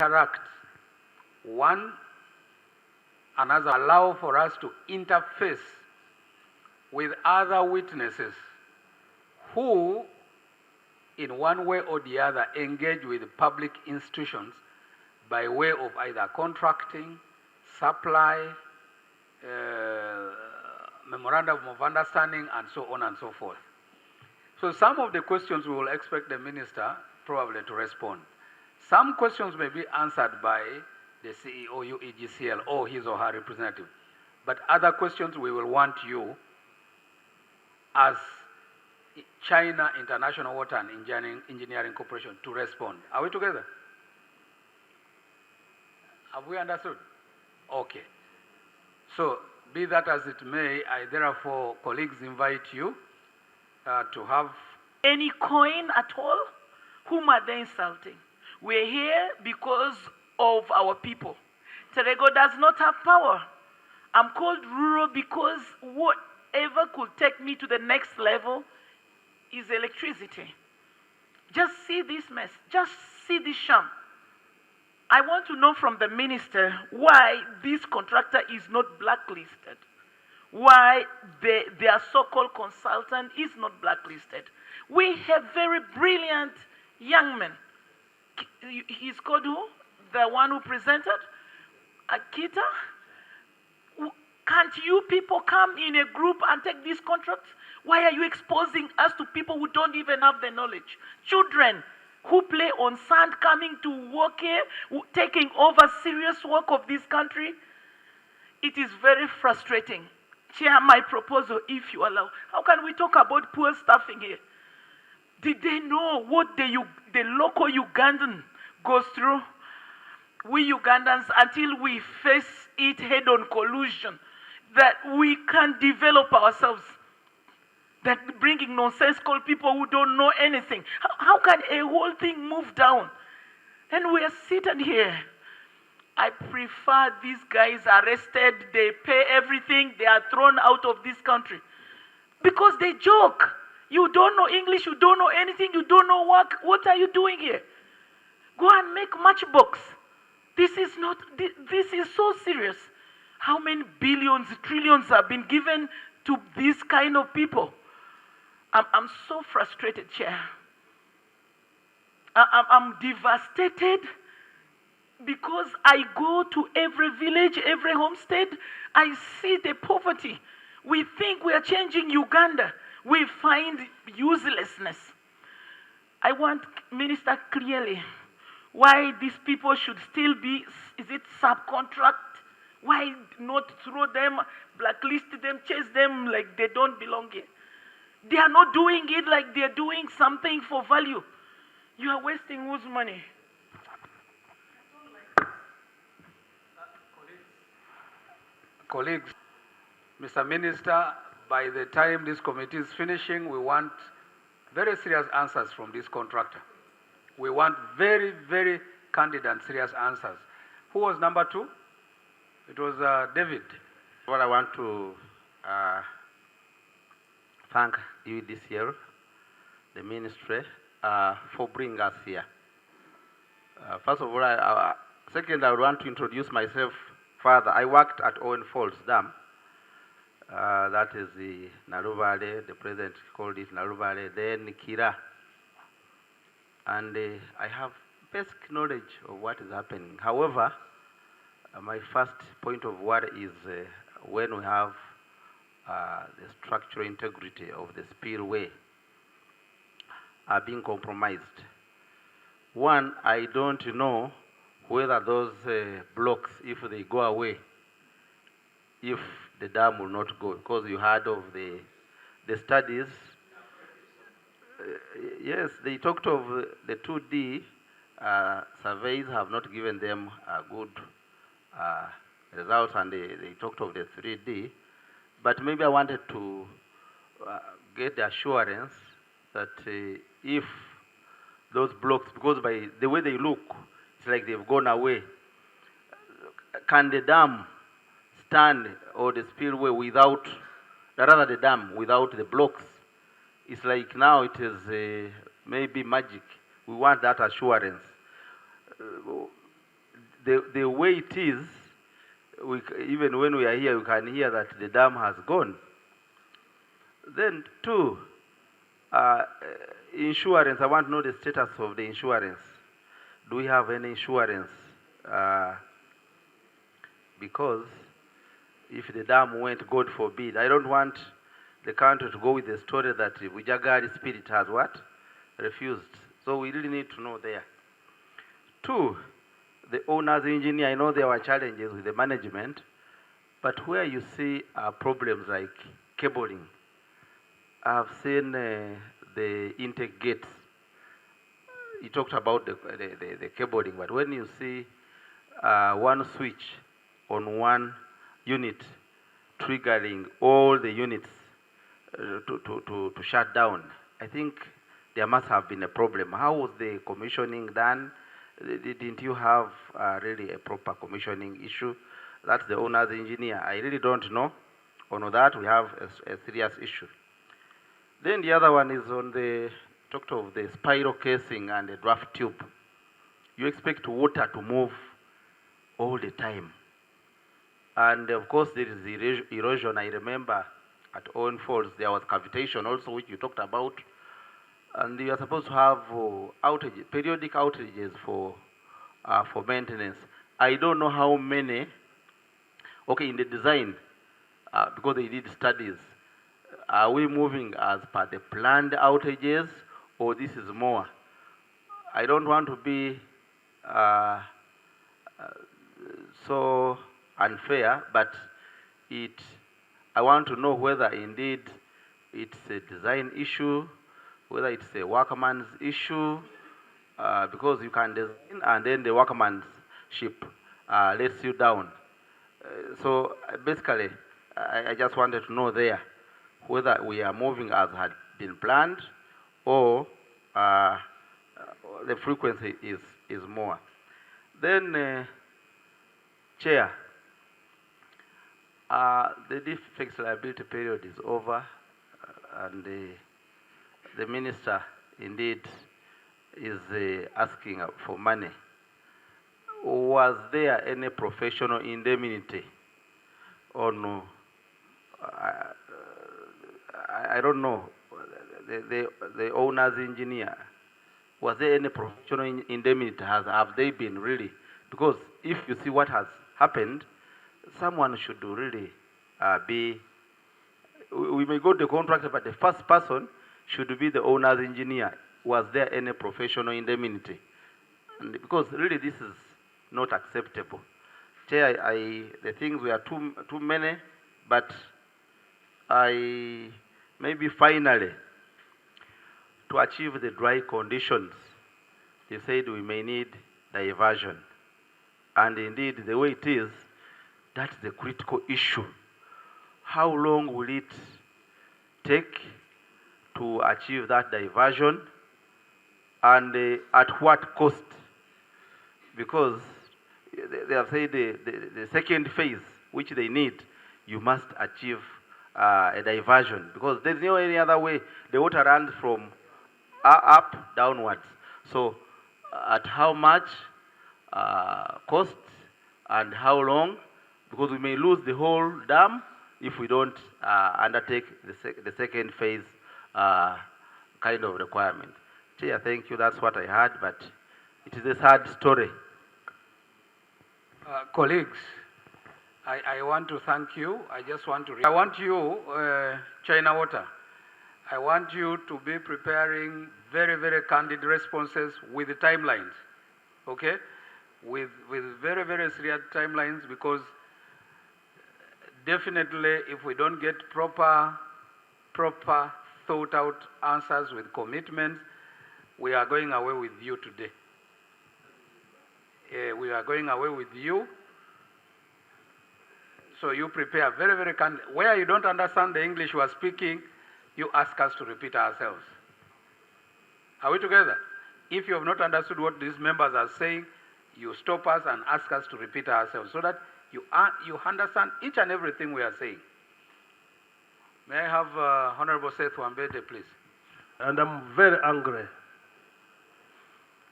interact one another, allow for us to interface with other witnesses who, in one way or the other, engage with public institutions by way of either contracting, supply, memorandum of understanding, and so on and so forth. So some of the questions we will expect the minister probably to respond. Some questions may be answered by the CEO, UEGCL, or his or her representative. But other questions we will want you, as China International Water and Engineering Corporation, to respond. Are we together? Have we understood? Okay. So, be that as it may, I therefore, colleagues, invite you to have any coin at all. Whom are they insulting? We're here because of our people. Terego does not have power. I'm called rural because whatever could take me to the next level is electricity. Just see this mess. Just see this sham. I want to know from the minister why this contractor is not blacklisted. Why their so-called consultant is not blacklisted. We have very brilliant young men. He's called who? The one who presented? Akita? Can't you people come in a group and take these contracts? Why are you exposing us to people who don't even have the knowledge? Children who play on sand coming to work here, taking over serious work of this country. It is very frustrating. Chair, my proposal, if you allow. How can we talk about poor staffing here? Did they know what the local Ugandan goes through? We Ugandans, until we face it head-on collusion, that we can develop ourselves, that bringing nonsensical people who don't know anything. How can a whole thing move down? And we are sitting here. I prefer these guys arrested, they pay everything, they are thrown out of this country. Because they joke. You don't know English, you don't know anything, you don't know work. What are you doing here? Go and make matchbox. This is so serious. How many billions, trillions have been given to these kind of people? I'm so frustrated, Chair. I'm devastated because I go to every village, every homestead, I see the poverty. We think we are changing Uganda. We find uselessness. I want Minister clearly why these people should still be, is it subcontract? Why not throw them, blacklist them, chase them like they don't belong here? They are not doing it like they are doing something for value. You are wasting whose money? Colleagues, Mr. Minister, by the time this committee is finishing, we want very serious answers from this contractor. We want very, very candid and serious answers. Who was number two? It was David. Well, I want to thank you this year, the ministry, for bringing us here. First of all, second, I would want to introduce myself further. I worked at Owen Falls Dam. That is the Naruvale, the president called it Naruvale, then Kira. And I have basic knowledge of what is happening. However, my first point of worry is when we have the structural integrity of the spillway are being compromised. One, I don't know whether those blocks, if they go away, if the dam will not go, because you heard of the studies. Yes, they talked of the 2D surveys have not given them good results, and they talked of the 3D. But maybe I wanted to get the assurance that if those blocks, because by the way they look, it's like they've gone away, can the dam stand, or the spillway without, rather the dam without the blocks? It's like now it is maybe magic. We want that assurance. the way it is, even when we are here, we can hear that the dam has gone. Then two, insurance. I want to know the status of the insurance. Do we have any insurance? Because if the dam went, God forbid, I don't want the country to go with the story that Vijagari Spirit has what? Refused. So we really need to know there. Two, the owner's engineer, I know there were challenges with the management, but where you see problems like cabling, I've seen the intake gates. You talked about the cabling, but when you see one switch on one unit triggering all the units to shut down, I think there must have been a problem. How was the commissioning done? Didn't you have really a proper commissioning issue? That's the owner's engineer. I really don't know. On that, we have a serious issue. Then the other one is on the, talked of the spiral casing and the draft tube. You expect water to move all the time. And of course, there is erosion. I remember at Owen Falls, there was cavitation also, which you talked about. And you are supposed to have outages, periodic outages for maintenance. I don't know how many. Okay, in the design, because they did studies, are we moving as per the planned outages, or this is more? I don't want to be so unfair, but I want to know whether indeed it's a design issue, whether it's a workman's issue, because you can design and then the workmanship lets you down. So basically, I just wanted to know there whether we are moving as had been planned, or the frequency is more. Then, Chair, the defects liability period is over, and the minister indeed is asking for money. Was there any professional indemnity or no? I don't know. The owner's engineer, was there any professional indemnity? Have they been really? Because if you see what has happened, someone should really be. We may go to the contractor, but the first person should be the owner's engineer. Was there any professional indemnity? And because really this is not acceptable. Chair, the things were too many, but maybe finally, to achieve the dry conditions, they said we may need diversion. And indeed, the way it is, that's the critical issue. How long will it take to achieve that diversion, and at what cost? Because they have said the second phase, which they need, you must achieve a diversion, because there's no any other way. The water runs from up downwards. So at how much cost and how long? Because we may lose the whole dam if we don't undertake the second phase kind of requirement. Chair, thank you. That's what I had, but it is a sad story. Colleagues, I want to thank you. I want you, China Water, I want you to be preparing very, very candid responses with the timelines, okay? With very, very serious timelines, because definitely if we don't get proper thought out answers with commitments, we are going away with you today. We are going away with you. So you prepare very, very candid. Where you don't understand the English you are speaking, you ask us to repeat ourselves. Are we together? If you have not understood what these members are saying, you stop us and ask us to repeat ourselves, so that you understand each and everything we are saying. May I have Honorable Seth Wambete, please? And I'm very angry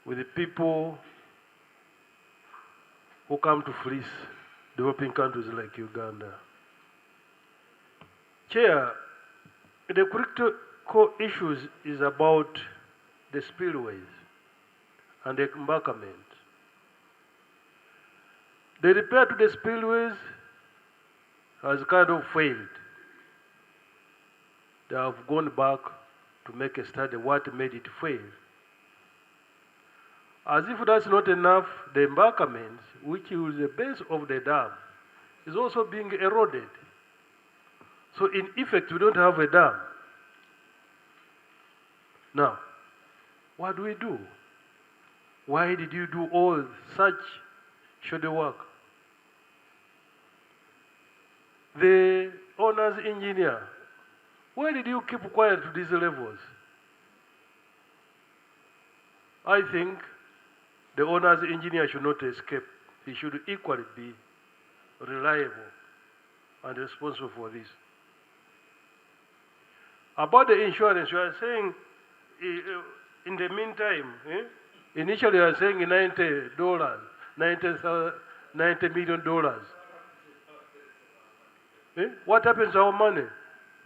with the people who come to fleece developing countries like Uganda. Chair, the critical issues is about the spillways and the embankment. The repair to the spillways has kind of failed. They have gone back to make a study what made it fail. As if that's not enough, the embankment, which is the base of the dam, is also being eroded. So in effect, we don't have a dam. Now, what do we do? Why did you do all such shoddy work? The owner's engineer, why did you keep quiet to these levels? I think the owner's engineer should not escape. He should equally be reliable and responsible for this. About the insurance, you are saying in the meantime, initially you are saying $90, $90 million. What happens to our money?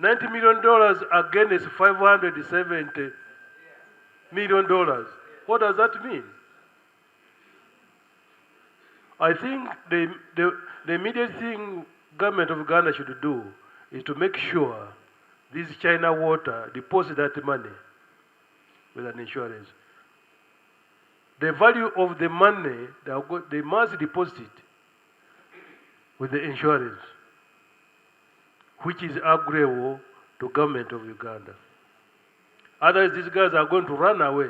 $90 million again is $570 million. What does that mean? I think the immediate thing government of Ghana should do is to make sure this China water deposit that money with an insurance. The value of the money, they must deposit it with the insurance, which is agreeable to government of Uganda. Otherwise, these guys are going to run away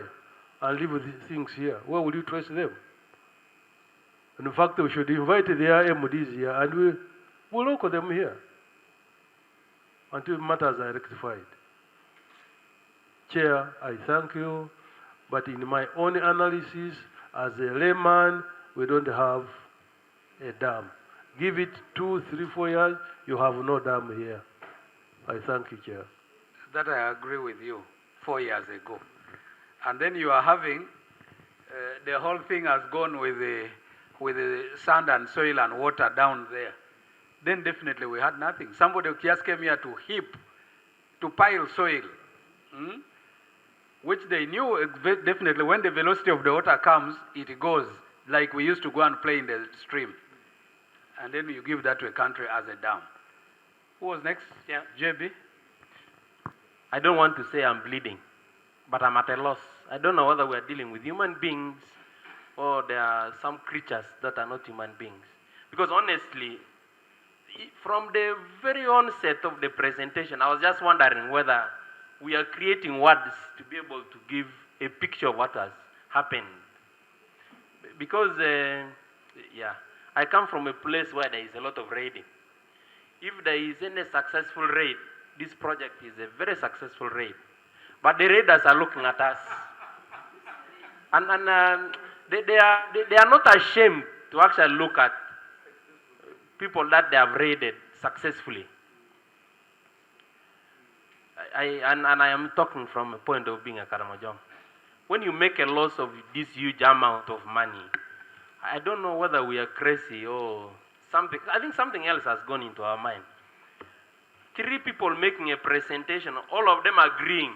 and leave these things here. Where will you trace them? And in fact, we should invite the MDs here and we'll look at them here until matters are rectified. Chair, I thank you, but in my own analysis, as a layman, we don't have a dam. Give it 2, 3, 4 years, you have no dam here. I thank you, Chair. That I agree with you, 4 years ago. And then you are having, the whole thing has gone with the sand and soil and water down there. Then definitely we had nothing. Somebody just came here to pile soil, which they knew definitely when the velocity of the water comes, it goes, like we used to go and play in the stream. And then you give that to a country as a dam. Who was next? Yeah. JB? I don't want to say I'm bleeding, but I'm at a loss. I don't know whether we're dealing with human beings or there are some creatures that are not human beings. Because honestly, from the very onset of the presentation, I was just wondering whether we are creating words to be able to give a picture of what has happened. Because, I come from a place where there is a lot of raiding. If there is any successful raid, this project is a very successful raid. But the raiders are looking at us. And they are not ashamed to actually look at people that they have raided successfully. I am talking from a point of being a Karamojong. When you make a loss of this huge amount of money, I don't know whether we are crazy or something. I think something else has gone into our mind. 3 people making a presentation, all of them agreeing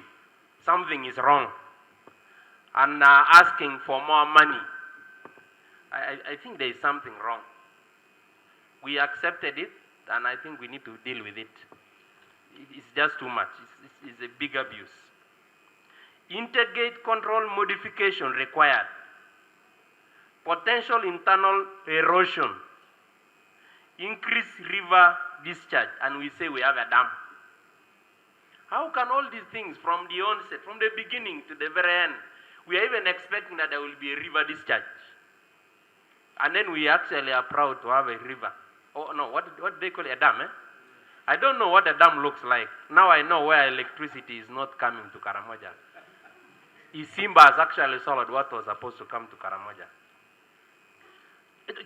something is wrong and asking for more money. I think there is something wrong. We accepted it, and I think we need to deal with it. It's just too much. It's a big abuse. Integrate control modification required. Potential internal erosion. Increase river discharge, and we say we have a dam. How can all these things from the onset, from the beginning to the very end, we are even expecting that there will be a river discharge? And then we actually are proud to have a river. Oh no, what do they call it? A dam, I don't know what a dam looks like. Now I know where electricity is not coming to Karamoja. ISIMBA has actually solved what was supposed to come to Karamoja.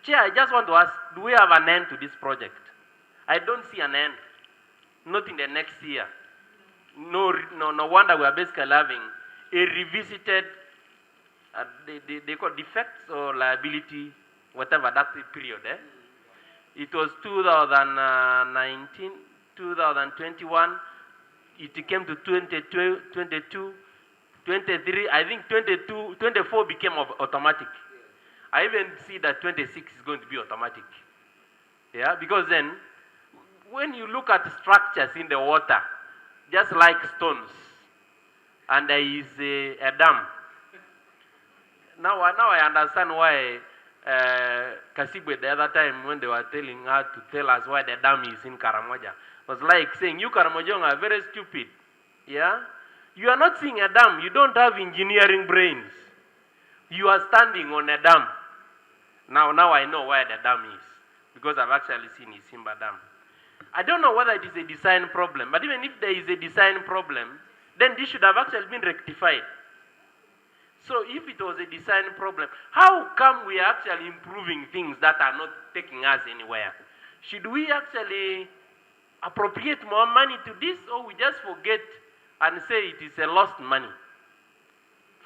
Chair, I just want to ask, do we have an end to this project? I don't see an end. Not in the next year. No wonder we are basically having a revisited, they call defects or liability whatever that period. It was 2019, 2021, it came to 22, 23, I think 22, 24 became automatic. I even see that 26 is going to be automatic. Yeah, because then, when you look at structures in the water, just like stones, and there is a dam. Now I understand why Kasibwe the other time when they were telling her to tell us why the dam is in Karamoja, was like saying, you Karamojong are very stupid. Yeah? You are not seeing a dam. You don't have engineering brains. You are standing on a dam. Now I know where the dam is, because I've actually seen ISIMBA Dam. I don't know whether it is a design problem, but even if there is a design problem, then this should have actually been rectified. So if it was a design problem, how come we are actually improving things that are not taking us anywhere? Should we actually appropriate more money to this, or we just forget and say it is a lost money?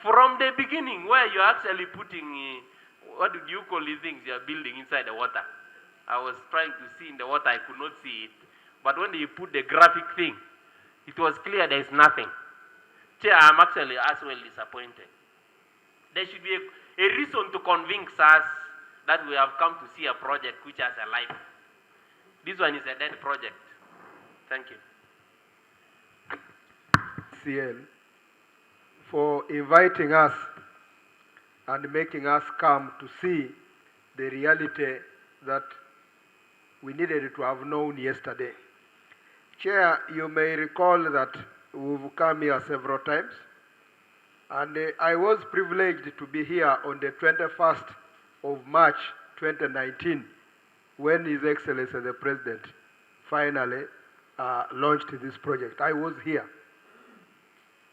From the beginning, where you're actually putting, what do you call these things you're building inside the water? I was trying to see in the water, I could not see it. But when you put the graphic thing, it was clear there is nothing. Chair, I'm actually as well disappointed. There should be a reason to convince us that we have come to see a project which has a life. This one is a dead project. Thank you. CL for inviting us and making us come to see the reality that we needed to have known yesterday. Chair, you may recall that we've come here several times, and I was privileged to be here on the 21st of March 2019 when His Excellency the President finally launched this project. I was here.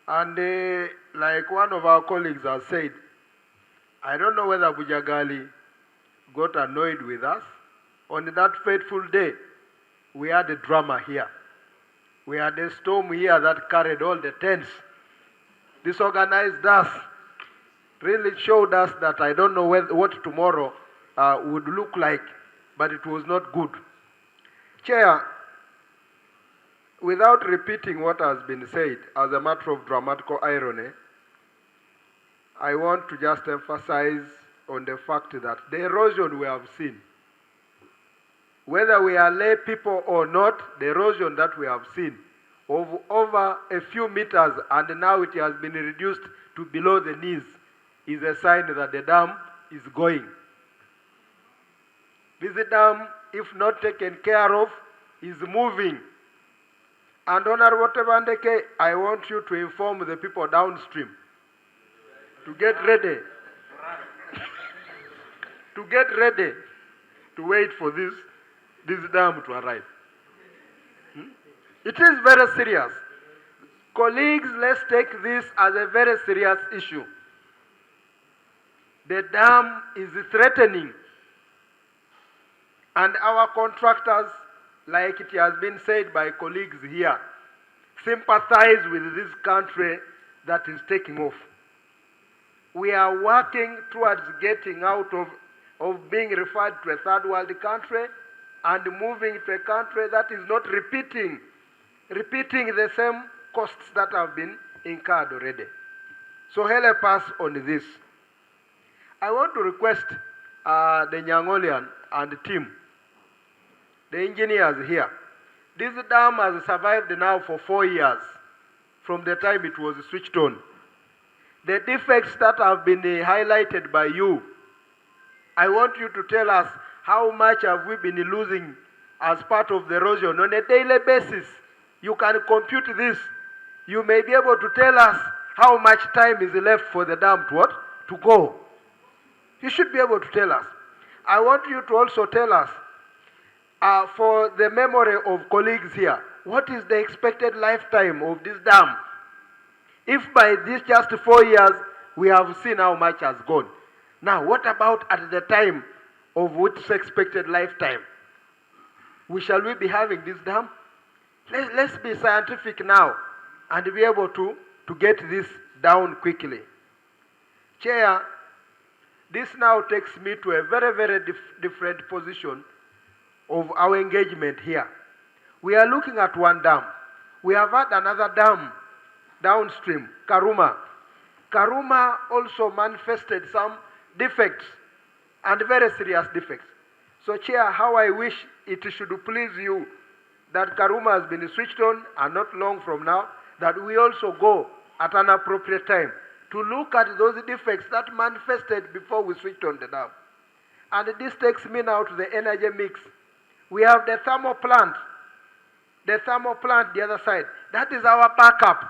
And like one of our colleagues has said, I don't know whether Bujagali got annoyed with us. On that fateful day, we had a drama here. We had a storm here that carried all the tents. Disorganized us, really showed us that I don't know what tomorrow would look like, but it was not good. Chair, without repeating what has been said as a matter of dramatical irony, I want to just emphasize on the fact that the erosion we have seen, whether we are lay people or not, the erosion that we have seen of over a few meters, and now it has been reduced to below the knees, is a sign that the dam is going. This dam, if not taken care of, is moving. And Honorable Tebandeke, I want you to inform the people downstream to get ready. To get ready to wait for this dam to arrive. It is very serious. Colleagues, let's take this as a very serious issue. The dam is threatening. And our contractors, like it has been said by colleagues here, sympathize with this country that is taking off. We are working towards getting out of being referred to a third world country and moving to a country that is not repeating the same costs that have been incurred already. So help us on this. I want to request the Nyangolian and the team, the engineers here. This dam has survived now for 4 years from the time it was switched on. The defects that have been highlighted by you, I want you to tell us how much have we been losing as part of the erosion on a daily basis. You can compute this. You may be able to tell us how much time is left for the dam to go. You should be able to tell us. I want you to also tell us, for the memory of colleagues here, what is the expected lifetime of this dam? If by this just 4 years, we have seen how much has gone. Now, what about at the time of its expected lifetime? Shall we be having this dam? Let's be scientific now and be able to get this down quickly. Chair, This now takes me to a very, very different position of our engagement here. We are looking at one dam. We have had another dam downstream, Karuma. Karuma also manifested some defects, and very serious defects. So, Chair, how I wish it should please you that Karuma has been switched on, and not long from now, that we also go at an appropriate time to look at those defects that manifested before we switched on the dam. And this takes me now to the energy mix. We have the thermal plant the other side. That is our backup.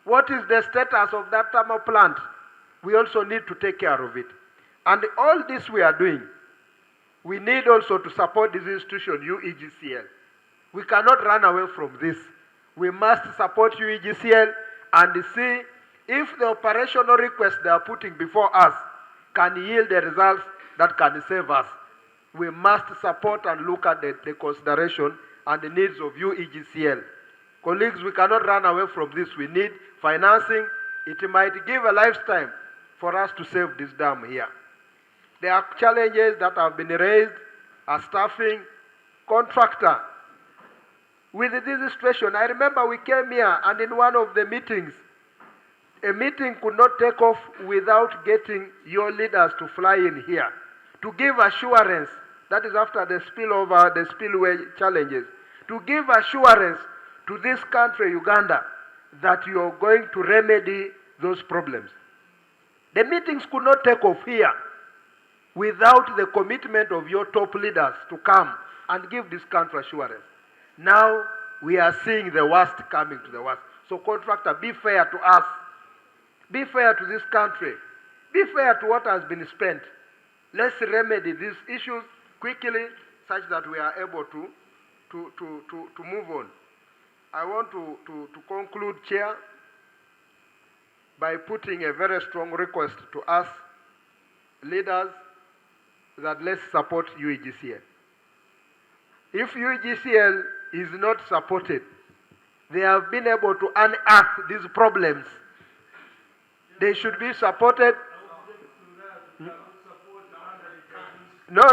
What is the status of that thermal plant? We also need to take care of it. And all this we are doing, we need also to support this institution, UEGCL. We cannot run away from this. We must support UEGCL and see if the operational requests they are putting before us can yield the results that can save us. We must support and look at the consideration and the needs of UEGCL. Colleagues, we cannot run away from this. We need financing. It might give a lifetime for us to save this dam here. There are challenges that have been raised as staffing, contractor. With this situation, I remember we came here and in one of the meetings, a meeting could not take off without getting your leaders to fly in here to give assurance, that is after the spillover, the spillway challenges, to give assurance to this country, Uganda, that you are going to remedy those problems. The meetings could not take off here without the commitment of your top leaders to come and give this country assurance. Now we are seeing the worst coming to the worst. So contractor, be fair to us. Be fair to this country. Be fair to what has been spent. Let's remedy these issues quickly such that we are able to move on. I want to conclude, Chair, by putting a very strong request to us leaders that let's support UEGCL. If UEGCL is not supported, they have been able to unearth these problems. They should be supported. No.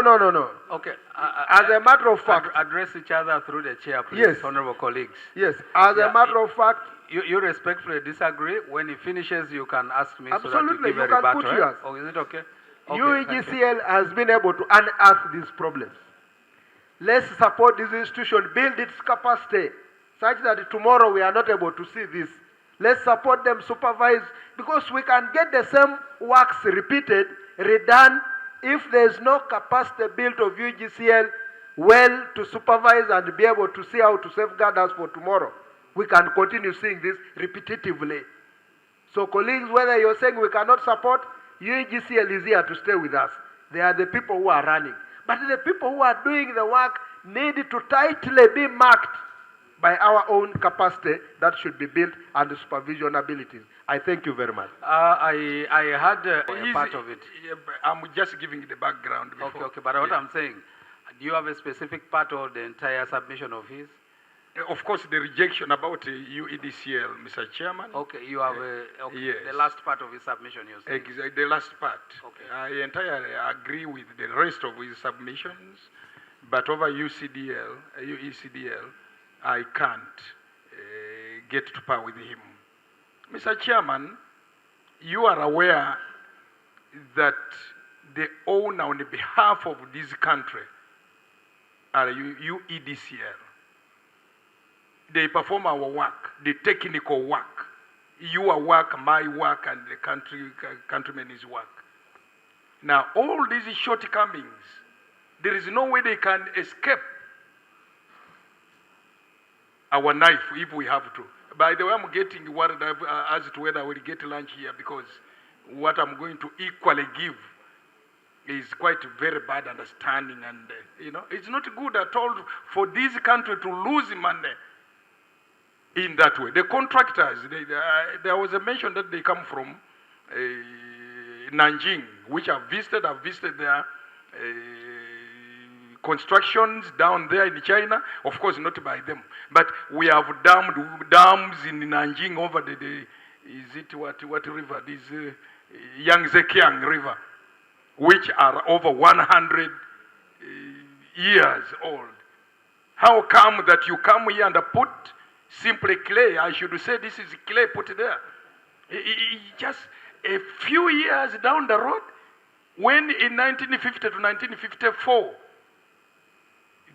Okay. As a matter of fact, address each other through the chair, please, yes, honorable colleagues. Yes. As a matter of fact, you respectfully disagree. When he finishes, you can ask me so that absolutely, you give a you can rebuttal. put yours. Oh, is it okay? Okay, UEGCL has been able to unearth these problems. Let's support this institution, build its capacity, such that tomorrow we are not able to see this. Let's support them, supervise, because we can get the same works repeated, redone, if there is no capacity built of UEGCL well to supervise and be able to see how to safeguard us for tomorrow. We can continue seeing this repetitively. So colleagues, whether you're saying we cannot support, UEGCL is here to stay with us. They are the people who are running. But the people who are doing the work need to tightly be marked by our own capacity that should be built and supervision abilities. I thank you very much. I had a part of it. I'm just giving the background before. Okay, but what I'm saying, do you have a specific part of the entire submission of his? Of course, the rejection about UEDCL, Mr. Chairman. Okay, you have yes. The last part of his submission, you say. Exactly, the last part. Okay. I entirely agree with the rest of his submissions, but over UECDL, I can't get to par with him. Mr. Chairman, you are aware that the owner on the behalf of this country are UEDCL. They perform our work, the technical work. Your work, my work, and the countrymen's work. Now, all these shortcomings, there is no way they can escape our knife if we have to. By the way, I'm getting worried as to whether I will get lunch here, because what I'm going to equally give is quite very bad understanding, and it's not good at all for this country to lose money in that way. The contractors, there was a mention that they come from Nanjing, which I've visited their constructions down there in China, of course not by them, but we have dams in Nanjing over is it what river? This Yangtze Kiang River. which are over 100 years old. How come that you come here and put simply clay? I should say this is clay put there. Just a few years down the road, when in 1950 to 1954,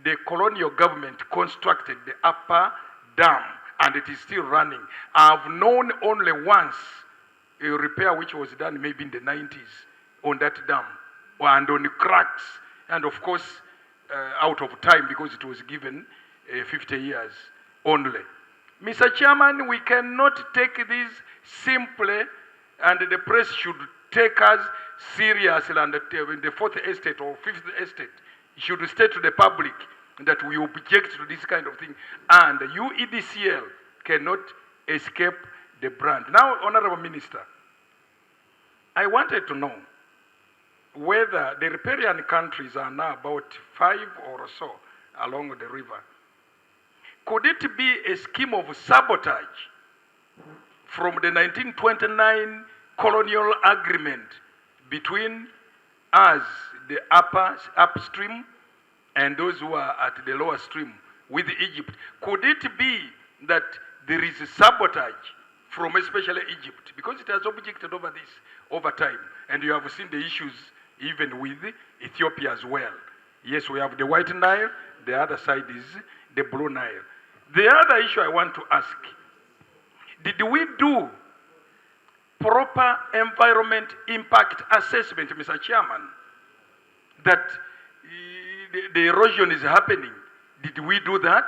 the colonial government constructed the upper dam, and it is still running. I've known only once a repair which was done maybe in the 90s on that dam, and on the cracks, and of course out of time because it was given 50 years only. Mr. Chairman, we cannot take this simply, and the press should take us seriously, and the fourth estate or fifth estate should state to the public that we object to this kind of thing, and UEDCL cannot escape the brand. Now, Honorable Minister, I wanted to know whether the riparian countries are now about 5 or so along the river. Could it be a scheme of sabotage from the 1929 colonial agreement between us, the upstream, and those who are at the lower stream with Egypt? Could it be that there is a sabotage from especially Egypt? Because it has objected over this over time, and you have seen the issues even with Ethiopia as well. Yes, we have the White Nile, the other side is the Blue Nile. The other issue I want to ask, did we do proper environment impact assessment, Mr. Chairman, that the erosion is happening? Did we do that?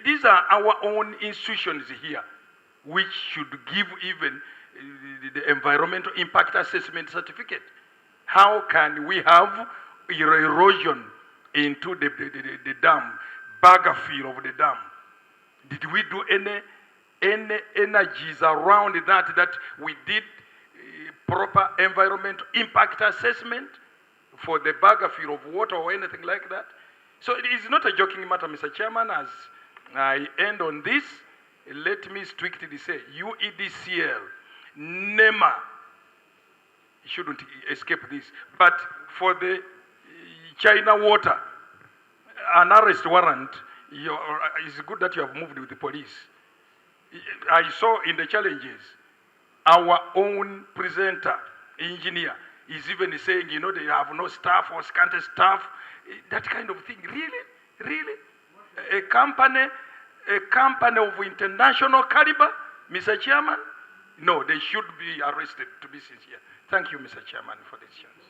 These are our own institutions here, which should give even the environmental impact assessment certificate. How can we have erosion into the dam, bagger fill of the dam? Did we do any energies around that we did proper environmental impact assessment for the bagger fill of water or anything like that? So it is not a joking matter, Mr. Chairman. As I end on this, let me strictly say UEDCL, NEMA shouldn't escape this. But for the China water, an arrest warrant, it's good that you have moved with the police. I saw in the challenges, our own presenter, engineer, is even saying, you know, they have no staff or scanty staff. That kind of thing. Really? A company of international caliber, Mr. Chairman? No, they should be arrested, to be sincere. Thank you, Mr. Chairman, for this chance.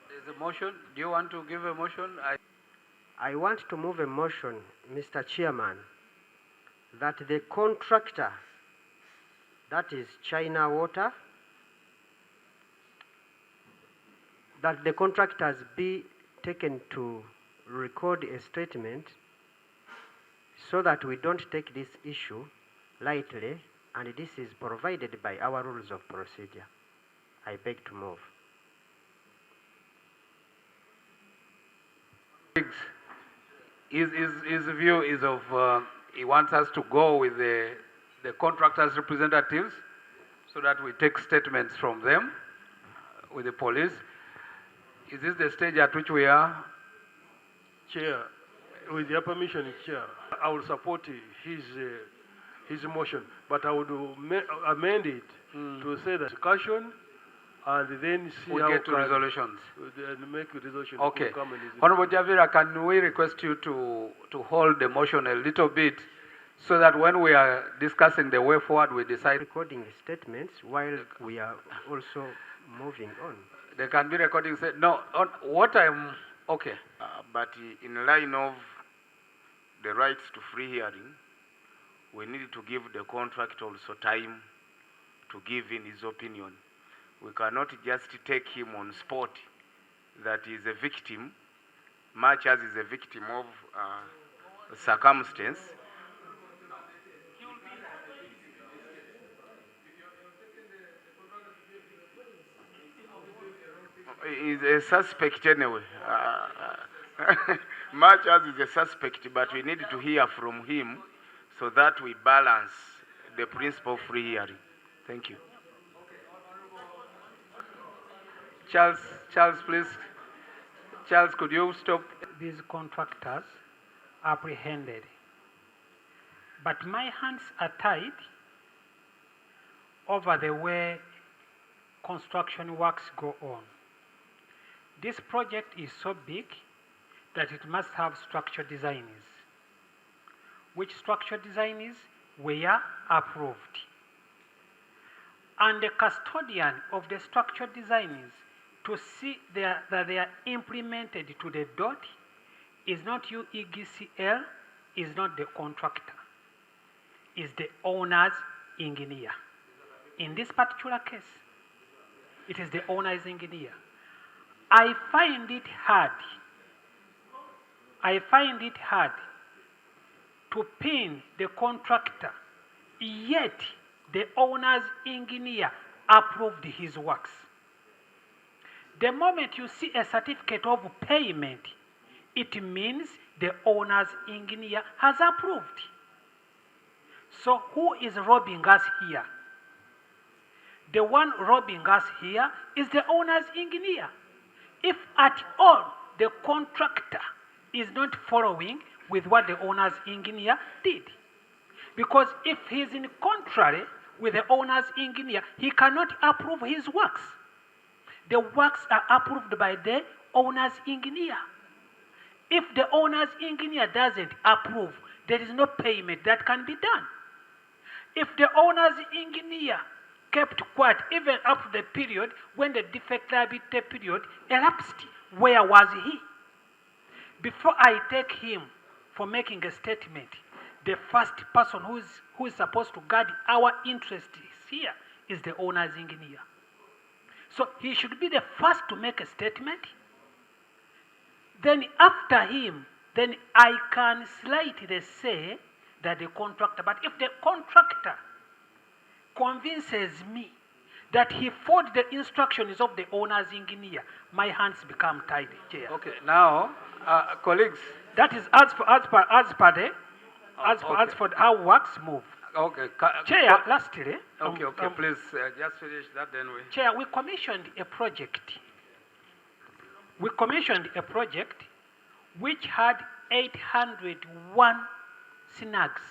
There's a motion. Do you want to give a motion? I want to move a motion, Mr. Chairman, that the contractor, that is China Water, that the contractors be taken to record a statement so that we don't take this issue lightly, and this is provided by our rules of procedure. I beg to move. His view is of he wants us to go with the contractors' representatives so that we take statements from them with the police. Is this the stage at which we are? Chair, with your permission, Chair, I will support his motion, but I would amend it to say that discussion and then see we how get to resolutions. And make a resolution. Okay. Honorable Javira, can we request you to hold the motion a little bit so that when we are discussing the way forward, we decide? Recording statements while we are also moving on. They can be recording. No, on what I'm okay. But in line of the rights to free hearing, we need to give the contractor also time to give in his opinion. We cannot just take him on spot that he is a victim, much as is a victim of circumstance. Is a suspect anyway. Much as is a suspect, but we need to hear from him so that we balance the principle of free hearing. Thank you. Charles, please. Charles, could you stop? These contractors apprehended. But my hands are tied over the way construction works go on. This project is so big that it must have structure designers, which structure designers were approved. And the custodian of the structure designers to see that they are implemented to the dot is not UEGCL, is not the contractor, is the owner's engineer. In this particular case, it is the owner's engineer. I find it hard to pin the contractor, yet the owner's engineer approved his works. The moment you see a certificate of payment, it means the owner's engineer has approved. So who is robbing us here? The one robbing us here is the owner's engineer. If at all the contractor is not following with what the owner's engineer did. Because if he's in contrary with the owner's engineer, he cannot approve his works. The works are approved by the owner's engineer. If the owner's engineer doesn't approve, there is no payment that can be done. If the owner's engineer kept quiet even up to the period when the defect liability period elapsed, where was he? Before I take him for making a statement, the first person who is supposed to guard our interests here is the owner's engineer. So he should be the first to make a statement. Then after him, then I can slightly say that the contractor, but if the contractor convinces me that he followed the instructions of the owner's engineer, my hands become tied, Chair. Okay, now, colleagues. That is as for how works move. Okay. Chair, lastly. Okay, please just finish that then we. Chair, we commissioned a project. We commissioned a project which had 801 snags.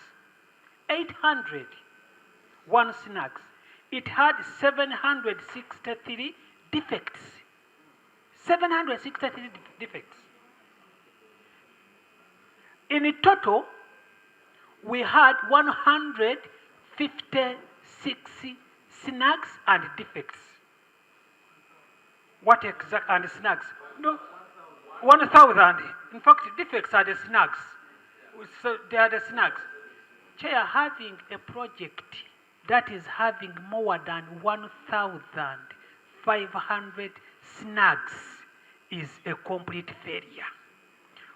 801 snags. It had 763 defects. 763 defects. In total, we had 156 snags and defects. What exact and snags? No, 1,000. In fact, defects are the snags. So they are the snags. Chair, having a project that is having more than 1,500 snags is a complete failure.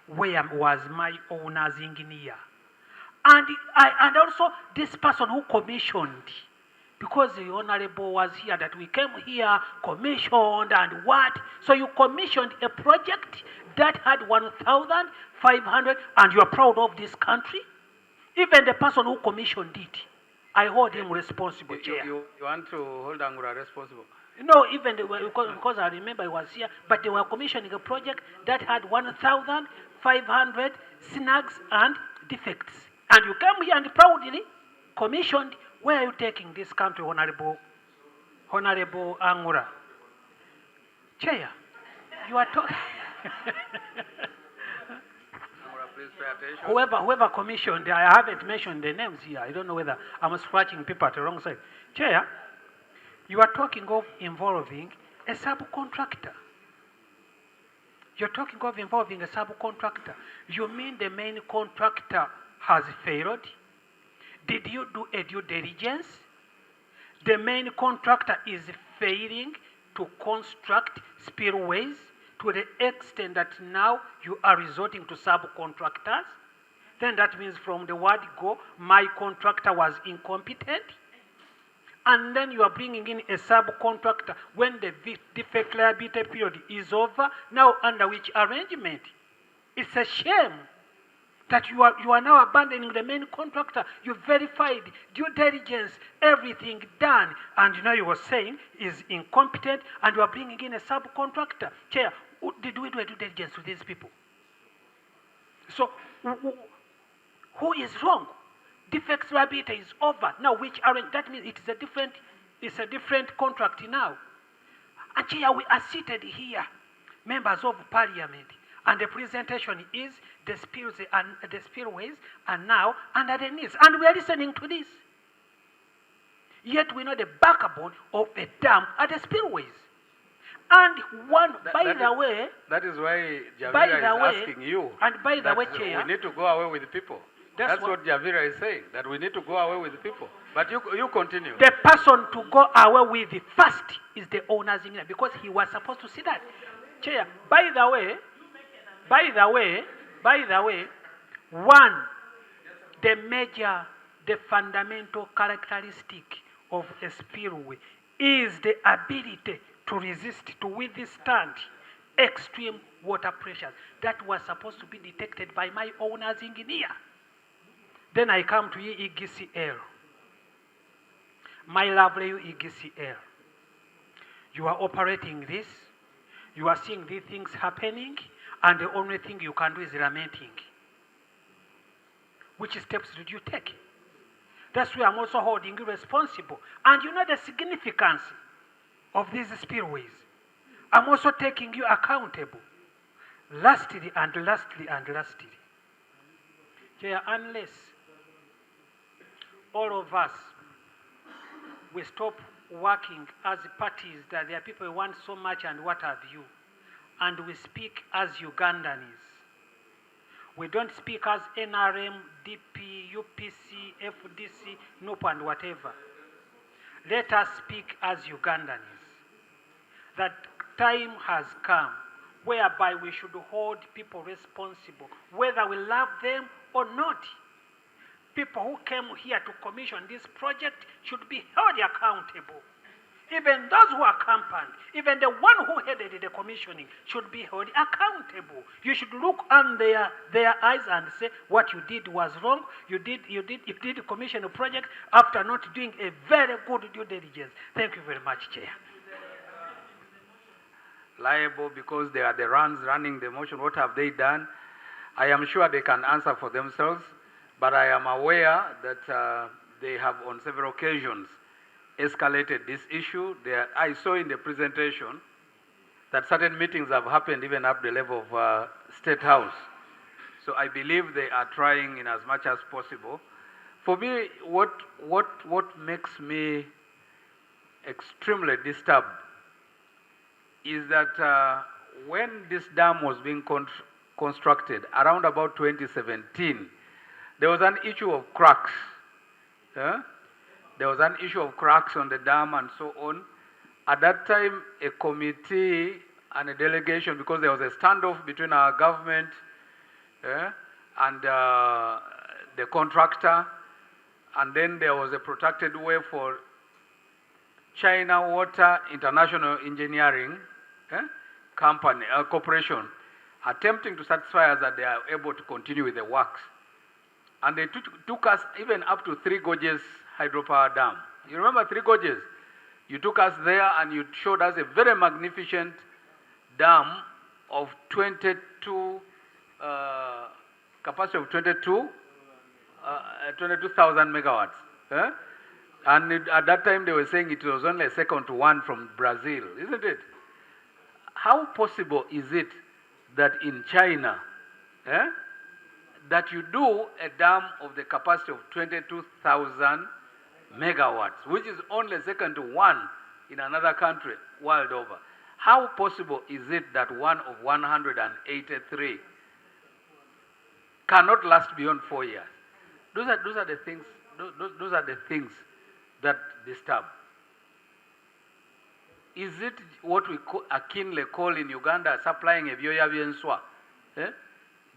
Where was my owner's engineer? And also this person who commissioned, because the honorable was here, that we came here, commissioned and what? So you commissioned a project that had 1,500 and you are proud of this country? Even the person who commissioned it, I hold him responsible, Chair. You want to hold Angura responsible? No, even because I remember I was here, but they were commissioning a project that had 1,500 snags and defects. And you come here and proudly commissioned. Where are you taking this country, Honorable Angura? Chair, you are talking. Please pay attention. Whoever commissioned, I haven't mentioned the names here. I don't know whether I'm scratching people at the wrong side. Chair, you are talking of involving a subcontractor. You're talking of involving a subcontractor. You mean the main contractor has failed? Did you do a due diligence? The main contractor is failing to construct spillways to the extent that now you are resorting to subcontractors. Then that means from the word go, my contractor was incompetent. And then you are bringing in a subcontractor when the defect liability period is over. Now under which arrangement? It's a shame. that you are now abandoning the main contractor. You verified, due diligence, everything done, and now you were saying is incompetent, and you are bringing in a subcontractor. Chair, did we do a due diligence to these people? So, who is wrong? Defects liability is over. Now, which aren't, that means it's a different contract now. And Chair, we are seated here, members of parliament, and the presentation is the spillways are now under the knees. And we are listening to this. Yet we know the backbone of a dam are the spillways. And that is why Javira is asking you. And by the way, Chair, we need to go away with the people. That's what Javira is saying, that we need to go away with the people. But you continue. The person to go away with the first is the owner's engineer, because he was supposed to see that. Chair, by the way, one, the fundamental characteristic of a spillway is the ability to resist, to withstand extreme water pressures. That was supposed to be detected by my owner's engineer. Then I come to EGCL. My lovely EGCL. You are operating this. You are seeing these things happening, and the only thing you can do is lamenting. Which steps did you take? That's why I'm also holding you responsible. And you know the significance of these spillways. I'm also taking you accountable. Lastly, Chair, unless all of us, we stop working as parties that there are people who want so much and what have you, and we speak as Ugandans. We don't speak as NRM, DP, UPC, FDC, NUP, and whatever. Let us speak as Ugandans. That time has come whereby we should hold people responsible, whether we love them or not. People who came here to commission this project should be held accountable. Even those who accompanied, even the one who headed the commissioning should be held accountable. You should look on their eyes and say what you did was wrong. You did commission a project after not doing a very good due diligence. Thank you very much, Chair. Liable because they are the ones running the motion. What have they done? I am sure they can answer for themselves, but I am aware that they have on several occasions escalated this issue. I saw in the presentation that certain meetings have happened even up the level of State House. So I believe they are trying in as much as possible. For me, what makes me extremely disturbed is that when this dam was being constructed, around about 2017, there was an issue of cracks. There was an issue of cracks on the dam and so on. At that time, a committee and a delegation, because there was a standoff between our government and the contractor, and then there was a protracted way for China Water International Engineering company, corporation, attempting to satisfy us that they are able to continue with the works. And they took us even up to Three Gorges hydropower dam. You remember Three Gorges? You took us there and you showed us a very magnificent dam of 22, capacity of 22,000 megawatts. And at that time they were saying it was only second to one from Brazil, isn't it? How possible is it that in China, that you do a dam of the capacity of 22,000 megawatts, which is only second to one in another country world over? How possible is it that one of 183 cannot last beyond 4 years? Those are the things. Those are the things that disturb. Is it what we keenly call in Uganda supplying a vyoya vyenswa? Do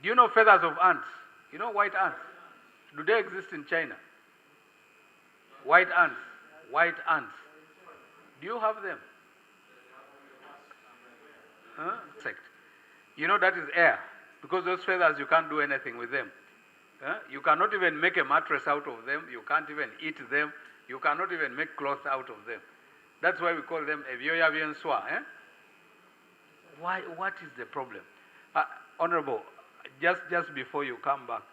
you know feathers of ants? You know white ants? Do they exist in China? White ants. Do you have them? Insect. You know that is air, because those feathers you can't do anything with them. You cannot even make a mattress out of them. You can't even eat them. You cannot even make clothes out of them. That's why we call them evioya bien soi. Why? What is the problem? Honorable, just before you come back,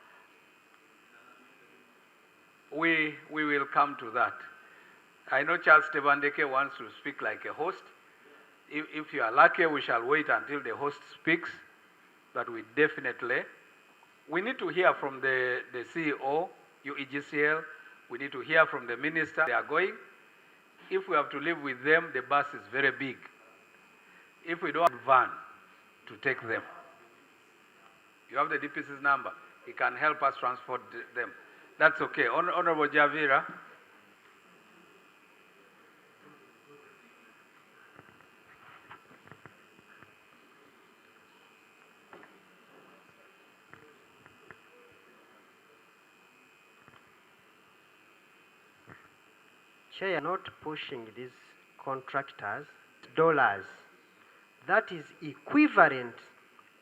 we will come to that. I know Charles Tebandeke wants to speak like a host. If you are lucky, we shall wait until the host speaks, but we need to hear from the CEO, UEGCL. We need to hear from the minister. They are going. If we have to live with them, the bus is very big. If we don't have a van to take them, you have the DPC's number. He can help us transport them. That's okay. Honorable Javira. Chair, not pushing these contractors dollars. That is equivalent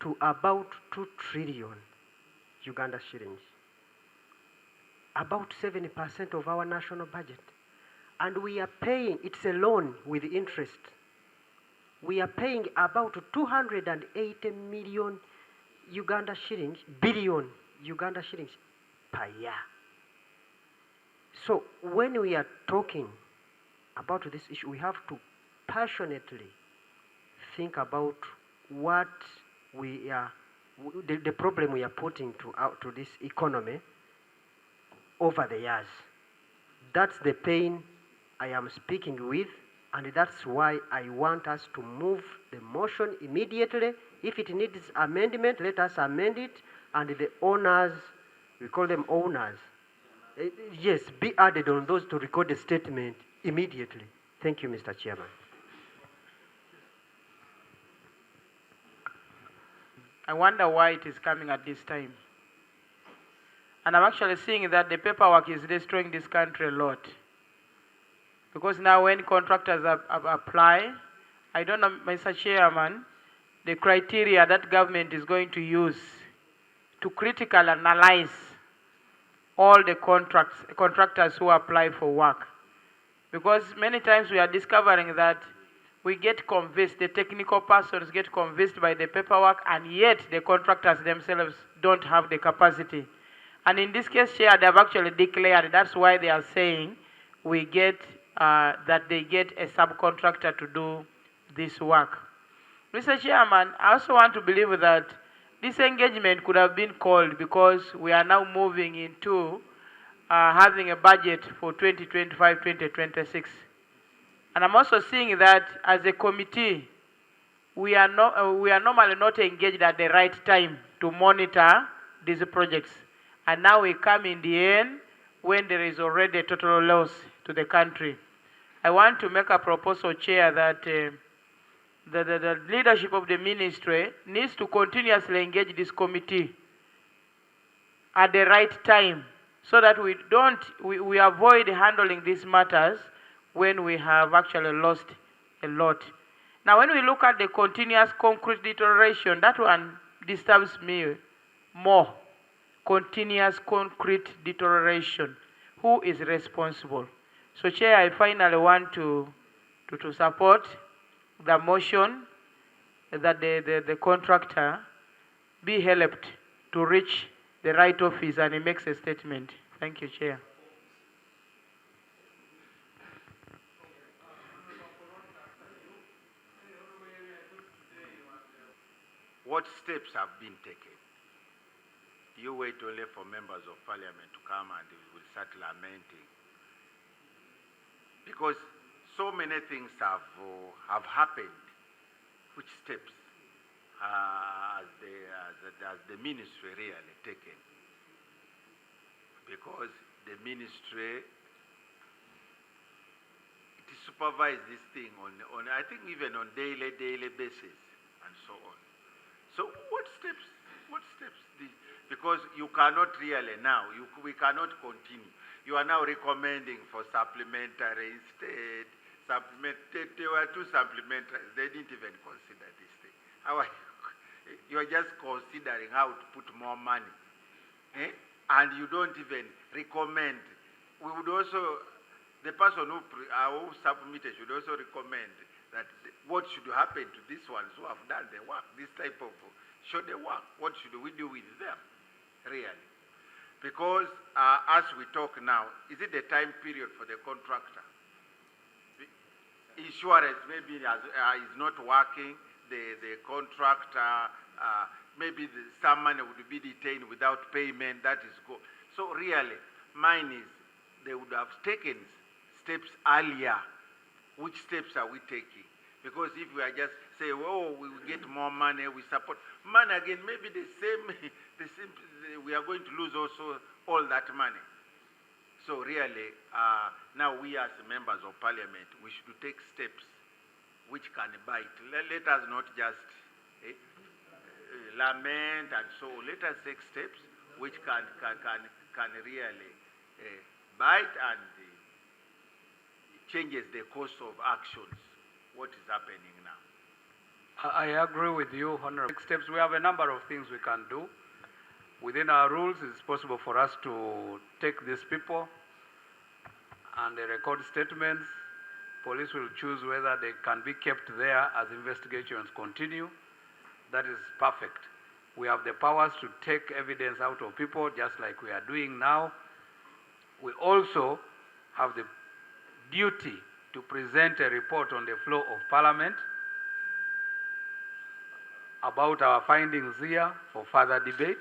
to about 2 trillion Uganda shillings. About 70% of our national budget. And we are paying, it's a loan with interest. We are paying about 280 million Uganda shillings, billion Uganda shillings per year. So when we are talking about this issue, we have to passionately think about what we are, the problem we are putting to this economy over the years. That's the pain I am speaking with, and that's why I want us to move the motion immediately. If it needs amendment, let us amend it, and the owners, we call them owners, yes, be added on those to record a statement immediately. Thank you, Mr. Chairman. I wonder why it is coming at this time. And I'm actually seeing that the paperwork is destroying this country a lot. Because now when contractors apply, I don't know, Mr. Chairman, the criteria that government is going to use to critically analyze all the contractors who apply for work. Because many times we are discovering that we get convinced, the technical persons get convinced by the paperwork, and yet the contractors themselves don't have the capacity. And in this case, Chair, they have actually declared, that's why they are saying we get, that they get a subcontractor to do this work. Mr. Chairman, I also want to believe that this engagement could have been called because we are now moving into having a budget for 2025-2026. And I'm also seeing that as a committee, we are normally not engaged at the right time to monitor these projects. And now we come in the end when there is already a total loss to the country. I want to make a proposal, Chair, that the leadership of the ministry needs to continuously engage this committee at the right time so that we avoid handling these matters when we have actually lost a lot. Now, when we look at the continuous concrete deterioration, that one disturbs me more. Continuous concrete deterioration. Who is responsible? So, Chair, I finally want to support the motion that the contractor be helped to reach the right office and he makes a statement. Thank you, Chair. What steps have been taken? You wait only for members of parliament to come and we will start lamenting. Because so many things have happened. Which steps has the ministry really taken? Because the ministry, it supervises this thing on I think even on daily basis and so on. So what steps? Because you cannot really now, we cannot continue. You are now recommending for supplementary instead. There were 2 supplementaries. They didn't even consider this thing. You are just considering how to put more money. and you don't even recommend. We would also, the person who submitted should also recommend that what should happen to these ones who have done the work, this type of show the work. What should we do with them, really? Because as we talk now, is it the time period for the contractor? Insurance maybe is not working, the contractor, maybe some money would be detained without payment, that is go. So really, mine is, they would have taken steps earlier. Which steps are we taking? Because if we are just say, oh, we will get more money, we support, money again, maybe the same, we are going to lose also all that money. So really, now we as members of parliament, we should take steps which can bite. Let us not just lament and so. Let us take steps which can really bite and changes the course of actions. What is happening now? I agree with you, Honorable. Next steps, we have a number of things we can do. Within our rules, it's possible for us to take these people and record statements. Police will choose whether they can be kept there as investigations continue. That is perfect. We have the powers to take evidence out of people, just like we are doing now. We also have the duty to present a report on the floor of Parliament about our findings here for further debate.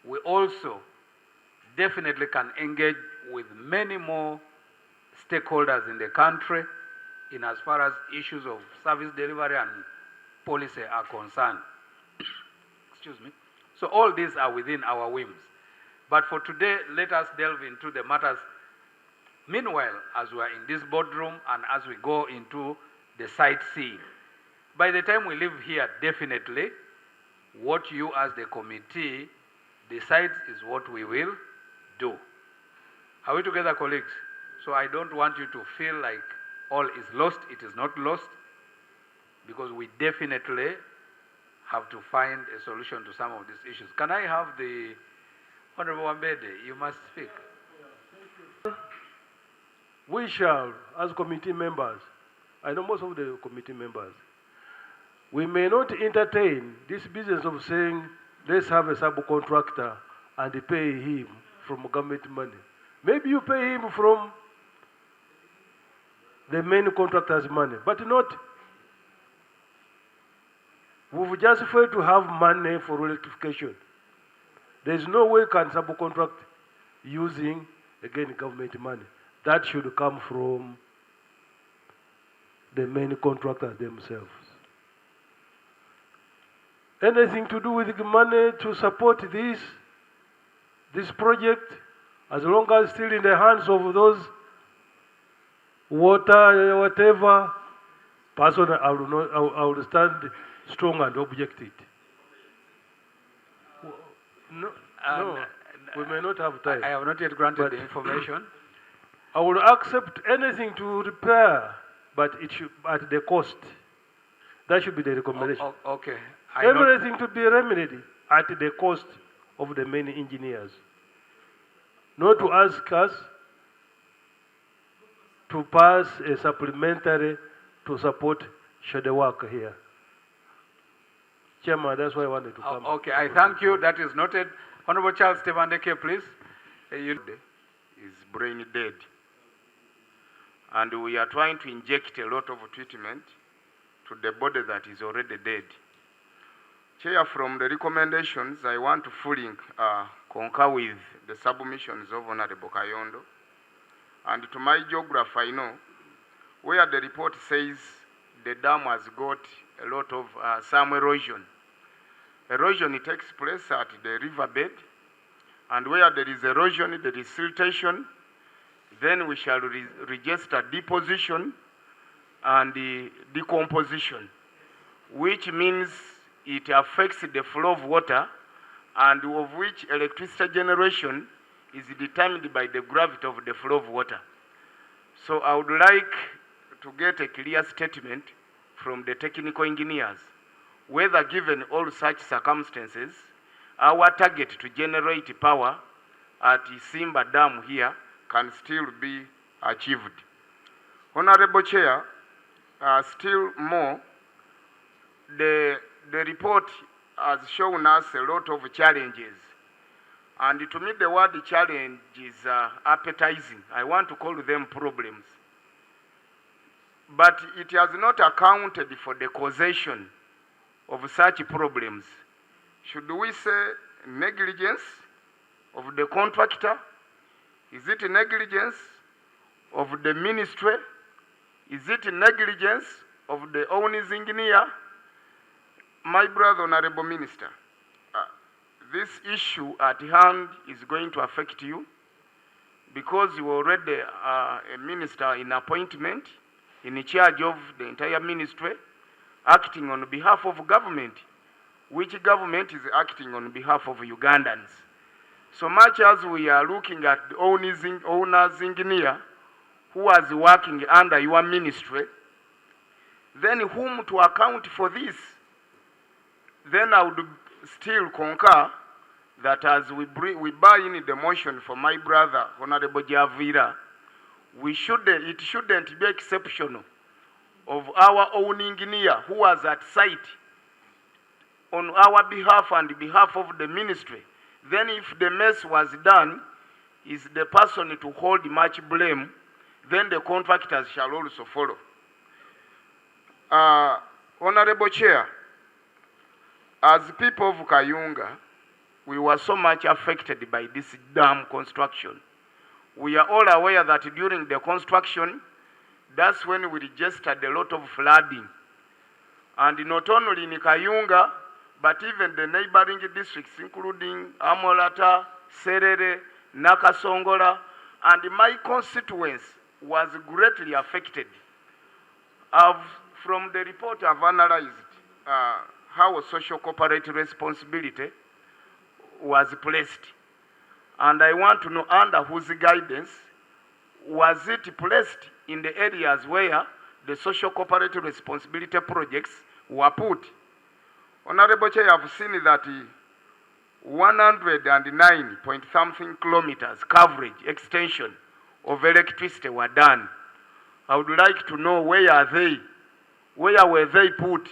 We also definitely can engage with many more stakeholders in the country in as far as issues of service delivery and policy are concerned. Excuse me. So all these are within our whims. But for today, let us delve into the matters. Meanwhile, as we are in this boardroom and as we go into the sightseeing, by the time we leave here, definitely, what you as the committee decides is what we will do. Are we together, colleagues? So I don't want you to feel like all is lost. It is not lost, because we definitely have to find a solution to some of these issues. Can I have the Honorable Wambede? You must speak. We shall, as committee members, I know most of the committee members, we may not entertain this business of saying, let's have a subcontractor and pay him from government money. Maybe you pay him from the main contractor's money, but not. We've just failed to have money for electrification. There's no way can subcontract using, again, government money. That should come from the main contractors themselves. Anything to do with the money to support this project, as long as still in the hands of those water, whatever, person, I will stand strong and object it. No, we may not have time. I have not yet granted the information. I will accept anything to repair, but it should at the cost. That should be the recommendation. Okay. Everything to be remedied at the cost of the main engineers. Not to ask us to pass a supplementary to support the work here. Chairman, that's why I wanted to come. Okay, I thank you. That is noted. Honorable Charles Tevandeke, please. Is brain dead. And we are trying to inject a lot of treatment to the body that is already dead. Chair, from the recommendations, I want to fully concur with the submissions of Honorable Kayondo. And to my geography, I know where the report says the dam has got a lot of some erosion. Erosion, it takes place at the riverbed, and where there is erosion, there is siltation. Then we shall register deposition and decomposition, which means it affects the flow of water, and of which electricity generation is determined by the gravity of the flow of water. So I would like to get a clear statement from the technical engineers, whether given all such circumstances our target to generate power at ISIMBA Dam here can still be achieved. Honorable Chair, still more, the report has shown us a lot of challenges. And to me, the word challenge is appetizing. I want to call them problems. But it has not accounted for the causation of such problems. Should we say negligence of the contractor? Is it negligence of the ministry? Is it negligence of the owner's engineer? My brother, Honorable Minister, this issue at hand is going to affect you because you are already a minister in appointment, in charge of the entire ministry, acting on behalf of government, which government is acting on behalf of Ugandans. So much as we are looking at the owner's engineer who was working under your ministry, then whom to account for this? Then I would still concur that as we buy in the motion for my brother, Honorable Javira, it shouldn't be exceptional of our own engineer who was at site on our behalf and behalf of the ministry. Then if the mess was done, is the person to hold much blame, then the contractors shall also follow. Honorable Chair, as people of Kayunga, we were so much affected by this dam construction. We are all aware that during the construction, that's when we registered a lot of flooding. And not only in Kayunga, but even the neighboring districts, including Amolata, Serere, Nakasongola, and my constituents was greatly affected. From the report, I've analyzed how social cooperative responsibility was placed. And I want to know under whose guidance was it placed in the areas where the social cooperative responsibility projects were put. Honorable Chair, I've seen that 109 point something kilometers coverage extension of electricity were done. I would like to know where are they? Where were they put?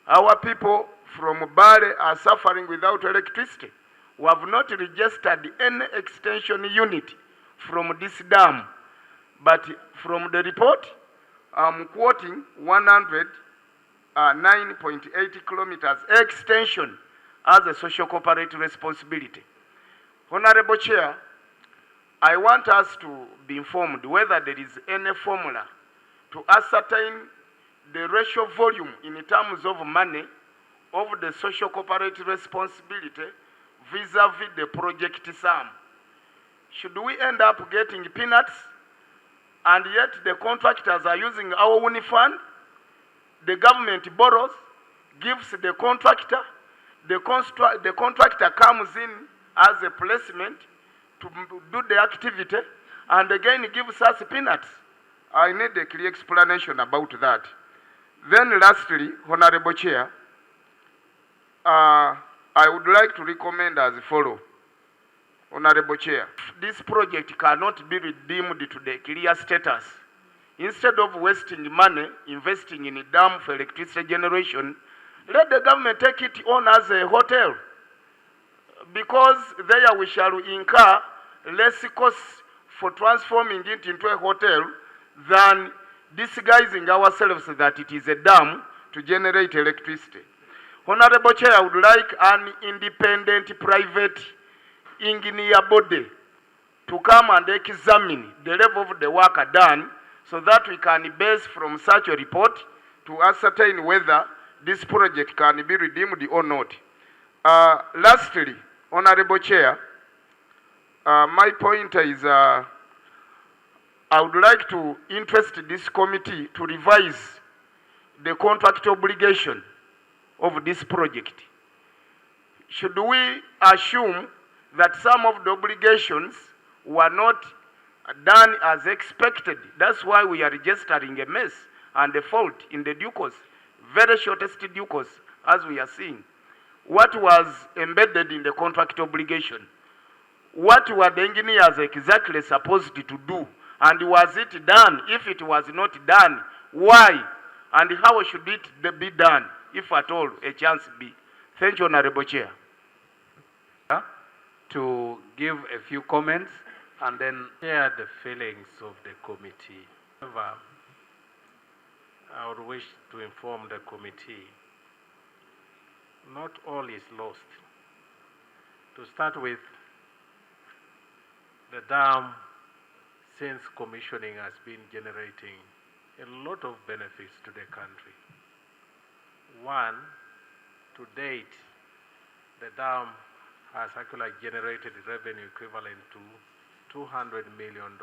Our people from Bale are suffering without electricity. We have not registered any extension unit from this dam. But from the report, I'm quoting 109.80 kilometers extension as a social cooperative responsibility. Honorable Chair, I want us to be informed whether there is any formula to ascertain the ratio volume in terms of money of the social cooperative responsibility vis-a-vis the project sum. Should we end up getting peanuts and yet the contractors are using our own fund? The government borrows, gives the contractor, the contractor comes in as a placement to do the activity and again gives us peanuts. I need a clear explanation about that. Then lastly, Honorable Chair, I would like to recommend as follows. Honorable Chair, this project cannot be redeemed to the clear status. Instead of wasting money investing in a dam for electricity generation, let the government take it on as a hotel, because there we shall incur less costs for transforming it into a hotel than disguising ourselves that it is a dam to generate electricity. Honorable Chair, I would like an independent private engineer body to come and examine the level of the work done so that we can base from such a report to ascertain whether this project can be redeemed or not. Lastly, Honorable Chair, my point is I would like to interest this committee to revise the contract obligation of this project. Should we assume that some of the obligations were not done as expected? That's why we are registering a mess and a fault in the due course, very shortest due course, as we are seeing. what was embedded in the contract obligation. What were the engineers exactly supposed to do? And was it done? If it was not done, why? And how should it be done, if at all a chance be? Thank you, Honorable Chair. To give a few comments and then share the feelings of the committee. However, I would wish to inform the committee, not all is lost. To start with, the dam, since commissioning, has been generating a lot of benefits to the country. One, to date, the dam has actually generated revenue equivalent to $200 million.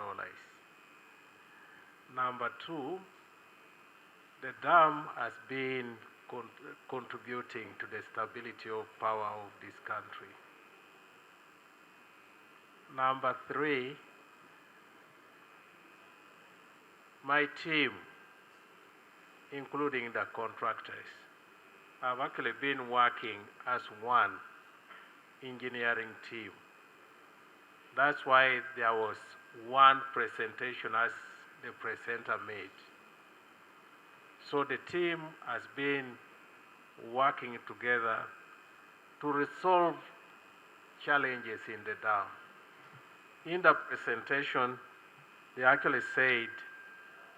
Number two, the dam has been contributing to the stability of power of this country. Number three, my team, including the contractors, have actually been working as one engineering team. That's why there was one presentation as the presenter made. So the team has been working together to resolve challenges in the dam. In the presentation, they actually said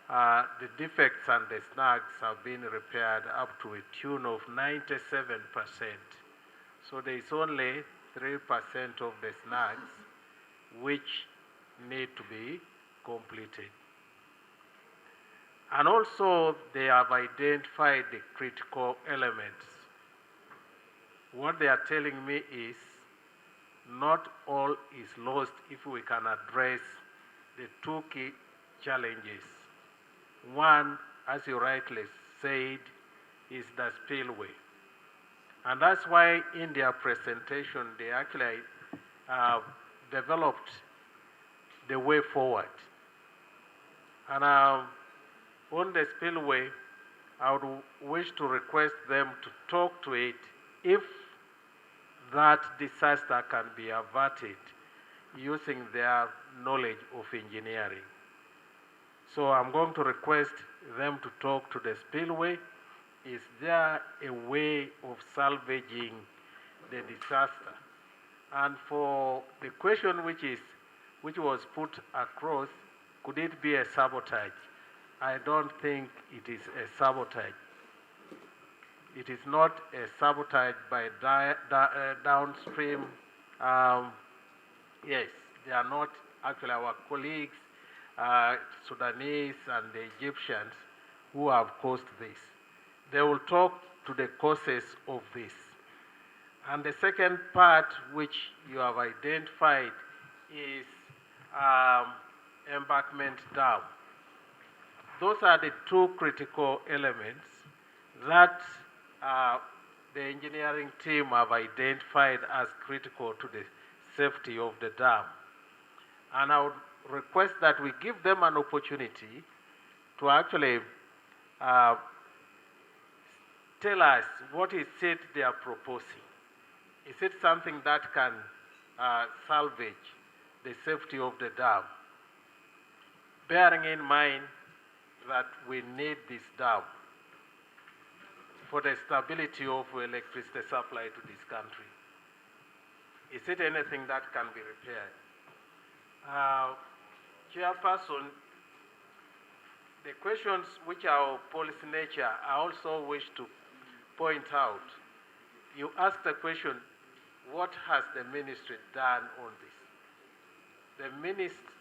the defects and the snags have been repaired up to a tune of 97%. So there is only 3% of the snags which need to be completed. And also they have identified the critical elements. What they are telling me is not all is lost if we can address the two key challenges. One, as you rightly said, is the spillway. And that's why in their presentation, they actually developed the way forward. And on the spillway, I would wish to request them to talk to it if that disaster can be averted using their knowledge of engineering. So I'm going to request them to talk to the spillway. Is there a way of salvaging the disaster? And for the question which was put across, could it be a sabotage? I don't think it is a sabotage. It is not a sabotage by downstream. Yes, they are not actually our colleagues, Sudanese and the Egyptians, who have caused this. They will talk to the causes of this. And the second part which you have identified is embankment dam. Those are the two critical elements that the engineering team have identified as critical to the safety of the dam. And I would request that we give them an opportunity to actually tell us what is it they are proposing. Is it something that can salvage the safety of the dam? Bearing in mind that we need this dam for the stability of electricity supply to this country. Is it anything that can be repaired? Chairperson, the questions which are of policy nature, I also wish to point out. You asked the question, what has the ministry done on this?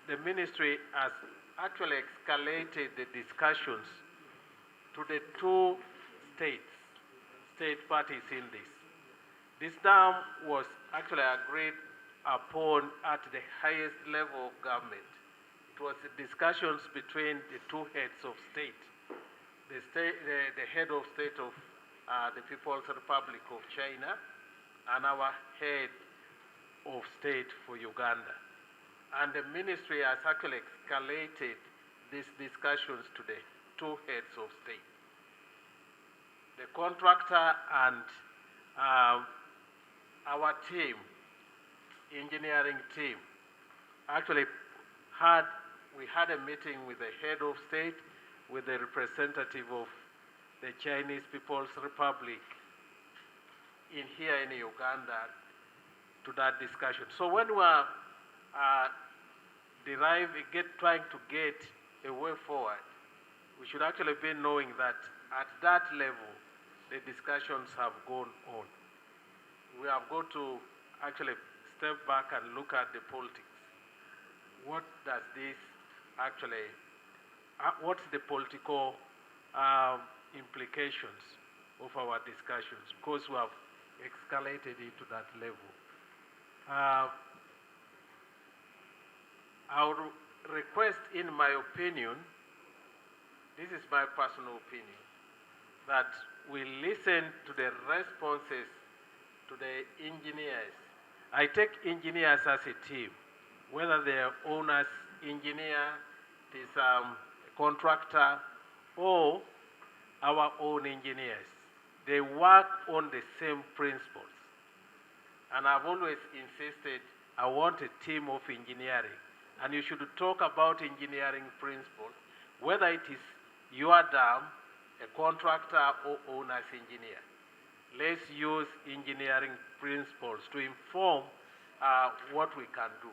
The ministry has actually escalated the discussions to the two state parties in this. This dam was actually agreed upon at the highest level of government. It was discussions between the two heads of state, the head of state of the People's Republic of China and our head of state for Uganda. And the ministry has actually escalated these discussions to the two heads of state. The contractor and our team, engineering team, actually we had a meeting with the head of state, with the representative of the Chinese People's Republic here in Uganda to that discussion. So when we are trying to get a way forward, we should actually be knowing that at that level, the discussions have gone on. We have got to actually step back and look at the politics. What does this actually, what's the political implications of our discussions? Because we have escalated it to that level. I would request, in my opinion, this is my personal opinion, that we listen to the responses to the engineers. I take engineers as a team, whether they're owners, engineer, it is a contractor, or our own engineers. They work on the same principles. And I've always insisted, I want a team of engineering. And you should talk about engineering principles, whether it is your dam, a contractor, or owner's engineer. Let's use engineering principles to inform what we can do.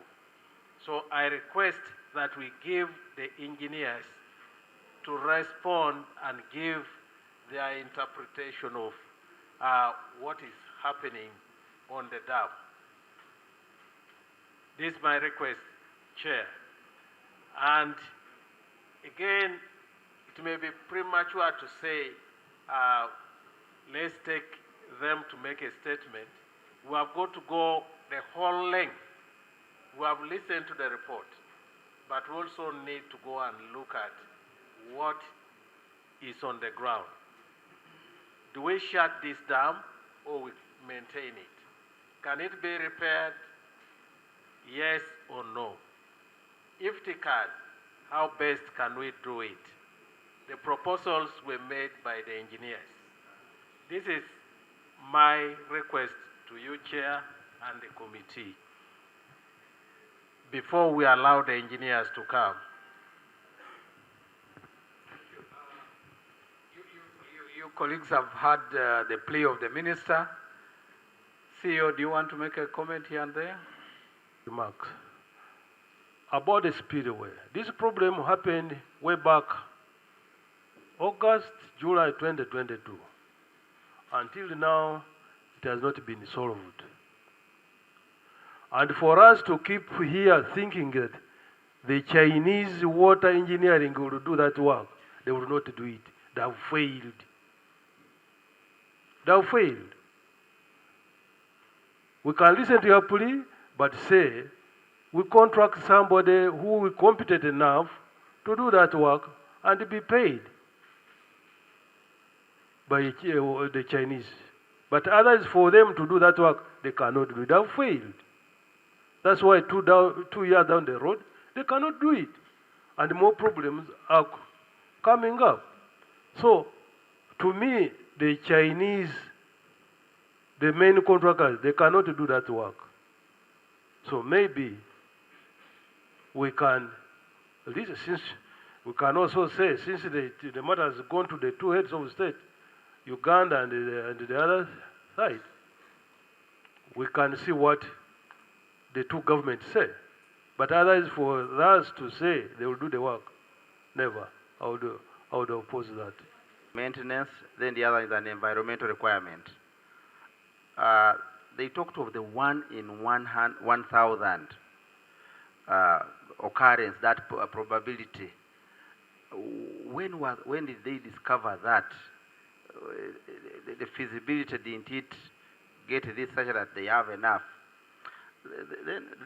So I request that we give the engineers to respond and give their interpretation of what is happening on the dam. This is my request, Chair. And again, it may be premature to say, let's take them to make a statement. We have got to go the whole length. We have listened to the report, but we also need to go and look at what is on the ground. Do we shut this dam or we maintain it? Can it be repaired? Yes or no? If it can, how best can we do it? The proposals were made by the engineers. This is my request to you, Chair, and the committee. Before we allow the engineers to come, you colleagues have heard the plea of the minister. CEO, do you want to make a comment here and there? Remarks about the spillway. This problem happened way back August, July 2022. Until now, it has not been solved. And for us to keep here thinking that the Chinese water engineering will do that work, they will not do it. They have failed. They have failed. We can listen to your plea, but say we contract somebody who is competent enough to do that work and be paid by the Chinese. But others, for them to do that work, they cannot do it. They have failed. That's why 2 years down the road, they cannot do it. And more problems are coming up. So, to me, the Chinese, the main contractors, they cannot do that work. So maybe we can, since we can also say, since the matter has gone to the two heads of state, Uganda and the other side, we can see what the two governments say. But others, for us to say they will do the work, never. I would oppose that. Maintenance, then the other is an environmental requirement. They talked of the 1 in 1,000 occurrence, that probability. When did they discover that? The feasibility, didn't it get this such that they have enough?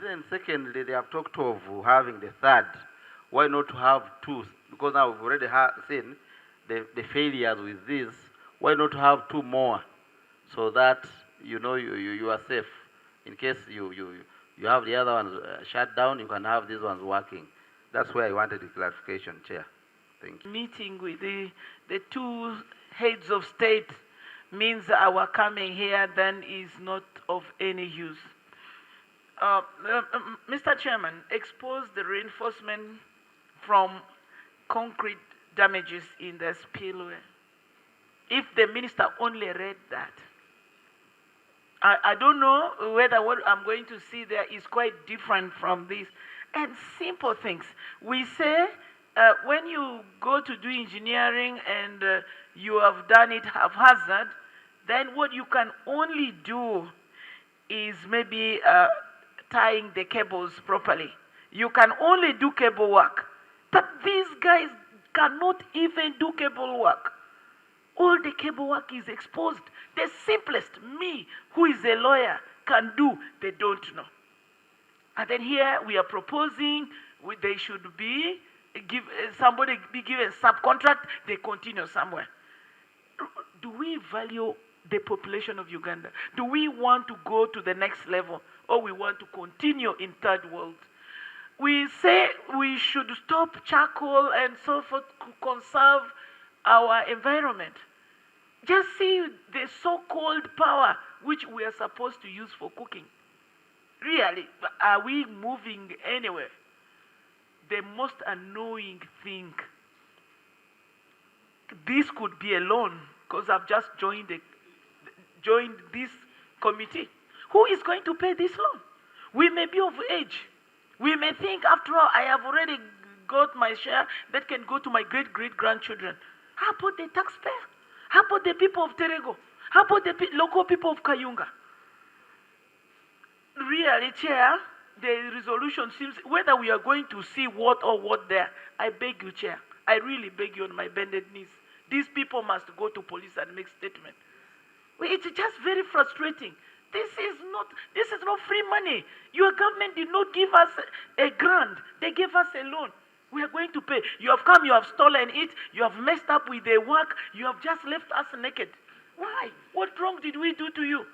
Then secondly, they have talked of having the third. Why not to have two? Because now we've already seen the failures with this. Why not to have two more, so that you know you are safe in case you have the other ones shut down, you can have these ones working. That's where I wanted the clarification, Chair. Thank you. Meeting with the two heads of state means our coming here then is not of any use. Mr. Chairman, expose the reinforcement from concrete damages in the spillway. If the minister only read that. I don't know whether what I'm going to see there is quite different from this. And simple things. We say when you go to do engineering and you have done it haphazard, then what you can only do is maybe tying the cables properly. You can only do cable work. But these guys cannot even do cable work. All the cable work is exposed. The simplest, me, who is a lawyer, can do, they don't know. And then here we are proposing they should be somebody be given subcontract, they continue somewhere. Do we value the population of Uganda? Do we want to go to the next level, or we want to continue in third world? We say we should stop charcoal and so forth to conserve our environment. Just see the so-called power which we are supposed to use for cooking. Really, are we moving anywhere? The most annoying thing, this could be a loan, because I've just joined this committee. Who is going to pay this loan? We may be of age. We may think, after all, I have already got my share that can go to my great-great-grandchildren. How about the taxpayer? How about the people of Terego? How about the local people of Kayunga? Really, Chair, the resolution seems, whether we are going to see what or what there, I beg you, Chair, I really beg you on my bended knees. These people must go to police and make statement. It's just very frustrating. This is not free money. Your government did not give us a grant. They gave us a loan. We are going to pay. You have come, you have stolen it, you have messed up with the work, you have just left us naked. Why? What wrong did we do to you?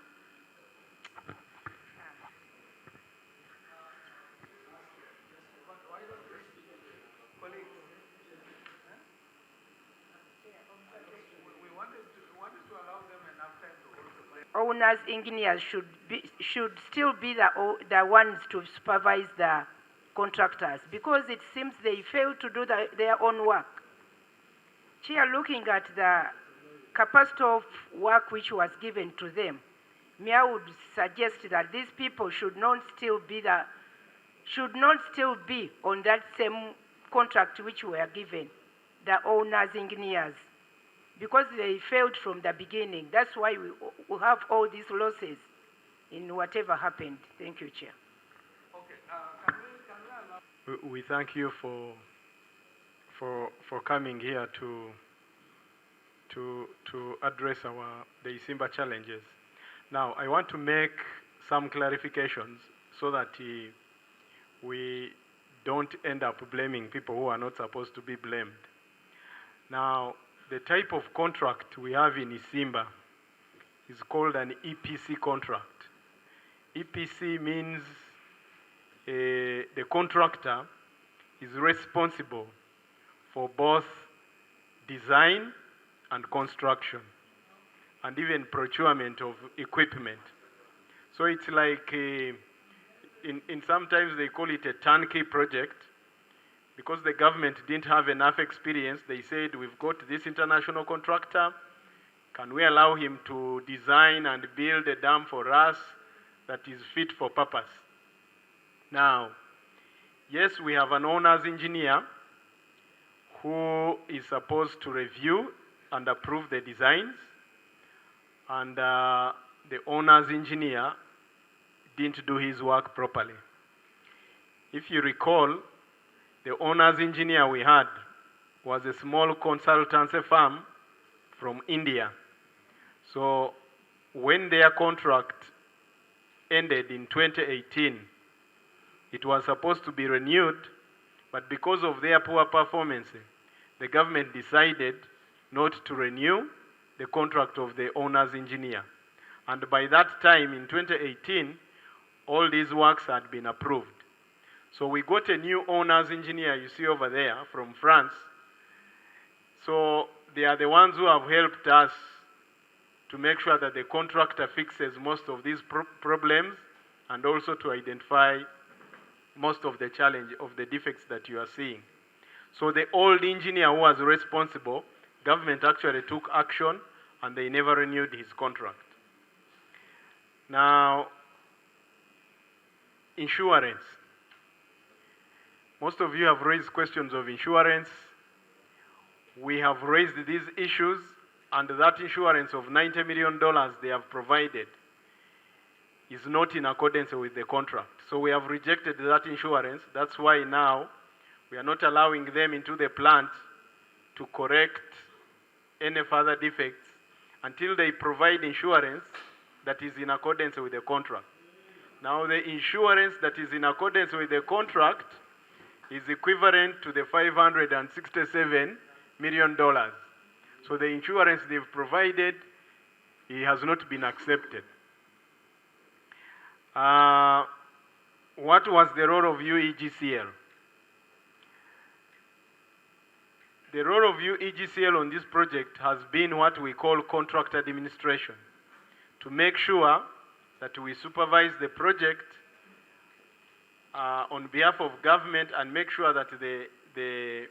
Owners, engineers should still be the ones to supervise the contractors, because it seems they fail to do their own work. Chair, looking at the capacity of work which was given to them, I would suggest that these people should not still be on that same contract which were given, the owners, engineers, because they failed from the beginning. That's why we have all these losses in whatever happened. Thank you, Chair. We thank you for coming here to address the ISIMBA challenges. Now, I want to make some clarifications so that we don't end up blaming people who are not supposed to be blamed. Now, the type of contract we have in ISIMBA is called an EPC contract. EPC means the contractor is responsible for both design and construction, and even procurement of equipment. So it's like, in sometimes they call it a turnkey project, because the government didn't have enough experience. They said, we've got this international contractor, can we allow him to design and build a dam for us that is fit for purpose? Now, yes, we have an owner's engineer who is supposed to review and approve the designs, and the owner's engineer didn't do his work properly. If you recall, the owner's engineer we had was a small consultancy firm from India. So when their contract ended in 2018, it was supposed to be renewed, but because of their poor performance, the government decided not to renew the contract of the owner's engineer. And by that time, in 2018, all these works had been approved. So we got a new owner's engineer, you see over there, from France. So they are the ones who have helped us to make sure that the contractor fixes most of these problems and also to identify most of the challenge of the defects that you are seeing. So the old engineer who was responsible, government actually took action and they never renewed his contract. Now, insurance. Most of you have raised questions of insurance. We have raised these issues, and that insurance of $90 million they have provided is not in accordance with the contract. So we have rejected that insurance. That's why now we are not allowing them into the plant to correct any further defects until they provide insurance that is in accordance with the contract. Now the insurance that is in accordance with the contract is equivalent to the $567 million. So the insurance they've provided, it has not been accepted. What was the role of UEGCL? The role of UEGCL on this project has been what we call contract administration, to make sure that we supervise the project on behalf of government and make sure that the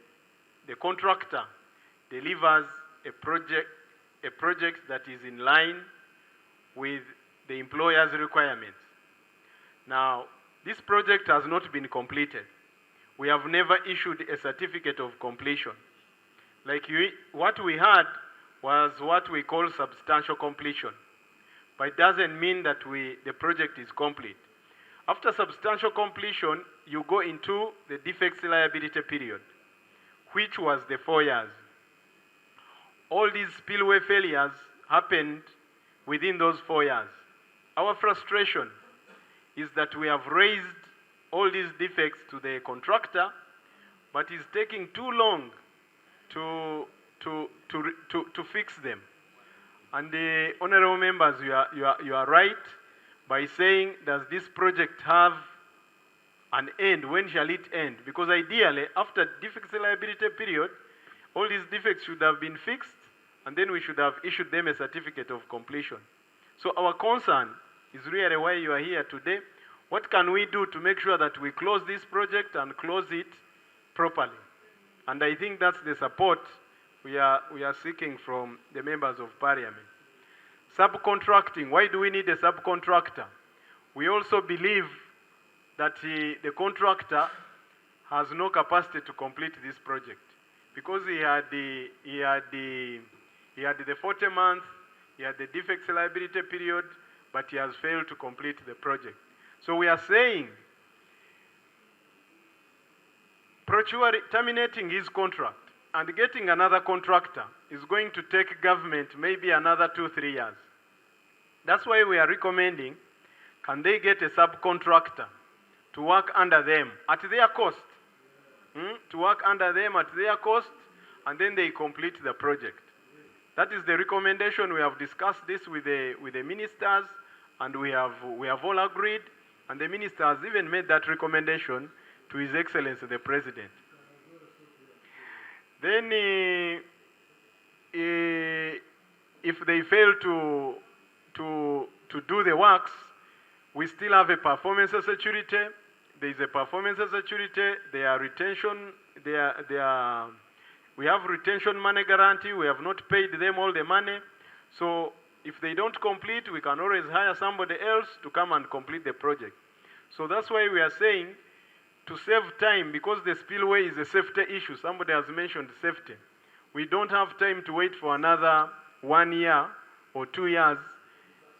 contractor delivers a project that is in line with the employer's requirements. Now, this project has not been completed. We have never issued a certificate of completion. What we had was what we call substantial completion. But it doesn't mean that the project is complete. After substantial completion, you go into the defects liability period, which was the 4 years. All these spillway failures happened within those 4 years. Our frustration is that we have raised all these defects to the contractor, but it's taking too long to fix them. And the honorable members, you are right by saying, does this project have an end? When shall it end? Because ideally, after defects liability period, all these defects should have been fixed, and then we should have issued them a certificate of completion. So our concern is really why you are here today. What can we do to make sure that we close this project and close it properly? And I think that's the support we are seeking from the members of parliament. Subcontracting, why do we need a subcontractor? We also believe that the contractor has no capacity to complete this project because he had the 40 months, he had the defects liability period, but he has failed to complete the project. So we are saying terminating his contract and getting another contractor is going to take government maybe another 2-3 years. That's why we are recommending, can they get a subcontractor to work under them at their cost? To work under them at their cost, and then they complete the project. That is the recommendation. We have discussed this with the ministers, and we have all agreed, and the minister has even made that recommendation to His Excellency the President. Then if they fail to do the works, we still have a performance security. There is a performance security. There are retention. We have retention money guarantee. We have not paid them all the money. So if they don't complete, we can always hire somebody else to come and complete the project. So that's why we are saying, to save time, because the spillway is a safety issue. Somebody has mentioned safety. We don't have time to wait for another 1 year or 2 years,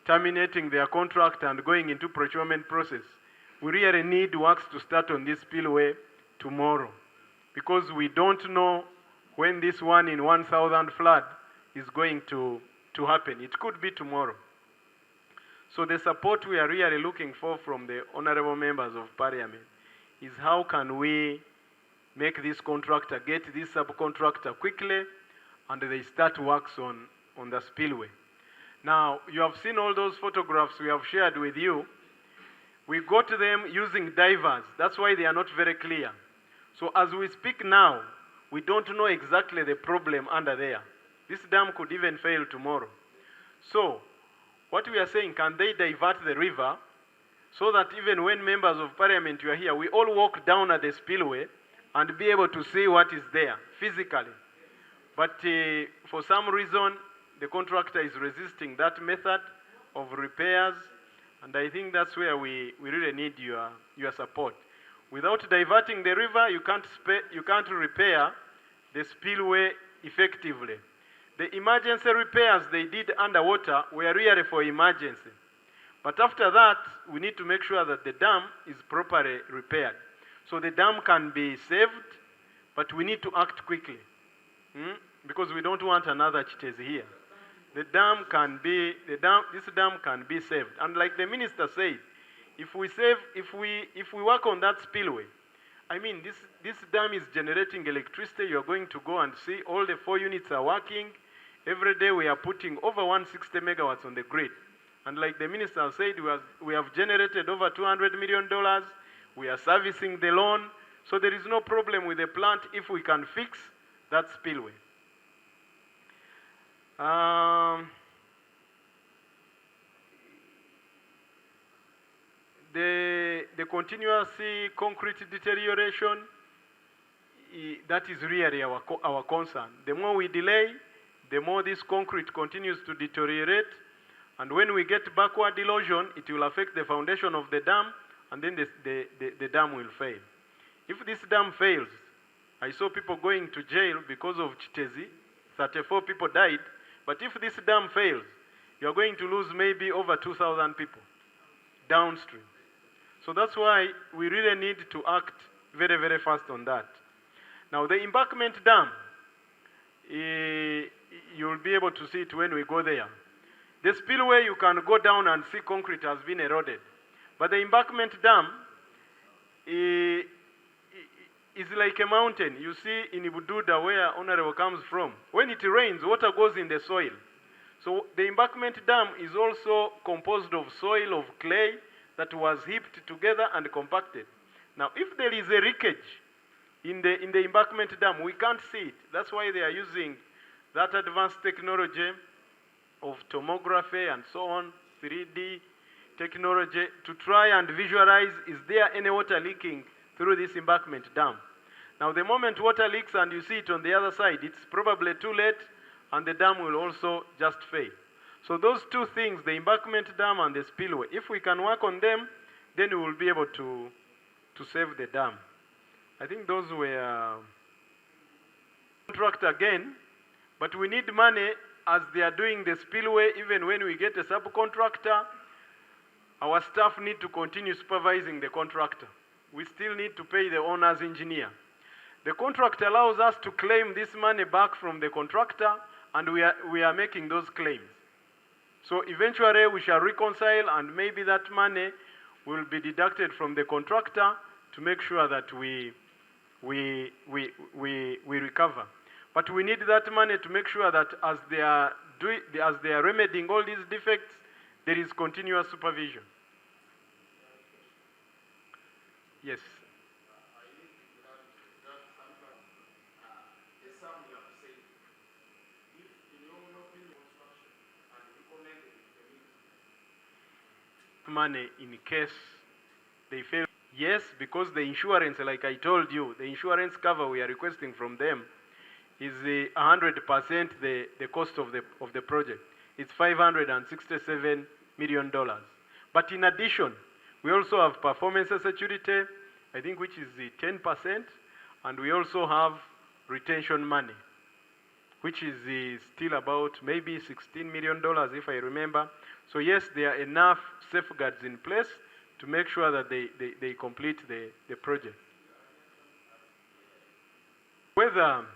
terminating their contract and going into procurement process. We really need works to start on this spillway tomorrow, because we don't know when this 1 in 1,000 flood is going to happen. It could be tomorrow. So the support we are really looking for from the honorable members of parliament is how can we make this contractor get this subcontractor quickly, and they start works on the spillway. Now, you have seen all those photographs we have shared with you. We got them using divers. That's why they are not very clear. So as we speak now, we don't know exactly the problem under there. This dam could even fail tomorrow. So, what we are saying, can they divert the river so that even when members of parliament were here, we all walk down at the spillway and be able to see what is there physically. But for some reason, the contractor is resisting that method of repairs, and I think that's where we really need your support. Without diverting the river, you can't repair the spillway effectively. The emergency repairs they did underwater were really for emergency. But after that, we need to make sure that the dam is properly repaired. So the dam can be saved, but we need to act quickly. Because we don't want another Chitezi here. This dam can be saved. And like the minister said, if we work on that spillway, I mean, this dam is generating electricity. You're going to go and see all the 4 units are working. Every day we are putting over 160 megawatts on the grid. And like the minister said, we have generated over $200 million. We are servicing the loan. So there is no problem with the plant if we can fix that spillway. The continuous concrete deterioration, that is really our concern. The more we delay, the more this concrete continues to deteriorate. And when we get backward erosion, it will affect the foundation of the dam, and then the dam will fail. If this dam fails, I saw people going to jail because of Chitezi. 34 people died. But if this dam fails, you're going to lose maybe over 2,000 people downstream. So that's why we really need to act very, very fast on that. Now, the embankment dam, you'll be able to see it when we go there. The spillway, you can go down and see concrete has been eroded. But the embankment dam is like a mountain. You see in Ibududa, where Honorable comes from. When it rains, water goes in the soil. So the embankment dam is also composed of soil, of clay, that was heaped together and compacted. Now, if there is a leakage in the embankment dam, we can't see it. That's why they are using that advanced technology of tomography and so on, 3D technology, to try and visualize, is there any water leaking through this embankment dam? Now, the moment water leaks and you see it on the other side, it's probably too late, and the dam will also just fail. So those two things, the embankment dam and the spillway, if we can work on them, then we will be able to save the dam. I think those were contract again, but we need money as they are doing the spillway. Even when we get a subcontractor, our staff need to continue supervising the contractor. We still need to pay the owner's engineer. The contract allows us to claim this money back from the contractor, and we are making those claims. So eventually we shall reconcile, and maybe that money will be deducted from the contractor to make sure that we recover. But we need that money to make sure that as they are remedying all these defects, there is continuous supervision. Yes. Money in case they fail. Yes, because the insurance, like I told you, the insurance cover we are requesting from them is 100% the cost of the project. It's $567 million. But in addition, we also have performance security, I think, which is 10%, and we also have retention money, which is still about maybe $16 million, if I remember. So yes, there are enough safeguards in place to make sure that they complete the project. Whether,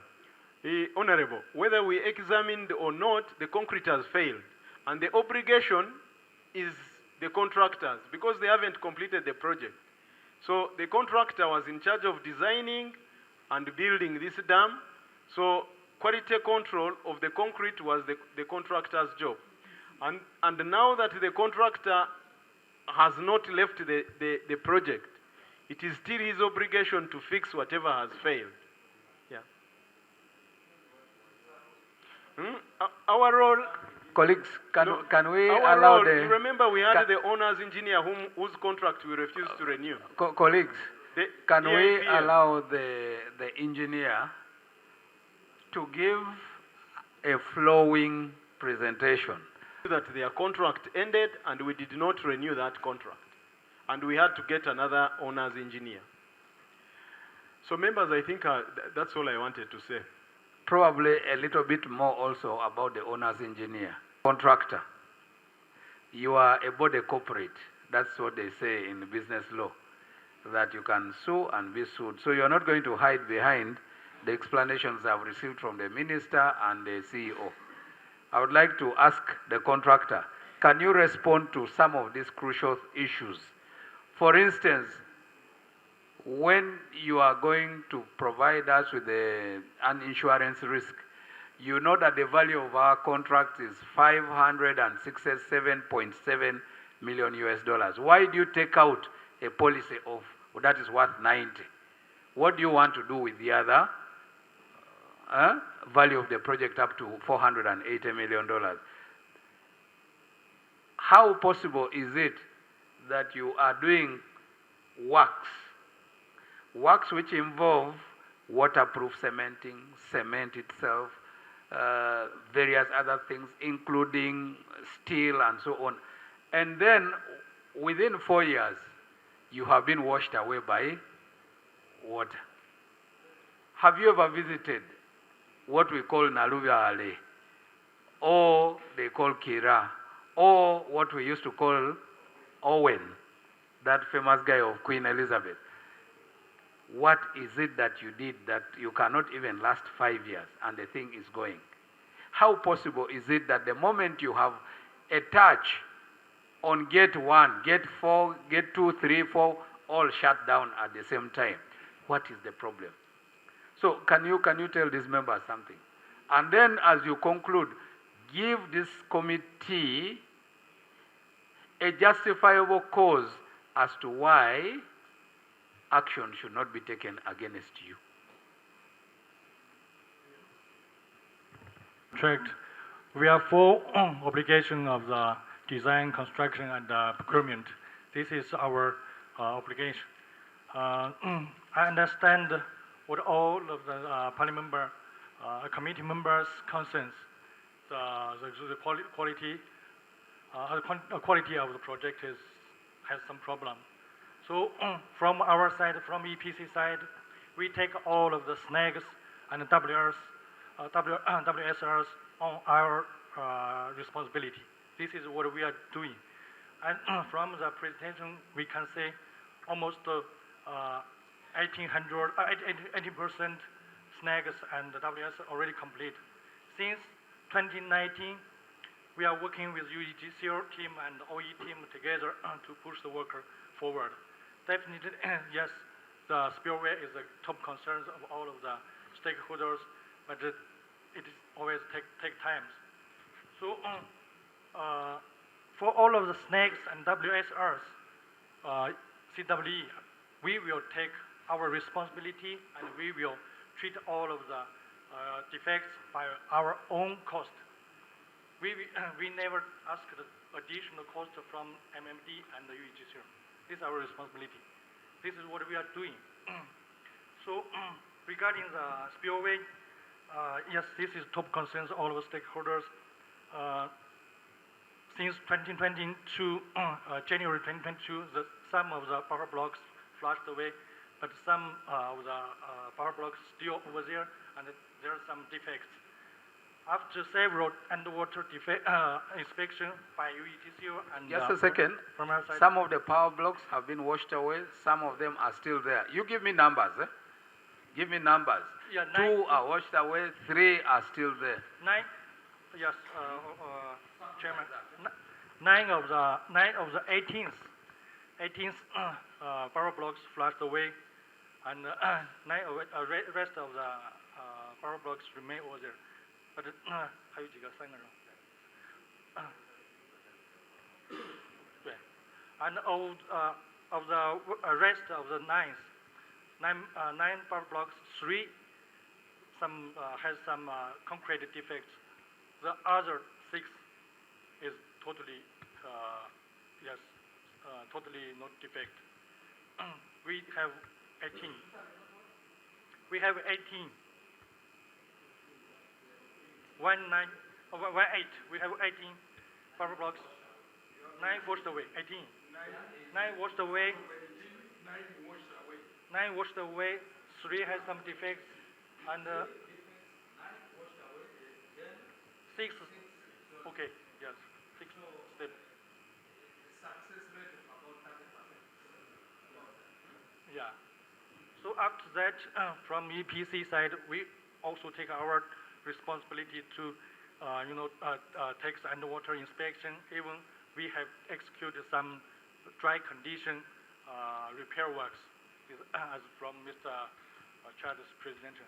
Honorable, whether we examined or not, the concrete has failed. And the obligation is the contractors, because they haven't completed the project. So the contractor was in charge of designing and building this dam. So quality control of the concrete was the contractor's job. And now that the contractor has not left the project, it is still his obligation to fix whatever has failed. Yeah. Our role, Colleagues, No, can we our allow role, the... you remember we had Ca- the owner's engineer whose contract we refused to renew. colleagues, The can we EIPL. allow the engineer to give a flowing presentation? That their contract ended and we did not renew that contract. And we had to get another owner's engineer. So members, I think that's all I wanted to say. Probably a little bit more also about the owner's engineer. Contractor, you are a body corporate. That's what they say in business law, that you can sue and be sued. So you're not going to hide behind the explanations I've received from the minister and the CEO. I would like to ask the contractor, can you respond to some of these crucial issues? For instance, when you are going to provide us with an insurance risk, you know that the value of our contract is 567.7 million US dollars. Why do you take out a policy of that is worth 90? What do you want to do with the other value of the project up to $480 million? How possible is it that you are doing works which involve waterproof cementing, cement itself, various other things, including steel and so on. And then within 4 years, you have been washed away by water. Have you ever visited what we call Naluvia Ale, or they call Kira, or what we used to call Owen, that famous guy of Queen Elizabeth? What is it that you did that you cannot even last 5 years and the thing is going? How possible is it that the moment you have a touch on gate 1, gate 4, gate 2, 3, 4, all shut down at the same time? What is the problem? So can you tell these members something? And then as you conclude, give this committee a justifiable cause as to why action should not be taken against you. Contract. We have full obligation of the design, construction, and procurement. This is our obligation. I understand what all of the parliament member, committee members' concerns. The quality of the project has some problem. So from our side, from EPC side, we take all of the snags and WSRs on our responsibility. This is what we are doing. And from the presentation, we can say almost 80% snags and WS already complete. Since 2019, we are working with UEGCR team and OE team together to push the work forward. Definitely, yes, the spillway is a top concern of all of the stakeholders, but it is always take time. So for all of the snags and WSRs, CWE, we will take our responsibility and we will treat all of the defects by our own cost. We never ask the additional cost from MMD and the UEGCR. This is our responsibility. This is what we are doing. So regarding the spillway, yes, this is top concerns all of the stakeholders. Since 2022, January 2022, some of the power blocks flushed away, but some of the power blocks still over there, and there are some defects. After several underwater inspection by UEGCR and just a second, from our side, some of the power blocks have been washed away, some of them are still there. You give me numbers, eh? Give me numbers. Yeah, 2 are washed away, 3 are still there. 9, yes, Chairman. 9 of the 18th power blocks flushed away, and 9 of rest of the power blocks remain over there. But 还有几个3个人。对 and of the rest of the 9 power blocks, 3 has some concrete defects. The other 6 is totally, yes, totally not defect. We have 18. We have 18. 18. We have 18 power blocks. 9 washed away. 18. 9 washed away. 9 washed away. 3 has some defects, and 6. Okay. Yes. 6 step. Yeah. So after that, from EPC side, we also take our responsibility to, take the underwater inspection. Even we have executed some dry condition repair works, as from Mr. Chad's presentation.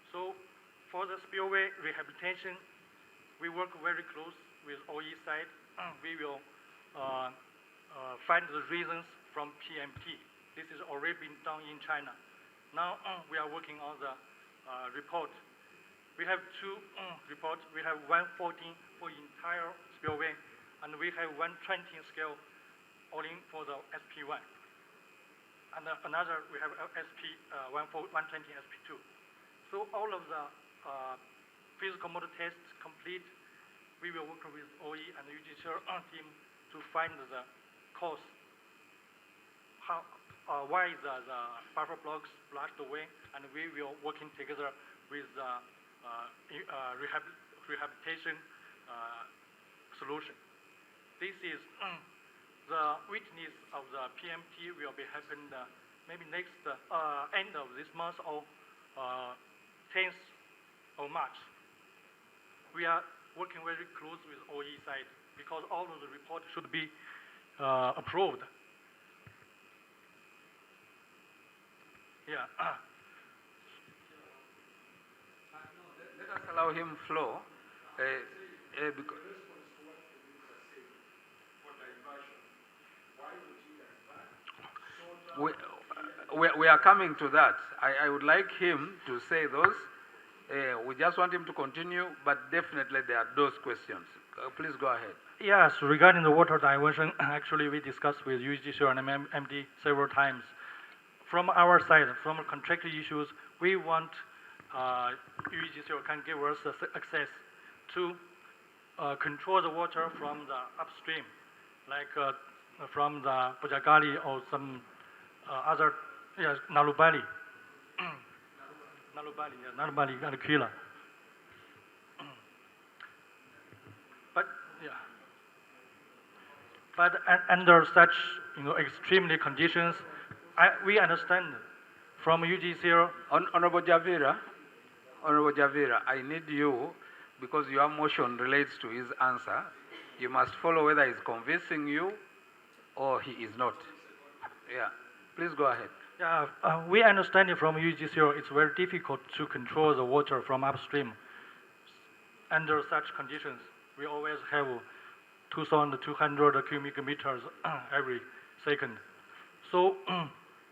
So for the spillway rehabilitation, we work very close with OE side. We will find the reasons from PMT. This has already been done in China. Now we are working on the report. We have 2 reports. We have 114 for entire spillway, and we have 120 scale only for the SP1. And another, we have SP 120 SP2. So all of the physical model tests complete. We will work with OE and UGCR team to find the cause. Why the buffer blocks flushed away, and we will working together with the rehabilitation solution. This is the witness of the PMT will be happened maybe next end of this month or 10th of March. We are working very close with OE side because all of the report should be approved. Yeah. Let us allow him flow. We are coming to that. I would like him to say those. We just want him to continue, but definitely there are those questions. Please go ahead. Yes, regarding the water diversion, actually we discussed with UGCR and MD several times. From our side, from contractual issues, we want UGCR can give us access to control the water from the upstream, like from the Bujagali or some other, yes, Nalubali. Nalubali and Kila. But under such extremely conditions, we understand from UGCR. Honorable Javira, I need you, because your motion relates to his answer, you must follow whether he's convincing you or he is not. Yeah, please go ahead. Yeah, we understand it from UGCR, it's very difficult to control the water from upstream. Under such conditions, we always have 2,200 cubic meters every second. So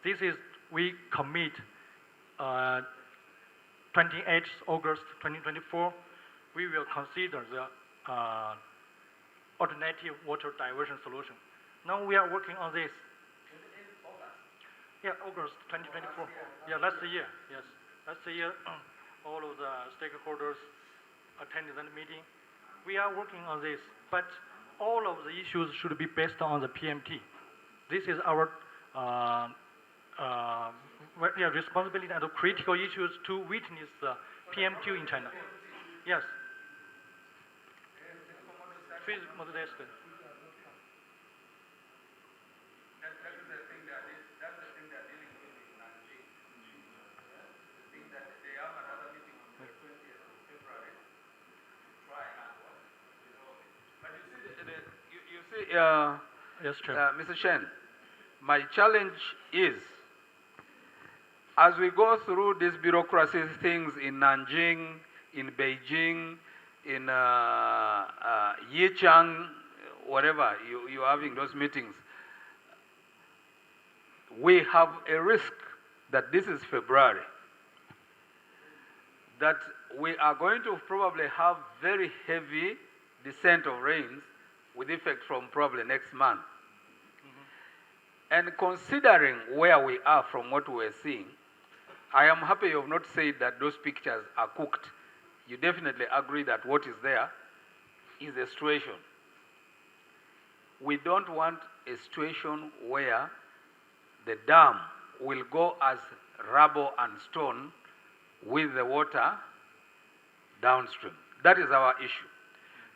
this is, we commit 28th August 2024, we will consider the alternative water diversion solution. Now we are working on this. Yeah, August 2024. Yeah, last year, yes. Last year, all of the stakeholders attended that meeting. We are working on this, but all of the issues should be based on the PMT. This is our responsibility and critical issues to witness the PMT in China. Yes. Yes, Mr. Shen, my challenge is, as we go through these bureaucracy things in Nanjing, in Beijing, in Yichang, whatever, you're having those meetings, we have a risk that this is February, that we are going to probably have very heavy descent of rains with effect from probably next month. And considering where we are from what we are seeing, I am happy you have not said that those pictures are cooked. You definitely agree that what is there is a situation. We don't want a situation where the dam will go as rubble and stone with the water downstream. That is our issue.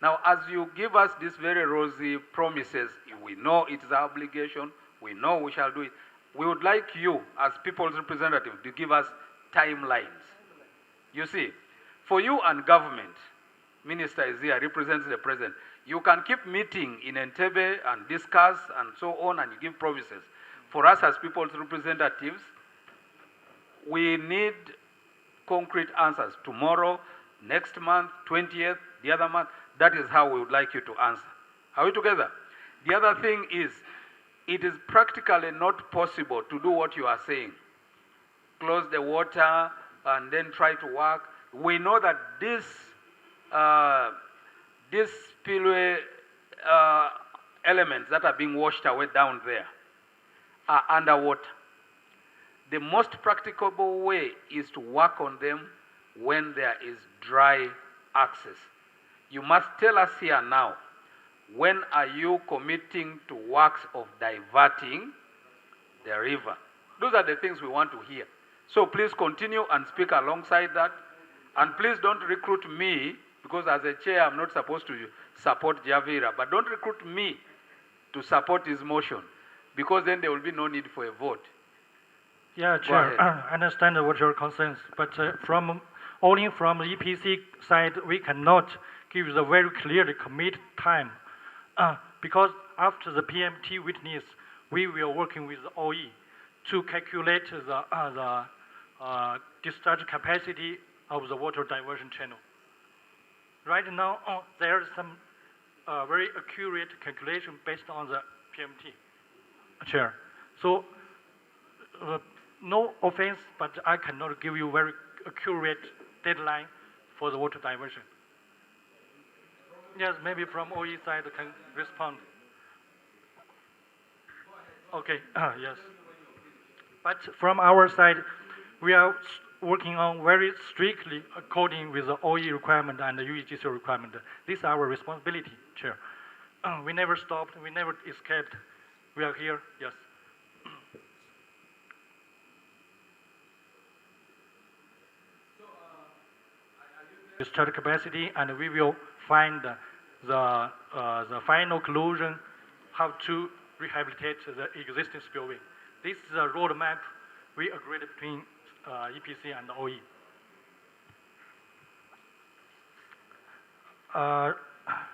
Now, as you give us these very rosy promises, we know it is our obligation, we know we shall do it. We would like you, as people's representative, to give us timelines. You see, for you and government, Minister is here, represents the President. You can keep meeting in Entebbe and discuss and so on, and you give promises. For us as people's representatives, we need concrete answers. Tomorrow, next month, 20th, the other month. That is how we would like you to answer. Are we together? The other thing is, it is practically not possible to do what you are saying. Close the water and then try to work. We know that this spillway elements that are being washed away down there are underwater. The most practicable way is to work on them when there is dry access. You must tell us here now, when are you committing to works of diverting the river? Those are the things we want to hear. So please continue and speak alongside that. And please don't recruit me, because as a chair I'm not supposed to support Javira, but don't recruit me to support his motion, because then there will be no need for a vote. Yeah, Chair, I understand what your concerns, but only from the EPC side, we cannot give the very clearly committed time, because after the PMT witness, we will working with the OE to calculate the discharge capacity of the water diversion channel. Right now, there is some very accurate calculation based on the PMT, Chair. So, no offense, but I cannot give you very accurate deadline for the water diversion. Yes, maybe from OE side can respond. Okay, yes. But from our side, we are working on very strictly according with the OE requirement and the UEGC requirement. This is our responsibility, Chair. We never stopped, we never escaped. We are here, yes. Discharge capacity, and we will find the final conclusion how to rehabilitate the existing spillway. This is a roadmap we agreed between EPC and OE.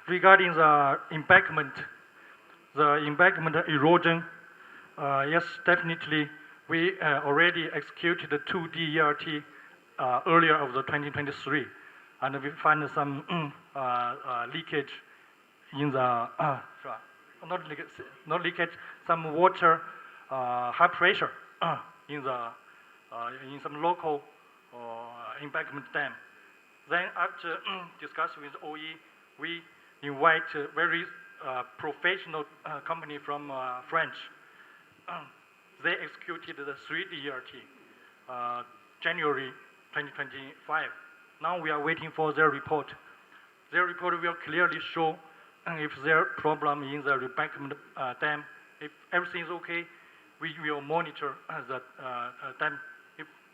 Regarding the embankment erosion, yes, definitely we already executed the 2D ERT earlier of the 2023, and we find some leakage in the not leakage, some water high pressure in some local embankment dam. Then after discussing with OE, we invite a very professional company from France. They executed the 3D ERT January 2025. Now we are waiting for their report. Their report will clearly show if there problem in the embankment dam. If everything is okay, we will monitor the dam.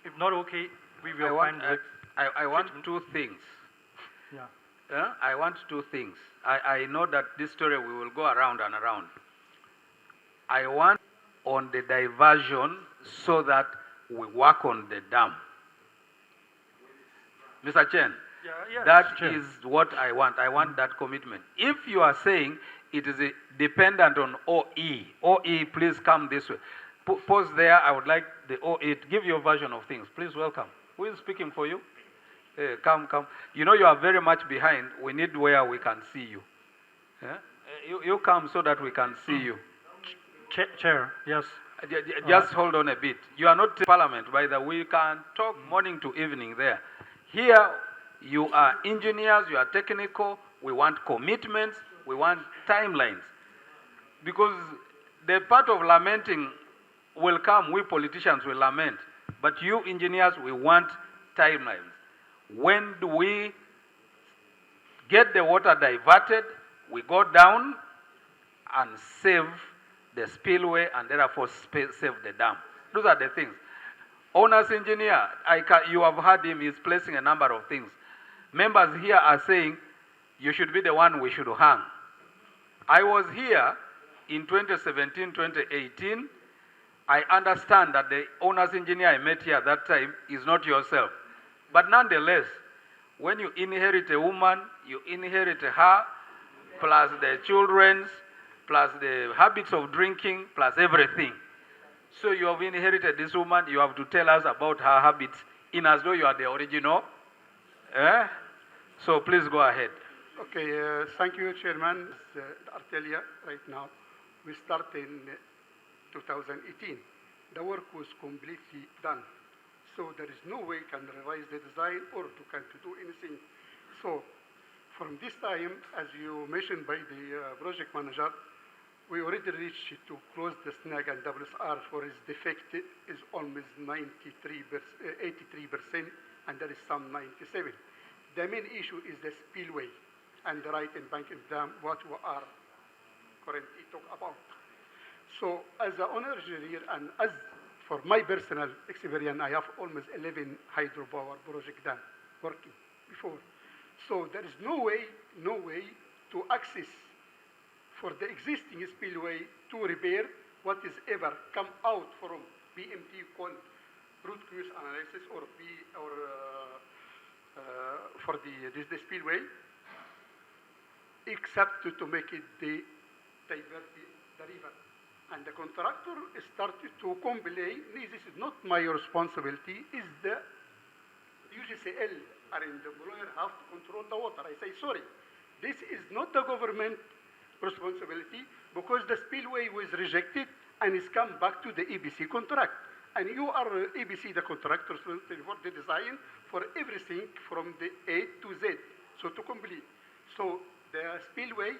If not okay, we will find the I want two things. Yeah. I want two things. I know that this story we will go around and around. I want on the diversion so that we work on the dam. Mr. Chen, that is what I want. I want that commitment. If you are saying it is dependent on OE, please come this way. Pause there. I would like the OE to give your version of things. Please welcome. Who is speaking for you? Come. You know you are very much behind. We need where we can see you. You come so that we can see you. Chair, yes. Just hold on a bit. You are not in Parliament, by the way. We can talk morning to evening there. Here, you are engineers, you are technical. we want commitments, we want timelines. Because the part of lamenting will come, we politicians will lament, but you engineers, we want timelines. When do we get the water diverted, we go down and save the spillway and therefore save the dam. Those are the things. Owner's engineer, you have heard him, he's placing a number of things. Members here are saying, you should be the one we should hang. I was here in 2017, 2018. I understand that the owner's engineer I met here at that time is not yourself. But nonetheless, when you inherit a woman, you inherit her, plus the children's, plus the habits of drinking, plus everything. So you have inherited this woman, you have to tell us about her habits in as though you are the original. So please go ahead. Okay, thank you, Chairman. Artelia, right now, we start in 2018. The work was completely done. So there is no way can revise the design or to do anything. So from this time, as you mentioned by the project manager, we already reached to close the snag, and WSR for its defect is almost 83%, 83%, and there is some 97%. The main issue is the spillway and the right embankment dam, what we are currently talking about. So as an owner engineer and as for my personal experience, I have almost 11 hydropower project done working before. So there is no way to access for the existing spillway to repair what is ever come out from BMT called root cause analysis or for the spillway, except to make it divert the river. And the contractor started to complain, this is not my responsibility, is the UGCL and the employer have to control the water. I say, sorry, this is not the government responsibility because the spillway was rejected and it's come back to the EBC contract. And you are EBC, the contractor, for the design for everything from the A to Z, so to complete. So the spillway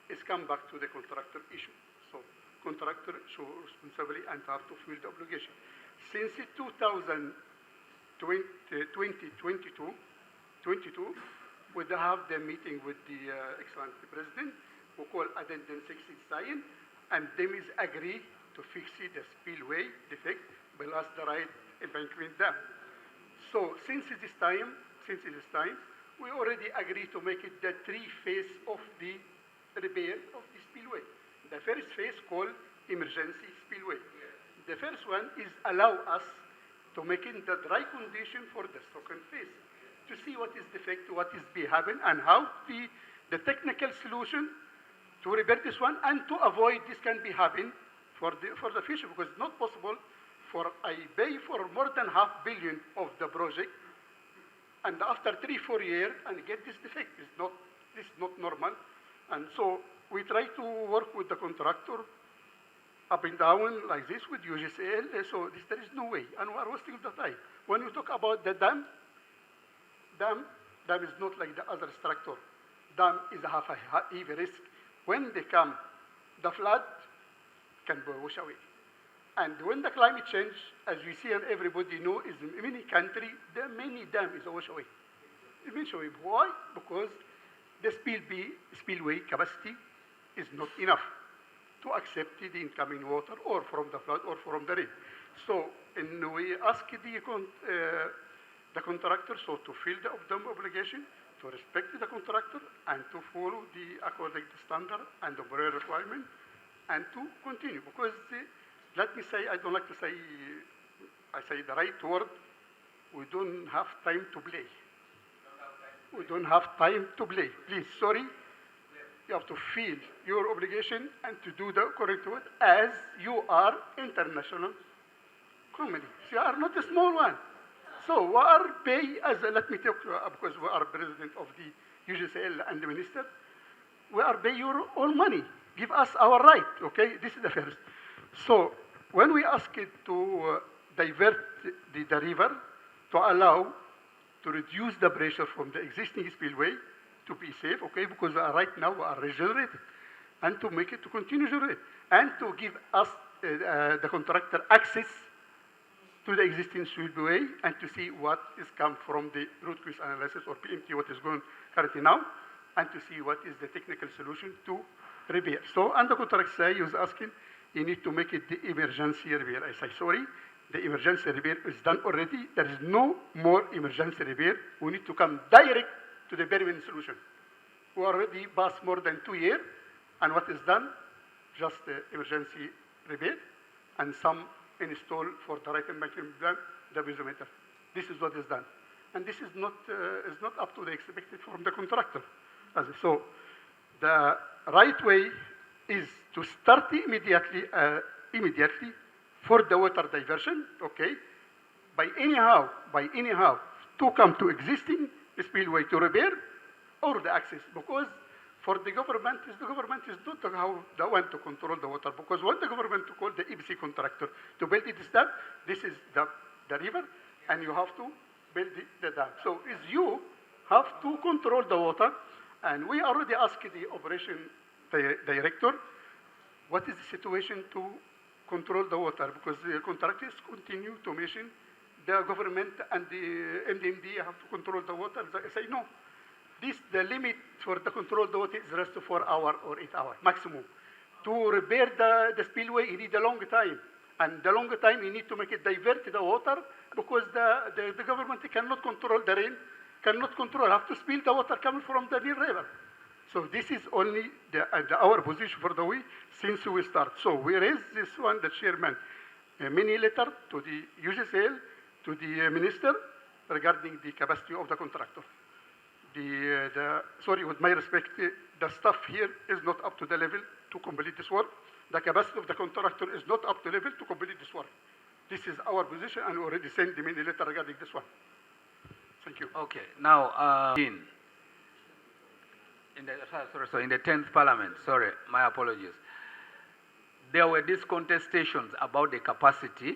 is come back to the contractor issue. So contractor show responsibility and have to fulfill the obligation. Since 2022, we have the meeting with the excellent president, who call addendum 6 sign, and them is agree to fix the spillway defect below the right embankment dam. So since this time, we already agreed to make it the 3 phase of the repair of the spillway. The first phase called emergency spillway. The first one is allow us to make it the dry condition for the second phase, to see what is defect, what is happen, and how the technical solution to repair this one and to avoid this can be happen for the future, because it's not possible for I pay for more than $500 million of the project, and after 3-4 years and get this defect. This is not normal. And so we try to work with the contractor up and down like this with UGCL. So there is no way, and we are wasting the time. When we talk about the dam is not like the other structure. Dam is a heavy risk. When they come, the flood can be washed away. And when the climate change, as we see and everybody know, is in many countries, the many dam is washed away. Eventually, why? Because the spillway capacity is not enough to accept the incoming water or from the flood or from the rain. So, and we ask the contractor so to fill the obligation, to respect the contractor, and to follow according to standard and the requirement, and to continue. Because let me say, I don't like to say, I say the right word, we don't have time to play. We don't have time to play. Please, sorry. You have to feel your obligation and to do the correct word as you are international community. So you are not a small one. So we are pay as, let me talk, because we are president of the UGCL and the minister, we are pay your own money. Give us our right, okay? This is the first. So when we ask it to divert the river to allow to reduce the pressure from the existing spillway to be safe, okay, because right now we are regenerated, and to make it to continue generate, and to give us, the contractor, access to the existing spillway and to see what is come from the root cause analysis or PMT, what is going currently now, and to see what is the technical solution to repair. So, and the contractor say, he was asking, you need to make it the emergency repair. I say, sorry, the emergency repair is done already. There is no more emergency repair. We need to come direct to the permanent solution. We already passed more than 2 years, and what is done? Just emergency repair and some install for the right and maximum dam, the piezometer. This is what is done. And this is not up to the expected from the contractor. So the right way is to start immediately for the water diversion, okay, by anyhow, to come to existing spillway to repair or the access, because for the government is not the one to control the water, because when the government to call the EPC contractor to build this dam, this is the river, and you have to build the dam. So is you have to control the water, and we already asked the operation director, what is the situation to control the water, because the contractors continue to mention the government and the MDMD have to control the water. They say no. The limit for the control the water is just 4 hours or 8 hours maximum. To repair the spillway, you need a long time. And the longer time, you need to make it divert the water, because the government cannot control the rain, have to spill the water coming from the Nile River. So this is only our position for the way since we start. So we raised this one, the chairman, a mini letter to the UGCL, to the minister, regarding the capacity of the contractor. Sorry, with my respect, the staff here is not up to the level to complete this work. The capacity of the contractor is not up to level to complete this work. This is our position, and we already sent the mini letter regarding this one. Thank you. Okay, now, in the 10th Parliament, sorry, my apologies. There were these contestations about the capacity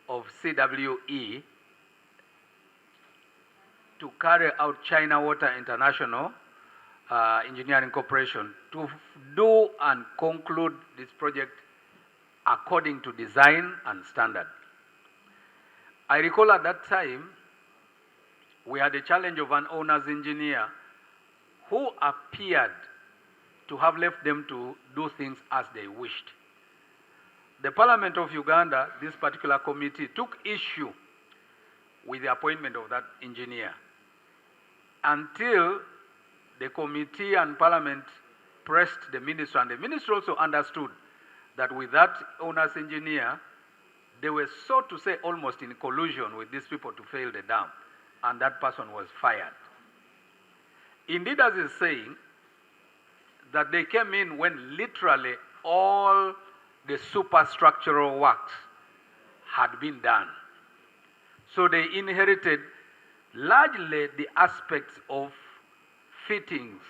of CWE to carry out China Water International Engineering Corporation to do and conclude this project according to design and standard. I recall at that time, we had a challenge of an owner's engineer who appeared to have left them to do things as they wished. The Parliament of Uganda, this particular committee, took issue with the appointment of that engineer until the committee and Parliament pressed the minister, and the minister also understood that with that owner's engineer, they were, so to say, almost in collusion with these people to fail the dam, and that person was fired. Indeed, as he's saying, that they came in when literally all the superstructural works had been done. So they inherited largely the aspects of fittings,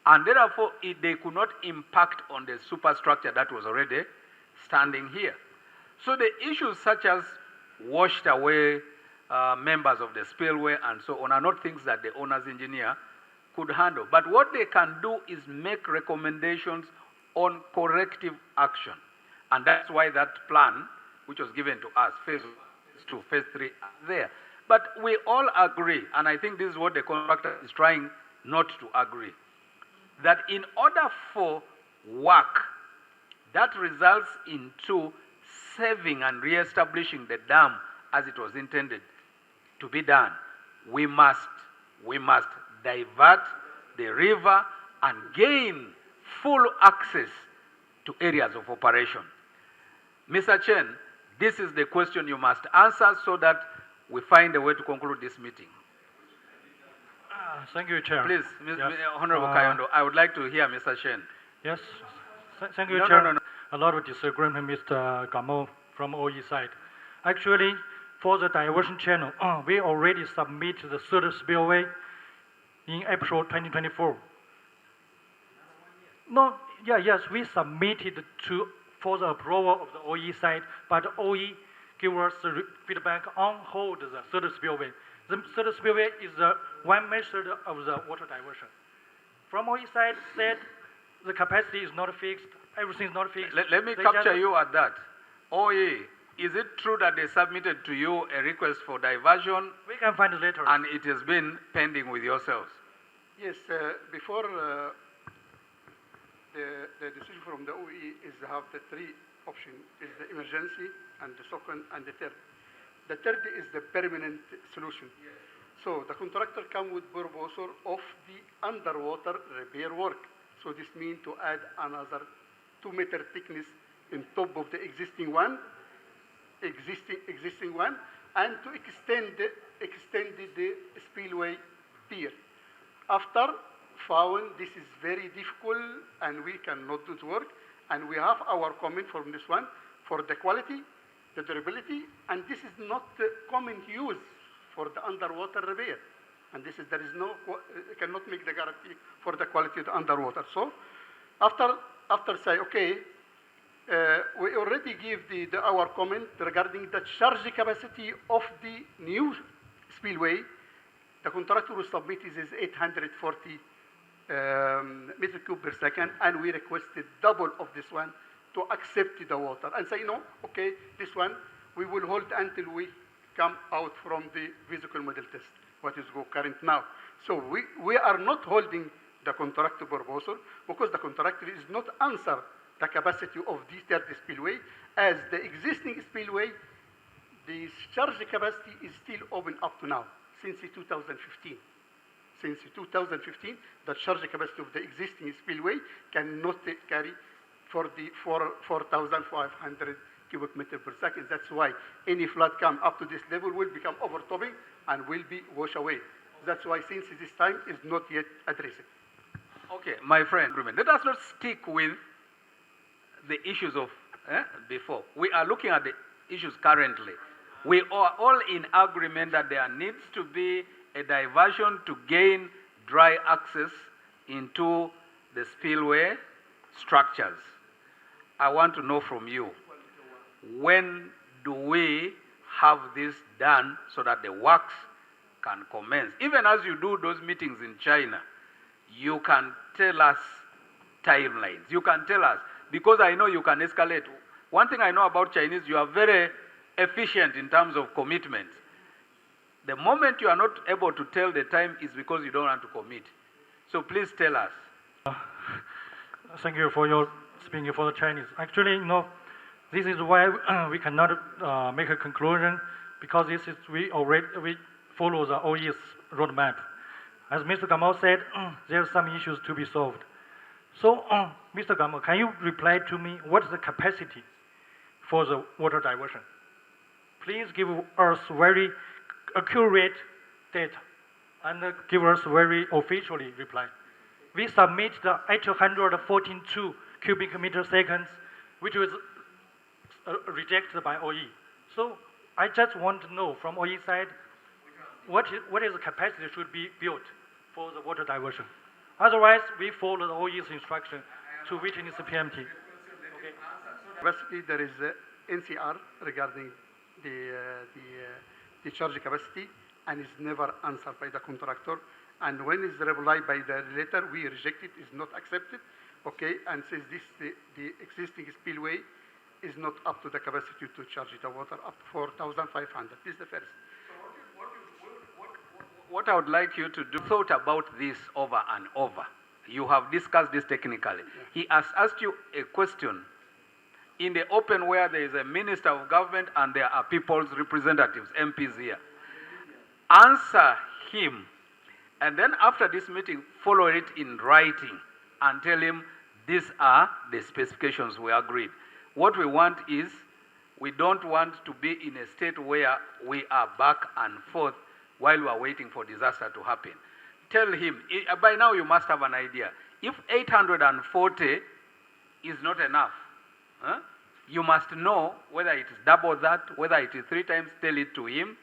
and therefore they could not impact on the superstructure that was already standing here. So the issues such as washed away members of the spillway and so on are not things that the owner's engineer could handle. But what they can do is make recommendations on corrective action. And that's why that plan, which was given to us, phase 2, phase 3, are there. But we all agree, and I think this is what the contractor is trying not to agree, that in order for work that results into saving and re-establishing the dam as it was intended to be done, we must divert the river and gain full access to areas of operation. Mr. Chen, this is the question you must answer so that we find a way to conclude this meeting. Thank you, Chair. Please, Honorable Kayondo, I would like to hear Mr. Chen. Yes, thank you, Chair. A lot of disagreement, Mr. Gamo from OE side. Actually, for the diversion channel, we already submitted the third spillway in April 2024. No, yes, we submitted for the approval of the OE side, but OE gave us the feedback on hold the third spillway. the third spillway is the 1 method of the water diversion. From OE side said the capacity is not fixed, everything is not fixed. Let me They capture just- you at that. OE, is it true that they submitted to you a request for diversion We can find the letter. and it has been pending with yourselves? Yes, before the decision from the OE is to have the three options, is the emergency and the second and the third. The third is the permanent solution. So the contractor come with proposal of the underwater repair work. So this means to add another 2-meter thickness on top of the existing one, and to extend the spillway pier. After found this is very difficult and we cannot do the work, and we have our comment from this one for the quality, the durability, and this is not common use for the underwater repair. And this is, there is no, cannot make the guarantee for the quality of the underwater. So after say, okay, we already give our comment regarding the charge capacity of the new spillway. The contractor will submit is 840 meter cube per second, and we requested double of this one to accept the water and say, no, okay, this one we will hold until we come out from the physical model test, what is go current now. So we are not holding the contractor proposal because the contractor is not answer the capacity of the third spillway. As the existing spillway, the charge capacity is still open up to now, since 2015. Since 2015, the charge capacity of the existing spillway cannot carry for the 4,500 cubic meter per second. That's why any flood come up to this level will become overtopping and will be washed away. That's why since this time is not yet addressed. Okay, my friend, let us not stick with the issues of before. We are looking at the issues currently. We are all in agreement that there needs to be a diversion to gain dry access into the spillway structures. I want to know from you, when do we have this done so that the works can commence? Even as you do those meetings in China, you can tell us timelines. You can tell us, because I know you can escalate. One thing I know about Chinese, you are very efficient in terms of commitments. The moment you are not able to tell the time is because you don't want to commit. So please tell us. Thank you for your speaking for the Chinese. Actually, this is why we cannot make a conclusion, because this is we follow the OE's roadmap. As Mr. Gamal said, there are some issues to be solved. So, Mr. Gamal, can you reply to me? What is the capacity for the water diversion? Please give us very accurate data and give us very officially reply. We submit the 842 cubic meter seconds, which was rejected by OE. So I just want to know from OE side, what is the capacity should be built for the water diversion? Otherwise, we follow the OE's instruction to witness the PMT. Okay. Basically, there is NCR regarding the charge capacity, and is never answered by the contractor. And when is replied by the letter, we reject it, is not accepted, okay, and says this the existing spillway is not up to the capacity to charge the water up to 4,500. This is the first. What I would like you to do, thought about this over and over. You have discussed this technically. He has asked you a question in the open where there is a minister of government and there are people's representatives, MPs here. Answer him, and then after this meeting, follow it in writing and tell him these are the specifications we agreed. What we want is, we don't want to be in a state where we are back and forth while we are waiting for disaster to happen. Tell him, by now you must have an idea. If 840 is not enough, you must know whether it is double that, whether it is 3 times, tell it to him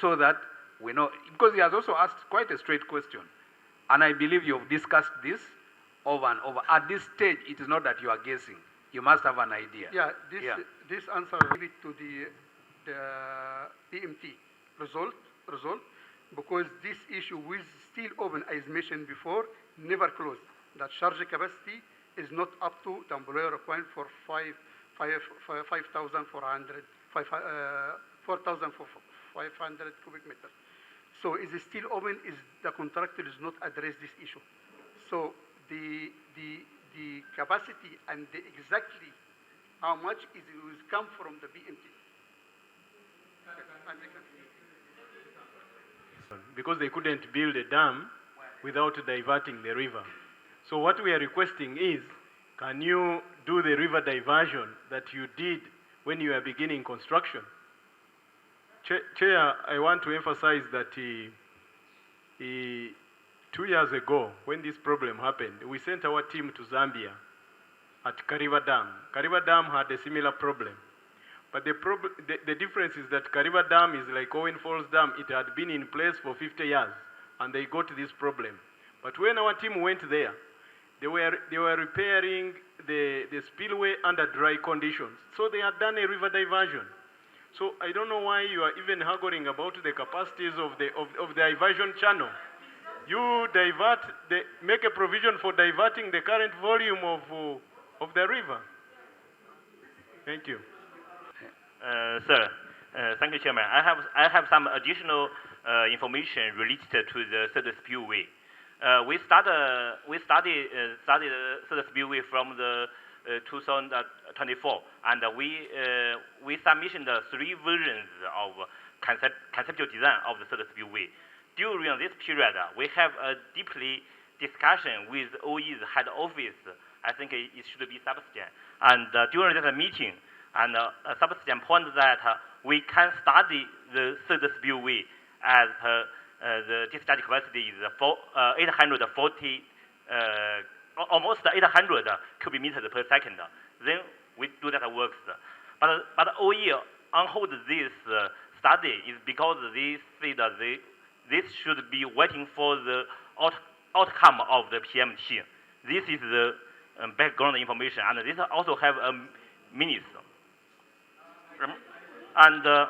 so that we know. Because he has also asked quite a straight question. And I believe you've discussed this over and over. At this stage, it is not that you are guessing. You must have an idea. Yeah, this answer will lead to the PMT result. because this issue is still open, as mentioned before, never closed. That charge capacity is not up to the employer requirement for 4,500 cubic meters. So is it still open? Is the contractor does not address this issue? So the capacity and the exactly how much is it will come from the BMT. Because they couldn't build a dam without diverting the river. So what we are requesting is, can you do the river diversion that you did when you were beginning construction? Chair, I want to emphasize that 2 years ago, when this problem happened, we sent our team to Zambia at Kariba Dam. Kariba Dam had a similar problem. But the difference is that Kariba Dam is like Owen Falls Dam. It had been in place for 50 years, and they got this problem. But when our team went there, they were repairing the spillway under dry conditions. So they had done a river diversion. So I don't know why you are even haggling about the capacities of the diversion channel. You make a provision for diverting the current volume of the river. Thank you. Sir, thank you, Chairman. I have some additional information related to the third spillway. We started third spillway from the 2024, and we submitted 3 versions of conceptual design of the third spillway. During this period, we have a deeply discussion with OE's head office. I think it should be Sebastian. And during this meeting, and Sebastian pointed that we can study the third spillway as the discharge capacity is 840, almost 800 cubic meters per second. Then we do that works. But OE on hold this study is because they say that this should be waiting for the outcome of the PMT. This is the background information, and this also have minutes. And I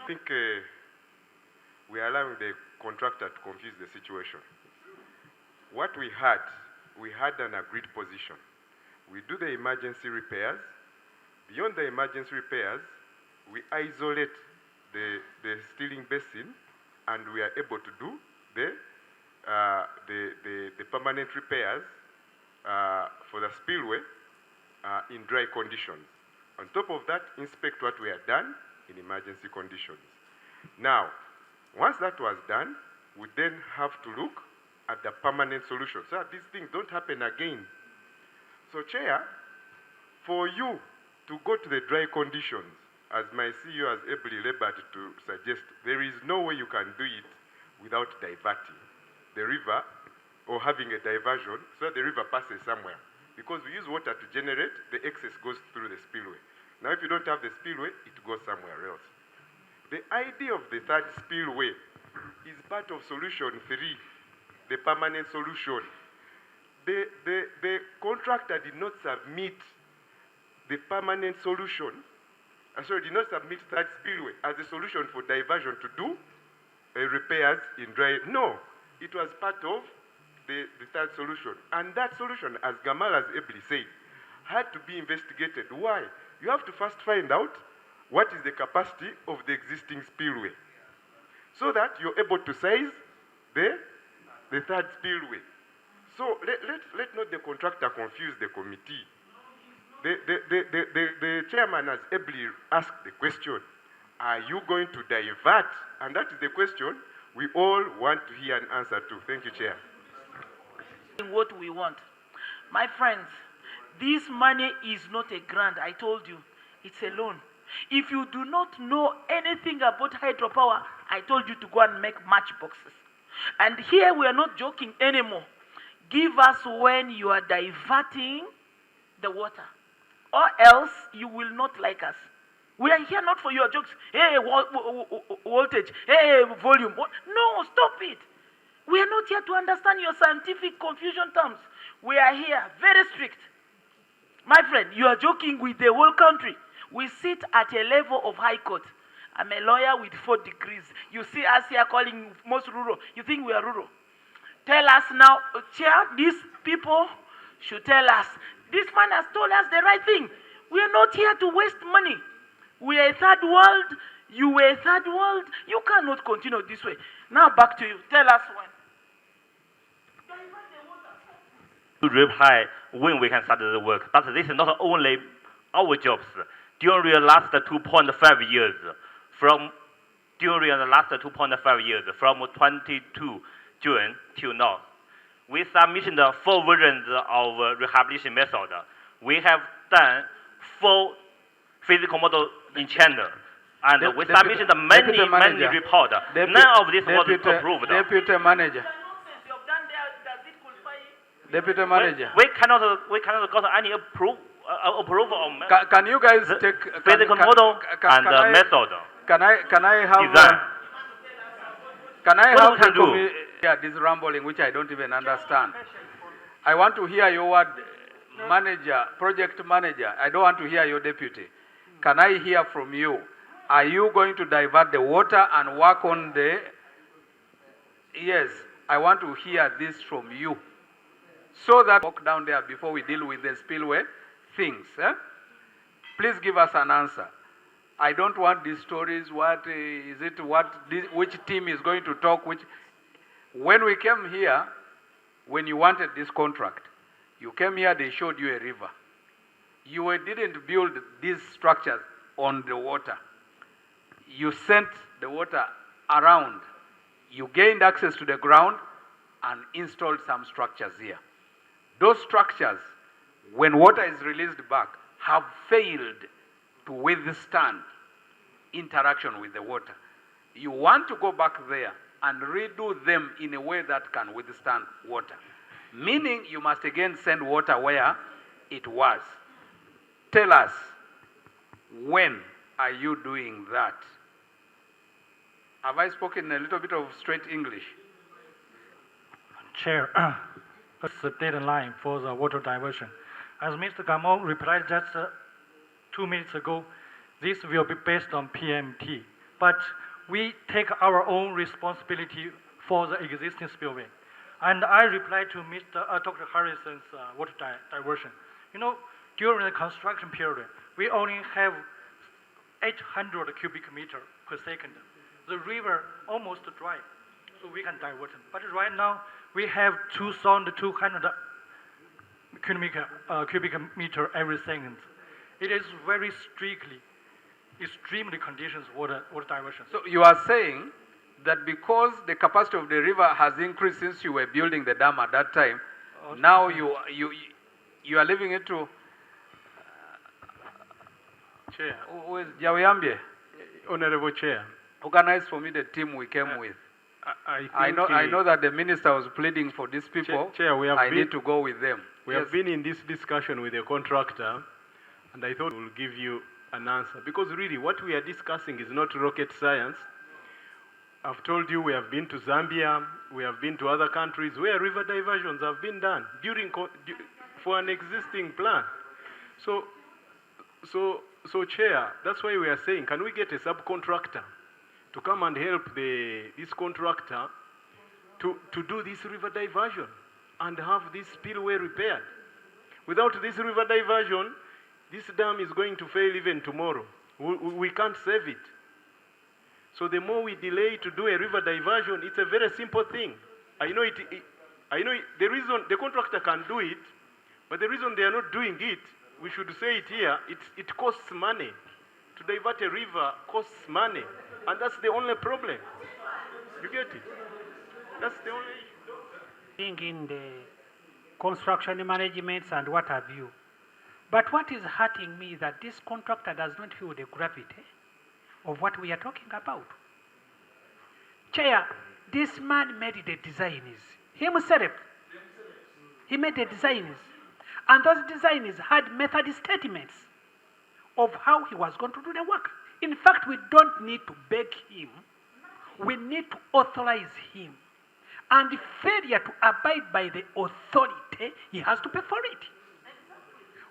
think we are allowing the contractor to confuse the situation. What we had an agreed position. We do the emergency repairs. Beyond the emergency repairs, we isolate the steering basin, and we are able to do the permanent repairs for the spillway in dry conditions. On top of that, inspect what we have done in emergency conditions. Now, once that was done, we then have to look at the permanent solution so that these things don't happen again. So, Chair, for you to go to the dry conditions, as my CEO has ably labored to suggest, there is no way you can do it without diverting the river or having a diversion so that the river passes somewhere. Because we use water to generate, the excess goes through the spillway. Now, if you don't have the spillway, it goes somewhere else. The idea of the third spillway is part of solution 3, the permanent solution. The contractor did not submit the permanent solution, did not submit third spillway as a solution for diversion to do repairs in dry. No, it was part of the third solution. And that solution, as Gamal has ably said, had to be investigated. Why? You have to first find out what is the capacity of the existing spillway so that you're able to size the third spillway. So let not the contractor confuse the committee. The chairman has ably asked the question, are you going to divert? And that is the question we all want to hear an answer to. Thank you, Chair. What we want. My friends, this money is not a grant, I told you. It's a loan. If you do not know anything about hydropower, I told you to go and make matchboxes. And here we are not joking anymore. Give us when you are diverting the water, or else you will not like us. We are here not for your jokes. Hey, voltage. Hey, volume. No, stop it. We are not here to understand your scientific confusion terms. We are here, very strict. My friend, you are joking with the whole country. We sit at a level of high court, I'm a lawyer with 4 degrees. You see us here calling most rural. You think we are rural? Tell us now, Chair, these people should tell us. This man has told us the right thing. We are not here to waste money. We are a third world. You were a third world. You cannot continue this way. Now back to you. Tell us when. To reply when we can start the work. But this is not only our jobs. During the last 2.5 years, from 22 June till now, we submitted 4 versions of rehabilitation method. We have done 4 physical models in China, and we submitted many reports. None of this was approved. Deputy Manager. Deputy Manager. We cannot got any approval of Can you guys take physical model and method? Can I have design? Can I What have we can do? this rambling which I don't even understand? I want to hear your word manager, project manager. I don't want to hear your deputy. Can I hear from you? Are you going to divert the water and work on the... Yes, I want to hear this from you. So that walk down there before we deal with the spillway things. Please give us an answer. I don't want these stories. What is it? Which team is going to talk? When we came here, when you wanted this contract, you came here. They showed you a river. You didn't build these structures on the water. You sent the water around. You gained access to the ground and installed some structures here. Those structures, when water is released back, have failed to withstand interaction with the water. You want to go back there and redo them in a way that can withstand water. Meaning you must again send water where it was. Tell us, when are you doing that? Have I spoken a little bit of straight English? Chair, that's the deadline for the water diversion. As Mr. Gamon replied just 2 minutes ago, this will be based on PMT. But we take our own responsibility for the existing spillway. And I replied to Dr. Harrison's water diversion. You know, during the construction period, we only have 800 cubic meter per second. The river almost dry, so we can divert it. But right now, we have 2,200 cubic meter every second. It is very extremely conditions water diversion. So you are saying that because the capacity of the river has increased since you were building the dam at that time, now you are leaving it to Chair. Who is Jawiyambie? Honorable Chair. Organize for me the team we came with. I know that the minister was pleading for these people. Chair, I need to go with them. We have been in this discussion with the contractor, and I thought we'll give you an answer. Because really, what we are discussing is not rocket science. I've told you we have been to Zambia, we have been to other countries where river diversions have been done for an existing plan. So Chair, that's why we are saying, can we get a subcontractor to come and help this contractor to do this river diversion and have this spillway repaired? Without this river diversion, this dam is going to fail even tomorrow. We can't save it. So the more we delay to do a river diversion, it's a very simple thing. I know the reason the contractor can do it, but the reason they are not doing it, we should say it here, it costs money. To divert a river costs money. And that's the only problem. You get it? That's the only thing in the construction managements and what have you. But what is hurting me is that this contractor does not feel the gravity of what we are talking about. Chair, this man made the designs himself. He made the designs. And those designs had method statements of how he was going to do the work. In fact, we don't need to beg him. We need to authorize him. And the failure to abide by the authority, he has to pay for it.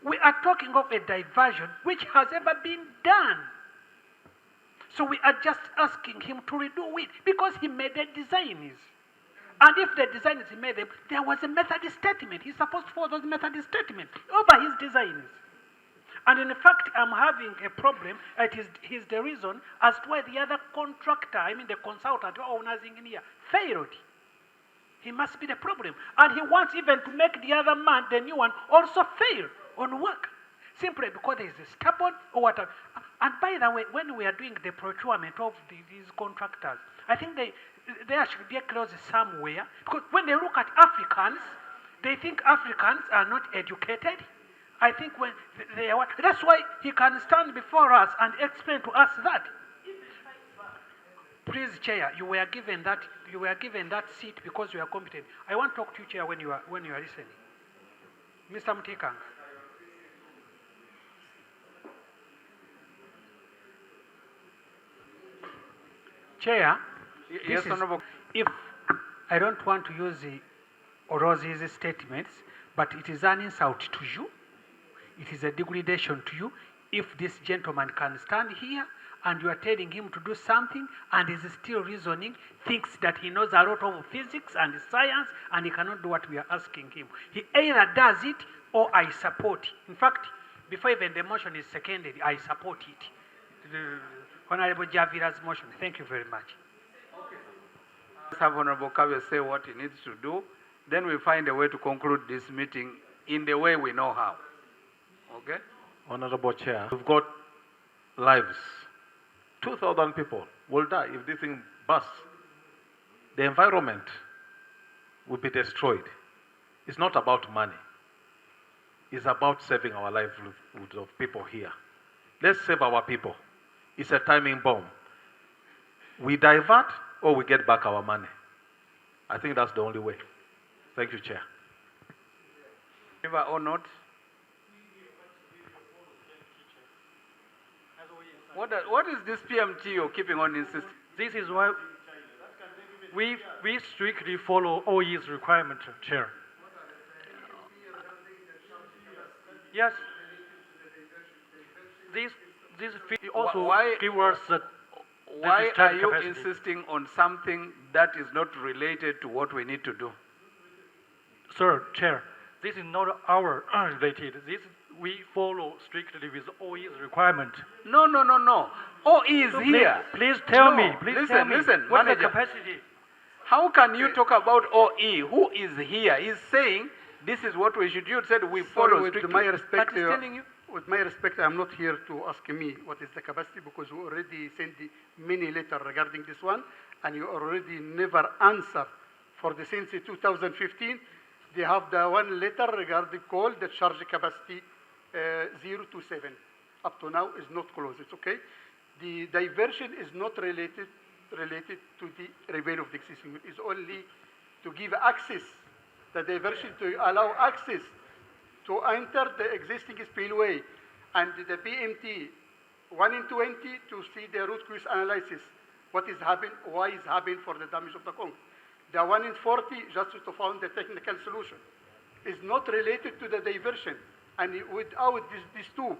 We are talking of a diversion which has ever been done. So we are just asking him to redo it because he made the designs. And if the designs he made them, there was a method statement. He's supposed to follow those method statements over his designs. And in fact, I'm having a problem. He's the reason as to why the other contractor, I mean the consultant or owners engineer, failed. He must be the problem. And he wants even to make the other man, the new one, also fail on work. Simply because there is a stubborn or whatever. And by the way, when we are doing the procurement of these contractors, I think there should be a clause somewhere. Because when they look at Africans, they think Africans are not educated. I think when they are, that's why he can stand before us and explain to us that. Please, Chair, you were given that seat because you are competent. I want to talk to you, Chair, when you are listening. Mr. Mutikang. Chair, yes, Honorable. If I don't want to use Rosie's statements, but it is an insult to you, it is a degradation to you, if this gentleman can stand here and you are telling him to do something and is still reasoning, thinks that he knows a lot of physics and science and he cannot do what we are asking him. He either does it or I support it. In fact, before even the motion is seconded, I support it. Honorable Javira's motion. Thank you very much. Let's have Honorable Kawe say what he needs to do. Then we find a way to conclude this meeting in the way we know how. Okay? Honorable Chair, we've got lives. 2,000 people will die if this thing bursts. The environment will be destroyed. It's not about money. It's about saving our livelihoods of people here. Let's save our people. It's a timing bomb. We divert or we get back our money. I think that's the only way. Thank you, Chair. Favor or not? What is this PMT you're keeping on insisting? This is why we strictly follow OE's requirement, Chair. Yes. This also gives us the why are you capacity. insisting on something that is not related to what we need to do? Sir, Chair, this is not our related. We follow strictly with OE's requirement. No. OE is So here. Please tell me. Listen, What's the manager. capacity? How can you talk about OE? Who is here? He's saying this is what we should do. You said we follow with strictly. my respect, But he's telling you. with my respect, I'm not here to ask me what is the capacity because we already sent the many letters regarding this one, and you already never answer for the since 2015. They have the one letter regarding call the charge capacity 0 to 7. Up to now is not closed. It's okay. The diversion is not related to the repair of the existing. It's only to give access, the diversion to allow access to enter the existing spillway, and the PMT 1 in 20 to see the root cause analysis, what is happening, why is happening for the damage of the concrete. The 1 in 40 just to find the technical solution. Is not related to the diversion, and without these two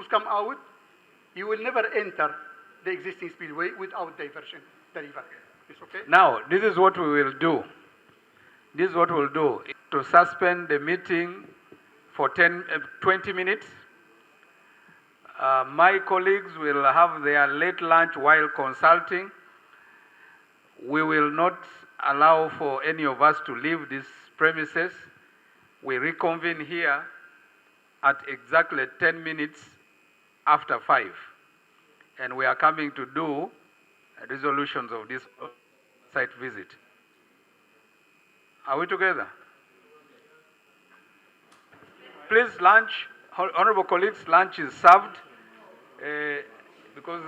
come out, you will never enter the existing spillway without diversion, the river. It's okay? Now, this is what we will do. This is what we'll do. To suspend the meeting for 20 minutes. My colleagues will have their late lunch while consulting. We will not allow for any of us to leave these premises. We reconvene here at exactly 10 minutes after 5. And we are coming to do resolutions of this site visit. Are we together? Please, lunch, honorable colleagues, lunch is served because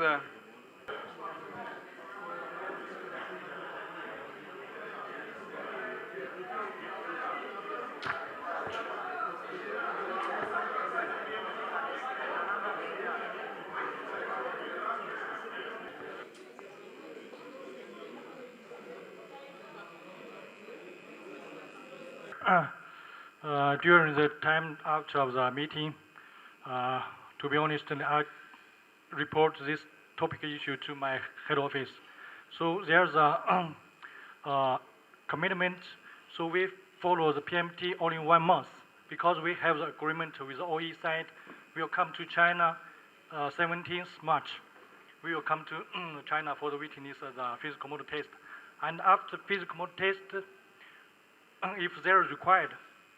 during the time after the meeting, to be honest, I report this topic issue to my head office. So there's a commitment. So we follow the PMT only 1 month because we have the agreement with the OE side. We will come to China 17th March. We will come to China for the witness the physical motor test. And after physical motor test, if there is required,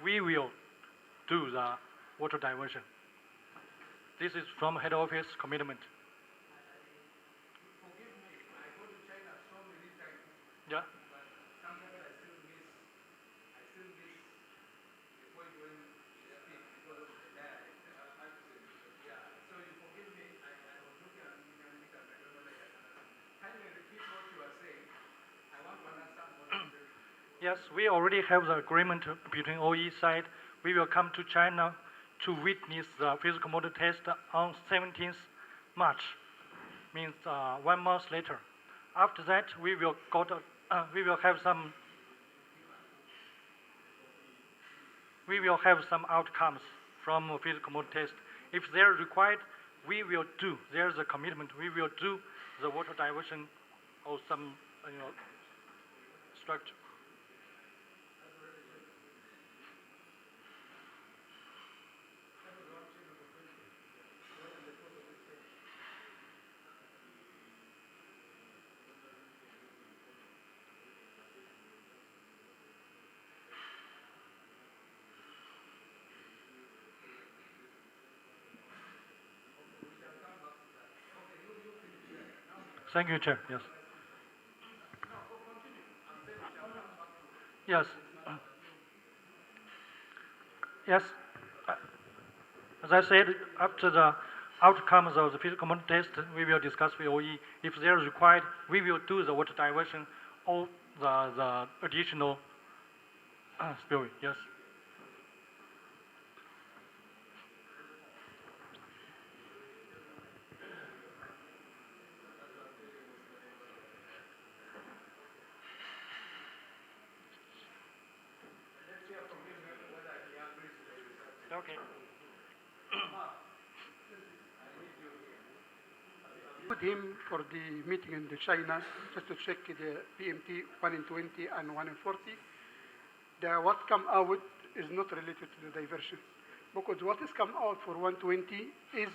we will do the water diversion. This is from head office commitment. Yeah. Yes, we already have the agreement between OE side. We will come to China to witness the physical motor test on 17th March, means 1 month later. After that, we will have some outcomes from physical motor test. If they are required, we will do. There is a commitment. We will do the water diversion or some structure. Thank you, Chair. Yes. Yes. Yes. As I said, after the outcomes of the physical motor test, we will discuss with OE. If there is required, we will do the water diversion or the additional spillway. Yes. Okay. With him for the meeting in China, just to check the PMT 1 in 20 and 1 in 40. What come out is not related to the diversion, because what has come out for 120 is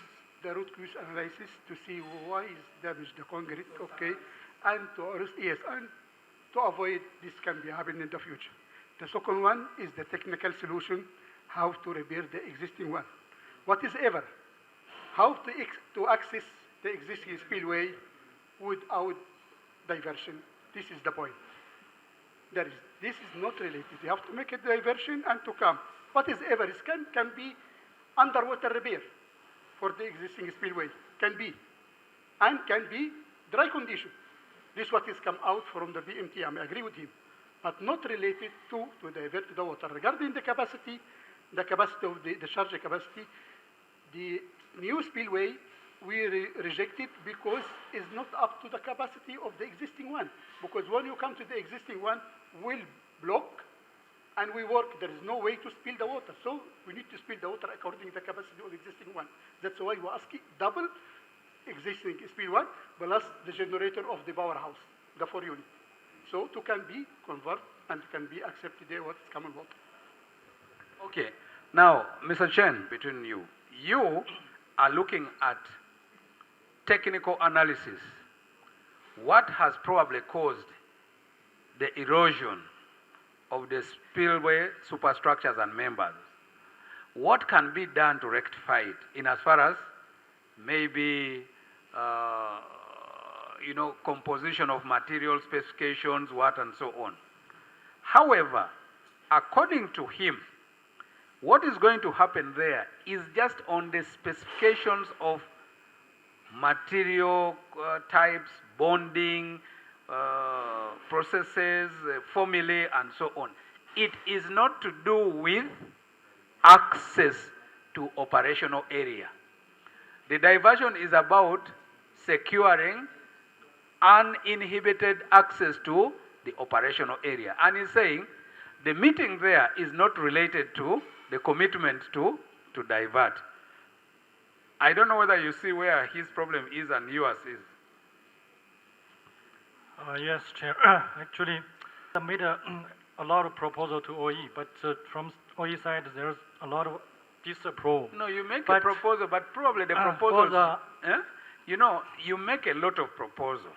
the root cause analysis to see why is damaged the concrete, okay, and to avoid this can be happening in the future. The second one is the technical solution, how to repair the existing one. What is ever, how to access the existing spillway without diversion. This is the point. This is not related. You have to make a diversion and to come. What is ever can be underwater repair for the existing spillway. Can be. And can be dry condition. This is what has come out from the BMT. I agree with him. But not related to divert the water. Regarding the capacity of the charge capacity, the new spillway we rejected because it's not up to the capacity of the existing one. Because when you come to the existing one, will block and we work, there is no way to spill the water. So we need to spill the water according to the capacity of the existing one. That's why we're asking double existing spill one plus the generator of the powerhouse, the 4 unit. So to can be converted and can be accepted there what's common water. Okay. Now, Mr. Chen, between you are looking at technical analysis. What has probably caused the erosion of the spillway superstructures and members? What can be done to rectify it in as far as maybe composition of material specifications, what and so on. However, according to him, what is going to happen there is just on the specifications of material types, bonding, processes, formulae, and so on. It is not to do with access to operational area. The diversion is about securing uninhibited access to the operational area. And he's saying the meeting there is not related to the commitment to divert. I don't know whether you see where his problem is and yours is. Yes, Chair. Actually, I made a lot of proposal to OE, but from OE side, there's a lot of disapproval. No, you make a But, proposal, but probably the for proposals, the- you know, you make a lot of proposal,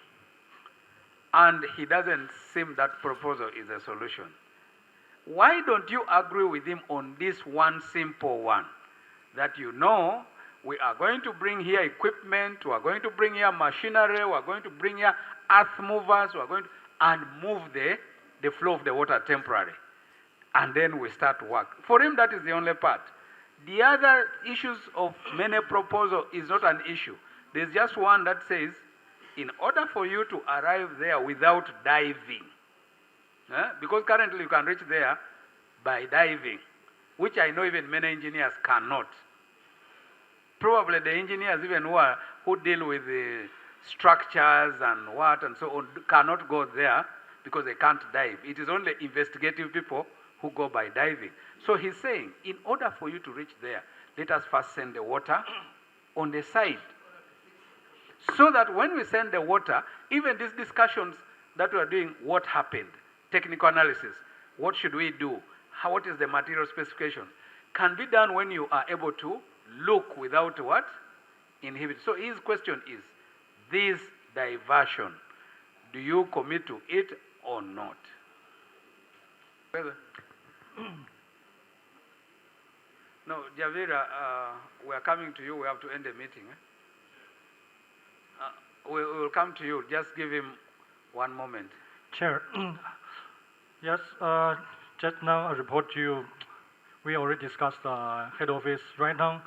and he doesn't seem that proposal is a solution. Why don't you agree with him on this one simple one? That you know, we are going to bring here equipment, we are going to bring here machinery, we are going to bring here earth movers, we are going to, and move the flow of the water temporarily. And then we start work. For him, that is the only part. The other issues of many proposal is not an issue. There's just one that says, in order for you to arrive there without diving, because currently you can reach there by diving, which I know even many engineers cannot. Probably the engineers even who deal with the structures and what and so on cannot go there because they can't dive. It is only investigative people who go by diving. So he's saying, in order for you to reach there, let us first send the water on the side. So that when we send the water, even these discussions that we are doing, what happened, technical analysis, what should we do, what is the material specifications, can be done when you are able to look without what? Inhibit. So his question is, this diversion, do you commit to it or not? No, Javira, we are coming to you. We have to end the meeting. We will come to you. Just give him one moment. Chair, yes, just now I report to you, we already discussed the head office. Right now,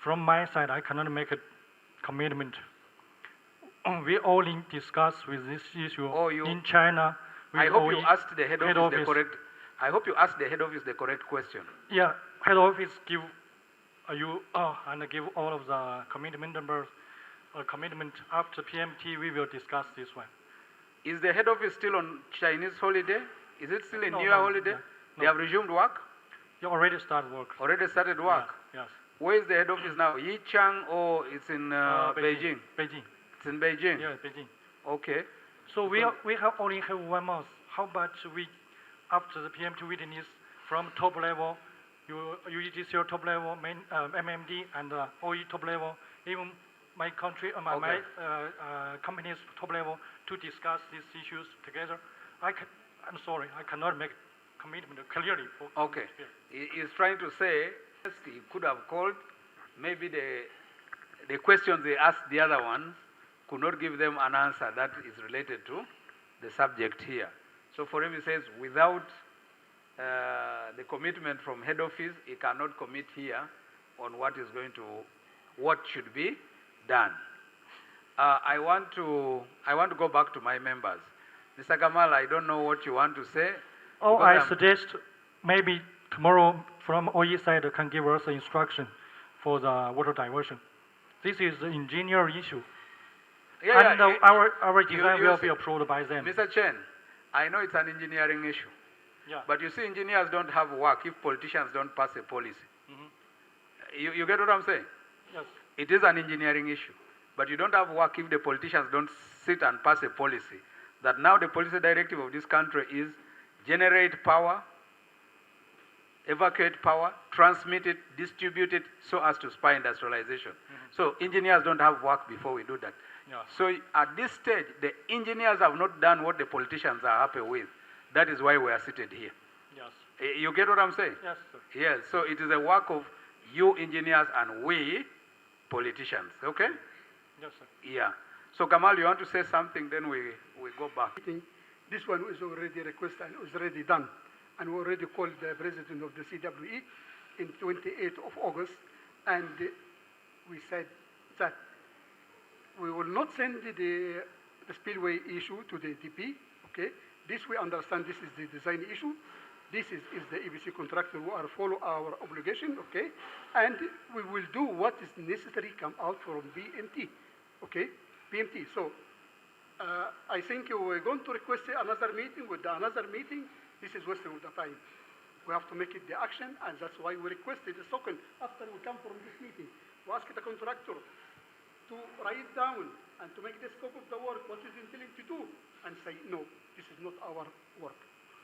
from my side, I cannot make a commitment. We only discuss with this issue in China. I hope you asked the head office the correct. I hope you asked the head office the correct question. Yeah, head office give you and give all of the commitment numbers. Commitment after PMT. We will discuss this one. Is the head office still on Chinese holiday? Is it still in No, New Year no, holiday? no. They have resumed work? You already started work. Already started work? Yes. Where is the head office now? Yichang or it's in Beijing? Beijing. It's in Beijing? Yeah, Beijing. Okay. So we only have 1 month. How about we, after the PMT witness from top level, UEGCL top level, MMD and OE top level, even my country, my company's top level to discuss these issues together. I'm sorry, I cannot make commitment clearly. Okay. He is trying to say he could have called. Maybe the questions they asked the other ones could not give them an answer that is related to the subject here. So for him, he says without the commitment from head office, he cannot commit here on what should be done. I want to go back to my members. Mr. Kamal, I don't know what you want to say. I suggest maybe tomorrow from OE side can give us instruction for the water diversion. This is the engineer issue. And our design will be approved by them. Mr. Chen, I know it's an engineering issue. Yeah. But you see, engineers don't have work if politicians don't pass a policy. You get what I'm saying? Yes. It is an engineering issue. But you don't have work if the politicians don't sit and pass a policy. That now the policy directive of this country is generate power, evacuate power, transmit it, distribute it so as to spur industrialization. So engineers don't have work before we do that. Yeah. So at this stage, the engineers have not done what the politicians are happy with. That is why we are seated here. Yes. You get what I'm saying? Yes, sir. Yes. So it is a work of you engineers and we politicians. Okay? Yes, sir. Yeah. So Kamal, you want to say something? Then we go back. This one was already requested and was already done. And we already called the president of the CWE in 28th of August. And we said that we will not send the spillway issue to the DP. Okay? This we understand this is the design issue. This is the EPC contractor who are follow our obligation, okay? And we will do what is necessary come out from BMT, okay? BMT. So I think we're going to request another meeting with another meeting. This is wasting of the time. We have to make it the action, and that's why we requested a second after we come from this meeting. We ask the contractor to write down and to make the scope of the work, what is intended to do, and say, no, this is not our work.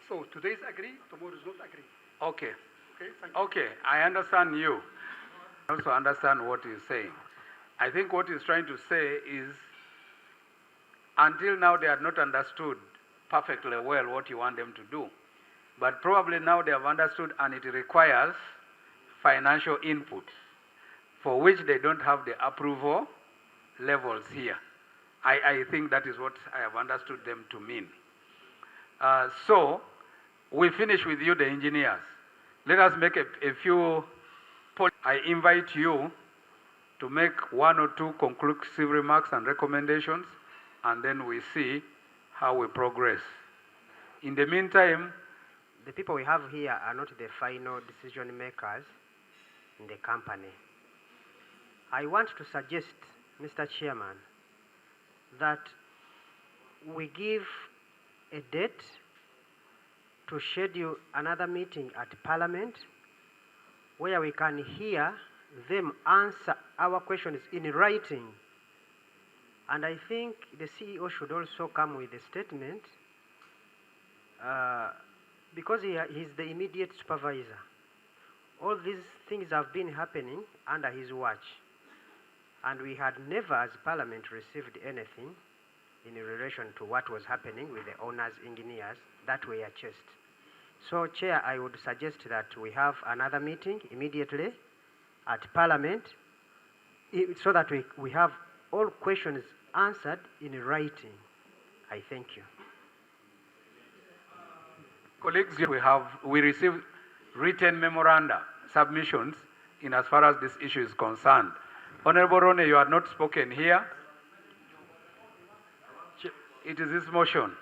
So today's agree, tomorrow is not agree. Okay. Okay, thank you. Okay, I understand you. I also understand what he's saying. I think what he's trying to say is, until now they had not understood perfectly well what you want them to do. But probably now they have understood, and it requires financial input, for which they don't have the approval levels here. I think that is what I have understood them to mean. So, we finish with you, the engineers. Let us make a few points. I invite you to make one or two conclusive remarks and recommendations, and then we see how we progress. In the meantime, the people we have here are not the final decision makers in the company. I want to suggest, Mr. Chairman, that we give a date to schedule another meeting at Parliament where we can hear them answer our questions in writing. And I think the CEO should also come with a statement because he's the immediate supervisor. All these things have been happening under his watch. And we had never, as Parliament, received anything in relation to what was happening with the owners, engineers, that were chased. So, Chair, I would suggest that we have another meeting immediately at Parliament so that we have all questions answered in writing. I thank you. Colleagues, we received written memoranda, submissions, in as far as this issue is concerned. Honorable Rone, you are not spoken here. It is his motion.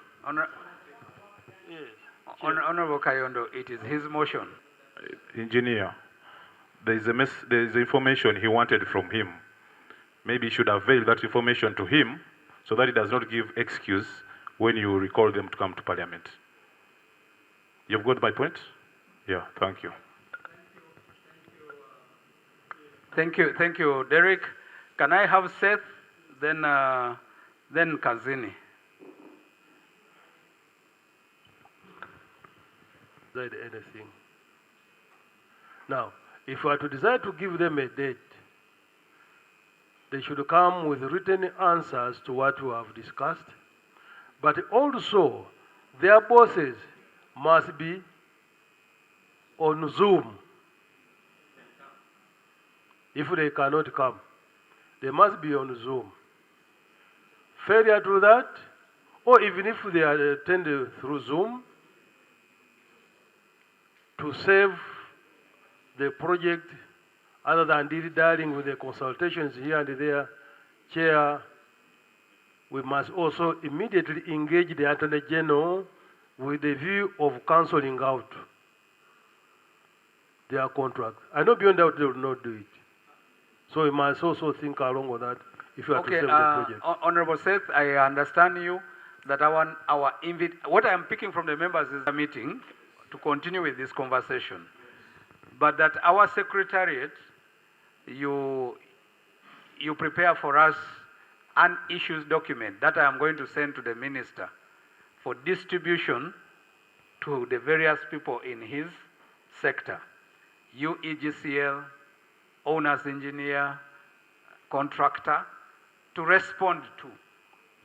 Honorable Kayondo, it is his motion. Engineer, there is information he wanted from him. Maybe you should avail that information to him so that he does not give excuse when you recall them to come to Parliament. You've got my point? Yeah, thank you. Thank you, Derek. Can I have Seth, then Kazini? Decide anything. Now, if we are to decide to give them a date, they should come with written answers to what we have discussed. But also, their bosses must be on Zoom. If they cannot come, they must be on Zoom. Failure to that, or even if they are attended through Zoom, to save the project other than dealing with the consultations here and there, Chair, we must also immediately engage the Attorney General with the view of cancelling out their contract. I know beyond doubt they will not do it. So we must also think along with that if you are to save the project. Honorable Seth, I understand you that what I am picking from the members is a meeting to continue with this conversation. But that our secretariat, you prepare for us an issues document that I am going to send to the minister for distribution to the various people in his sector, UEGCL, owner's engineer, contractor, to respond to.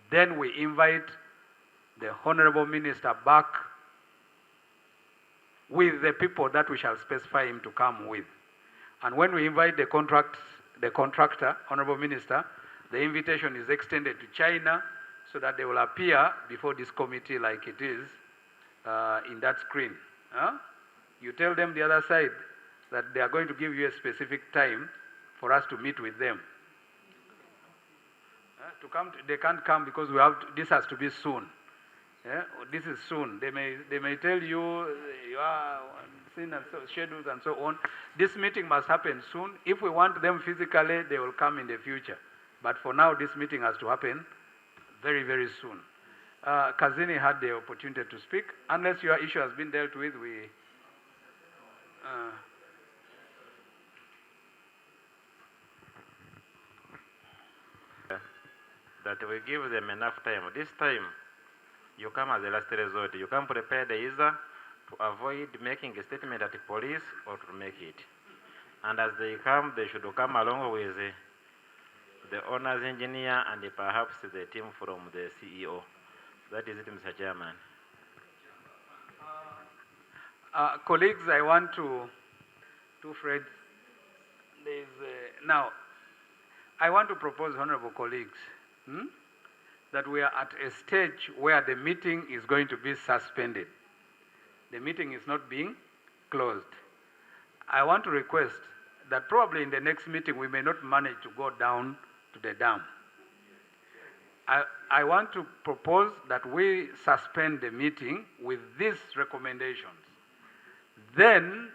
Then we invite the Honorable Minister back with the people that we shall specify him to come with. And when we invite the contractor, Honorable Minister, the invitation is extended to China so that they will appear before this committee like it is in that screen. You tell them the other side that they are going to give you a specific time for us to meet with them. They can't come because this has to be soon. Yeah? This is soon. They may tell you you are seen and schedules and so on. This meeting must happen soon. If we want them physically, they will come in the future. But for now, this meeting has to happen very, very soon. Kazini had the opportunity to speak. Unless your issue has been dealt with, that we give them enough time. This time, you come as a last resort. You come prepared either to avoid making a statement at the police or to make it. And as they come, they should come along with the owner's engineer and perhaps the team from the CEO. That is it, Mr. Chairman. Colleagues, I want to Fred, now, I want to propose, honorable colleagues, that we are at a stage where the meeting is going to be suspended. The meeting is not being closed. I want to request that probably in the next meeting we may not manage to go down to the dam. I want to propose that we suspend the meeting with these recommendations. Then,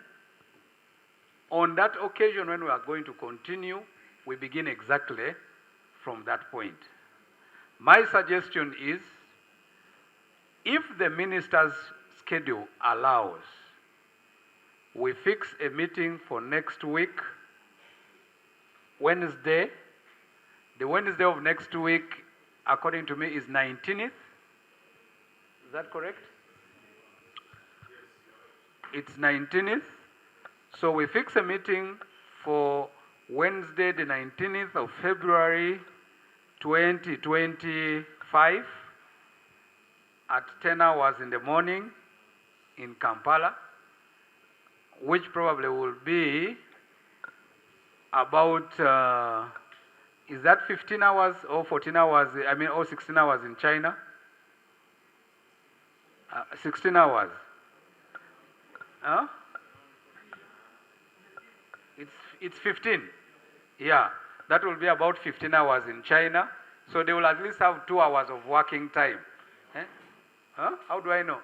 on that occasion when we are going to continue, we begin exactly from that point. My suggestion is, if the minister's schedule allows, we fix a meeting for next week, Wednesday. The Wednesday of next week, according to me, is 19th. Is that correct? It's 19th. So we fix a meeting for Wednesday, the 19th of February, 2025, at 10 hours in the morning in Kampala, which probably will be about, is that 15 hours or 14 hours, or 16 hours in China? 16 hours. Huh? It's 15. Yeah, that will be about 15 hours in China. So they will at least have 2 hours of working time. Eh? Huh? How do I know?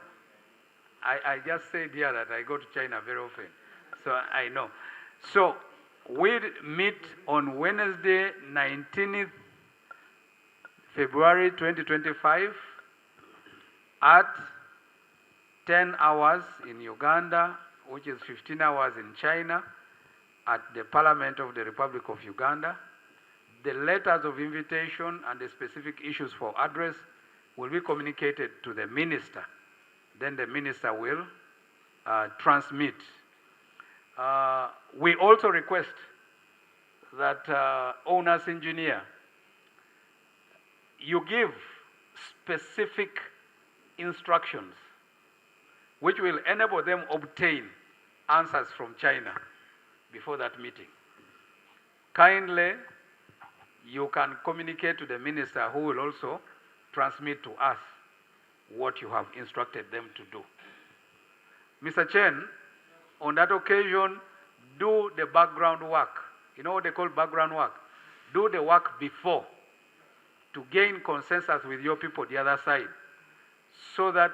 I just said here that I go to China very often. So I know. So we meet on Wednesday, 19th February 2025 at 10 hours in Uganda, which is 15 hours in China, at the Parliament of the Republic of Uganda. The letters of invitation and the specific issues for address will be communicated to the minister. Then the minister will transmit. We also request that owner's engineer, you give specific instructions which will enable them obtain answers from China before that meeting. Kindly, you can communicate to the minister, who will also transmit to us what you have instructed them to do. Mr. Chen, on that occasion, do the background work. You know what they call background work? Do the work before to gain consensus with your people the other side, so that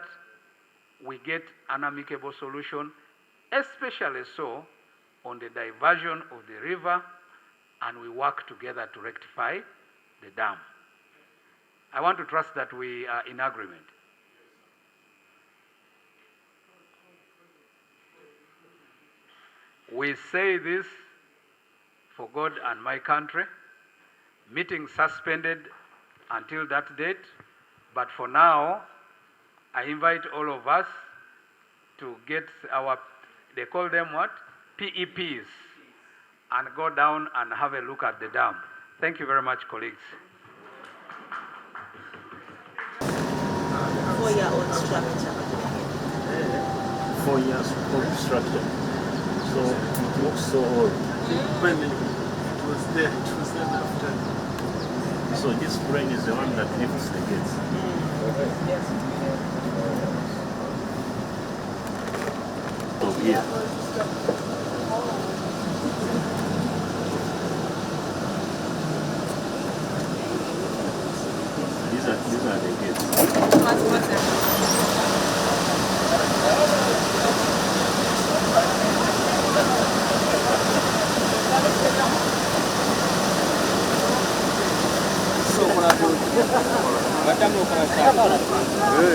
we get an amicable solution, especially so on the diversion of the river, and we work together to rectify the dam. I want to trust that we are in agreement. We say this for God and my country. Meeting suspended until that date, but for now, I invite all of us to get our, they call them what? PEPs, and go down and have a look at the dam. Thank you very much, colleagues. For your own structure. 4 years old structure. So it looks so old. When it was there after. So this crane is the one that lifts the gates. So here. These are the gates.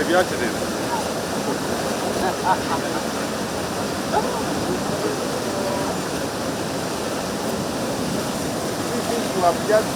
Viace dentro. You have just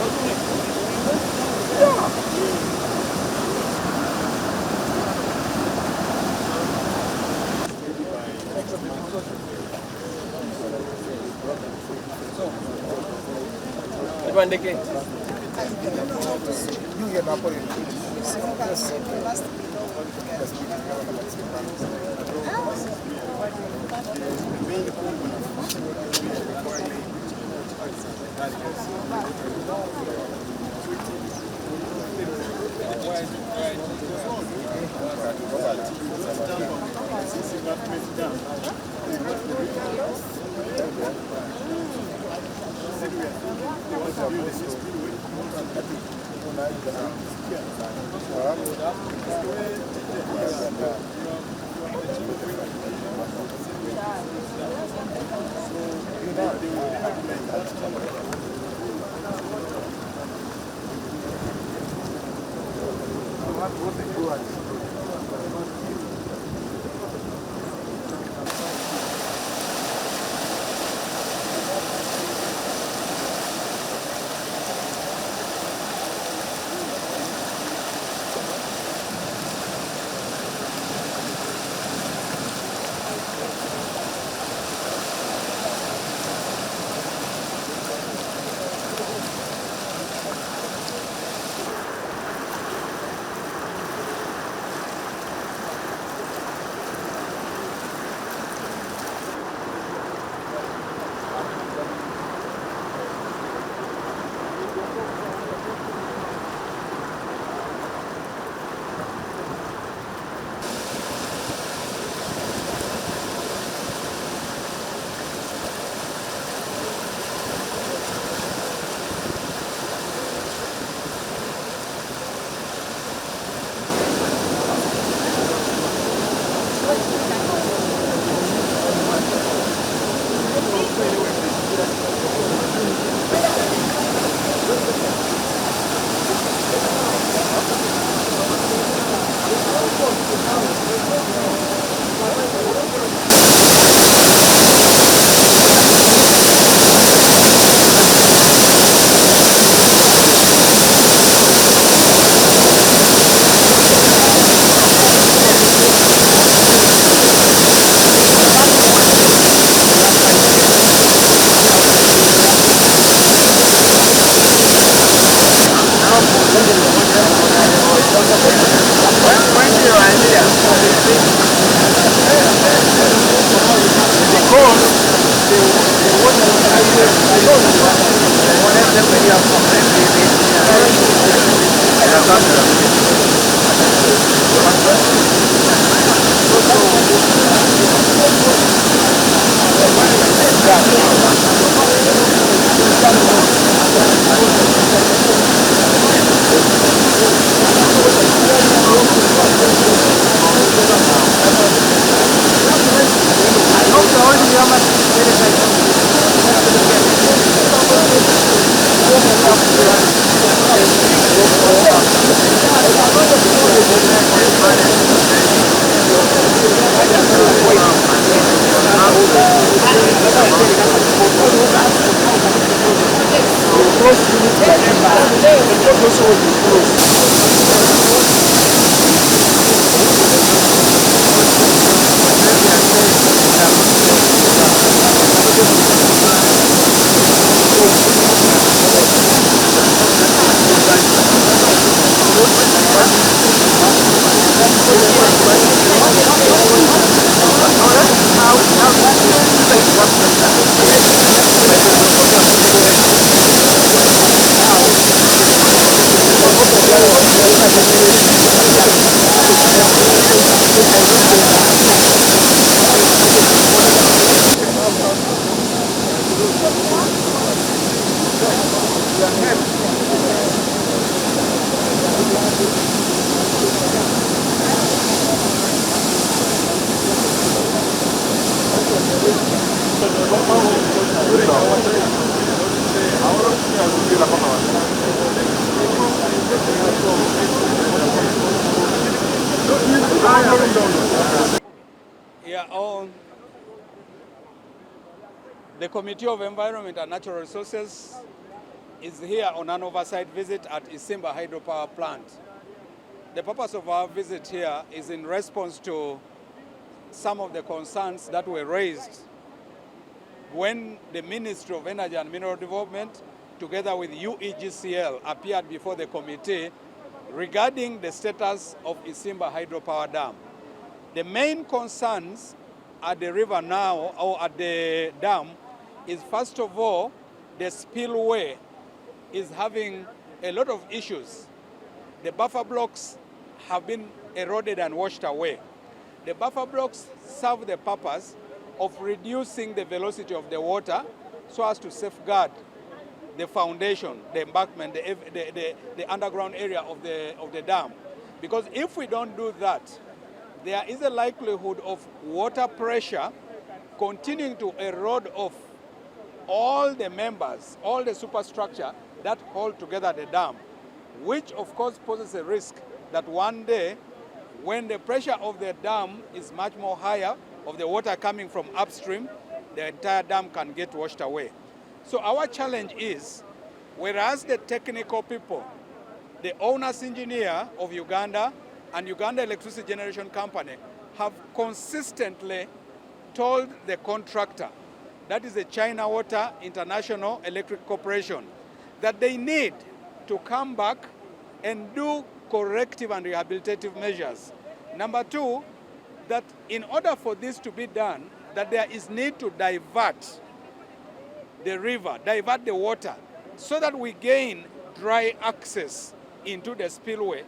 Yeah, the Committee of Environment and Natural Resources is here on an oversight visit at ISIMBA hydropower plant. The purpose of our visit here is in response to some of the concerns that were raised when the Ministry of Energy and Mineral Development together with UEGCL, appeared before the committee regarding the status of ISIMBA hydropower dam. The main concerns at the river now, or at the dam, is first of all, the spillway is having a lot of issues. The buffer blocks have been eroded and washed away. The buffer blocks serve the purpose of reducing the velocity of the water so as to safeguard the foundation, the embankment, the underground area of the dam. Because if we don't do that, there is a likelihood of water pressure continuing to erode off all the members, all the superstructure that hold together the dam, which of course poses a risk that one day, when the pressure of the dam is much more higher, of the water coming from upstream, the entire dam can get washed away. So our challenge is, whereas the technical people, the owner's engineer of Uganda and Uganda Electricity Generation Company have consistently told the contractor, that is the China Water International Electric Corporation, that they need to come back and do corrective and rehabilitative measures. Number two, that in order for this to be done, that there is need to divert the river, divert the water, so that we gain dry access into the spillway.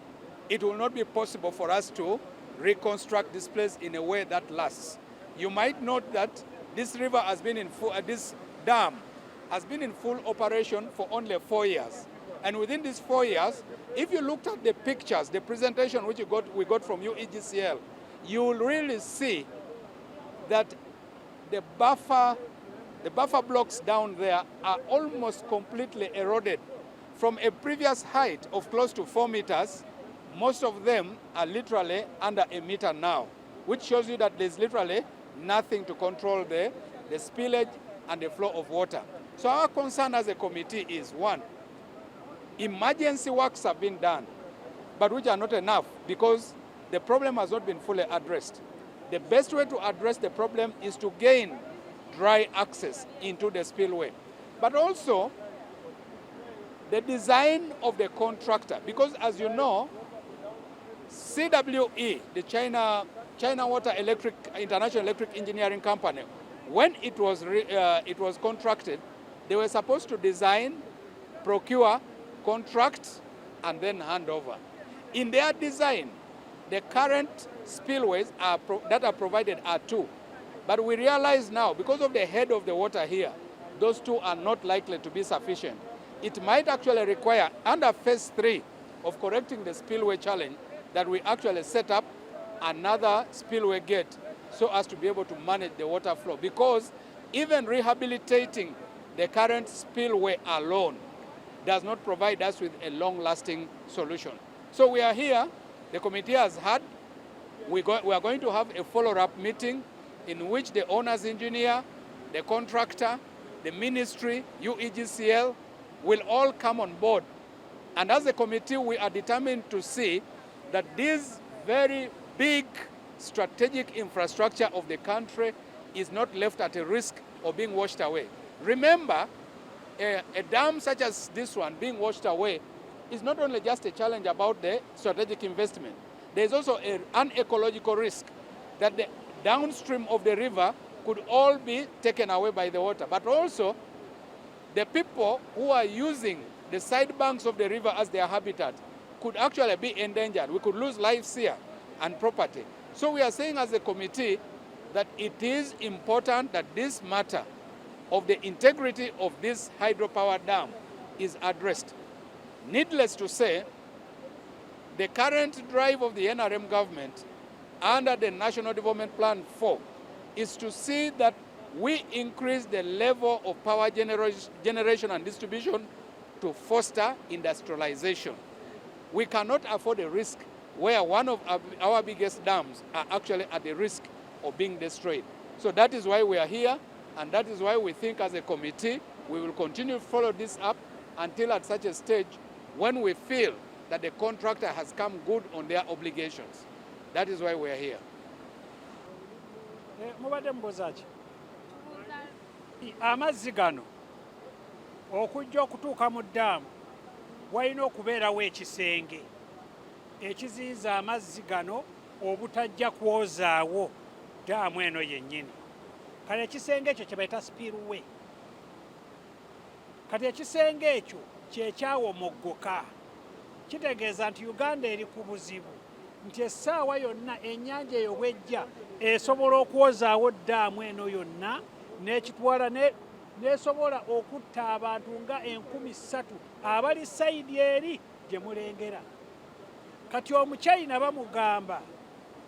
It will not be possible for us to reconstruct this place in a way that lasts. You might note that this river has been in this dam has been in full operation for only 4 years. And within these 4 years, if you looked at the pictures, the presentation which we got from UEGCL, you will really see that the buffer blocks down there are almost completely eroded. From a previous height of close to 4 meters, most of them are literally under a meter now, which shows you that there's literally nothing to control the spillage and the flow of water. So our concern as a committee is, one, emergency works have been done, but which are not enough because the problem has not been fully addressed. The best way to address the problem is to gain dry access into the spillway. But also, the design of the contractor, because as you know, CWE, the China Water International Electric Engineering Company, when it was contracted, they were supposed to design, procure, contract, and then hand over. In their design, the current spillways that are provided are 2. But we realize now, because of the head of the water here, those 2 are not likely to be sufficient. It might actually require, under phase 3 of correcting the spillway challenge, that we actually set up another spillway gate so as to be able to manage the water flow. Because even rehabilitating the current spillway alone does not provide us with a long-lasting solution. So we are here, the committee has had, we are going to have a follow-up meeting in which the owner's engineer, the contractor, the ministry, UEGCL, will all come on board. And as a committee, we are determined to see that this very big strategic infrastructure of the country is not left at a risk of being washed away. Remember, a dam such as this one being washed away is not only just a challenge about the strategic investment. There's also an ecological risk that the downstream of the river could all be taken away by the water. But also, the people who are using the side banks of the river as their habitat could actually be endangered. We could lose lives here and property. So we are saying as a committee that it is important that this matter of the integrity of this hydropower dam is addressed. Needless to say, the current drive of the NRM government under the National Development Plan 4 is to see that we increase the level of power generation and distribution to foster industrialization. We cannot afford a risk where one of our biggest dams are actually at the risk of being destroyed. So that is why we are here, and that is why we think as a committee we will continue to follow this up until at such a stage when we feel that the contractor has come good on their obligations. That is why we are here. Mubadde mbuuza ki? Amazzi gano okujja okutuuka mu ddaamu walina okubeerawo ekisenge ekiziyiza amazzi gano obutajja kwozaawo ddaamu eno yennyini. Kale ekisenge ekyo kye bayita spillway. Kati ekisenge ekyo kyekyawomogoka. Kitegeeza nti Uganda eri ku buzibu nti essaawa yonna ennyanja eyo bw'ejja esobola okwozaawo ddaamu eno yonna n'ekitwala n'esobola okutta abantu nga 3,000 abali sayidi eri gye mulengera. Kati Omuchina bamugamba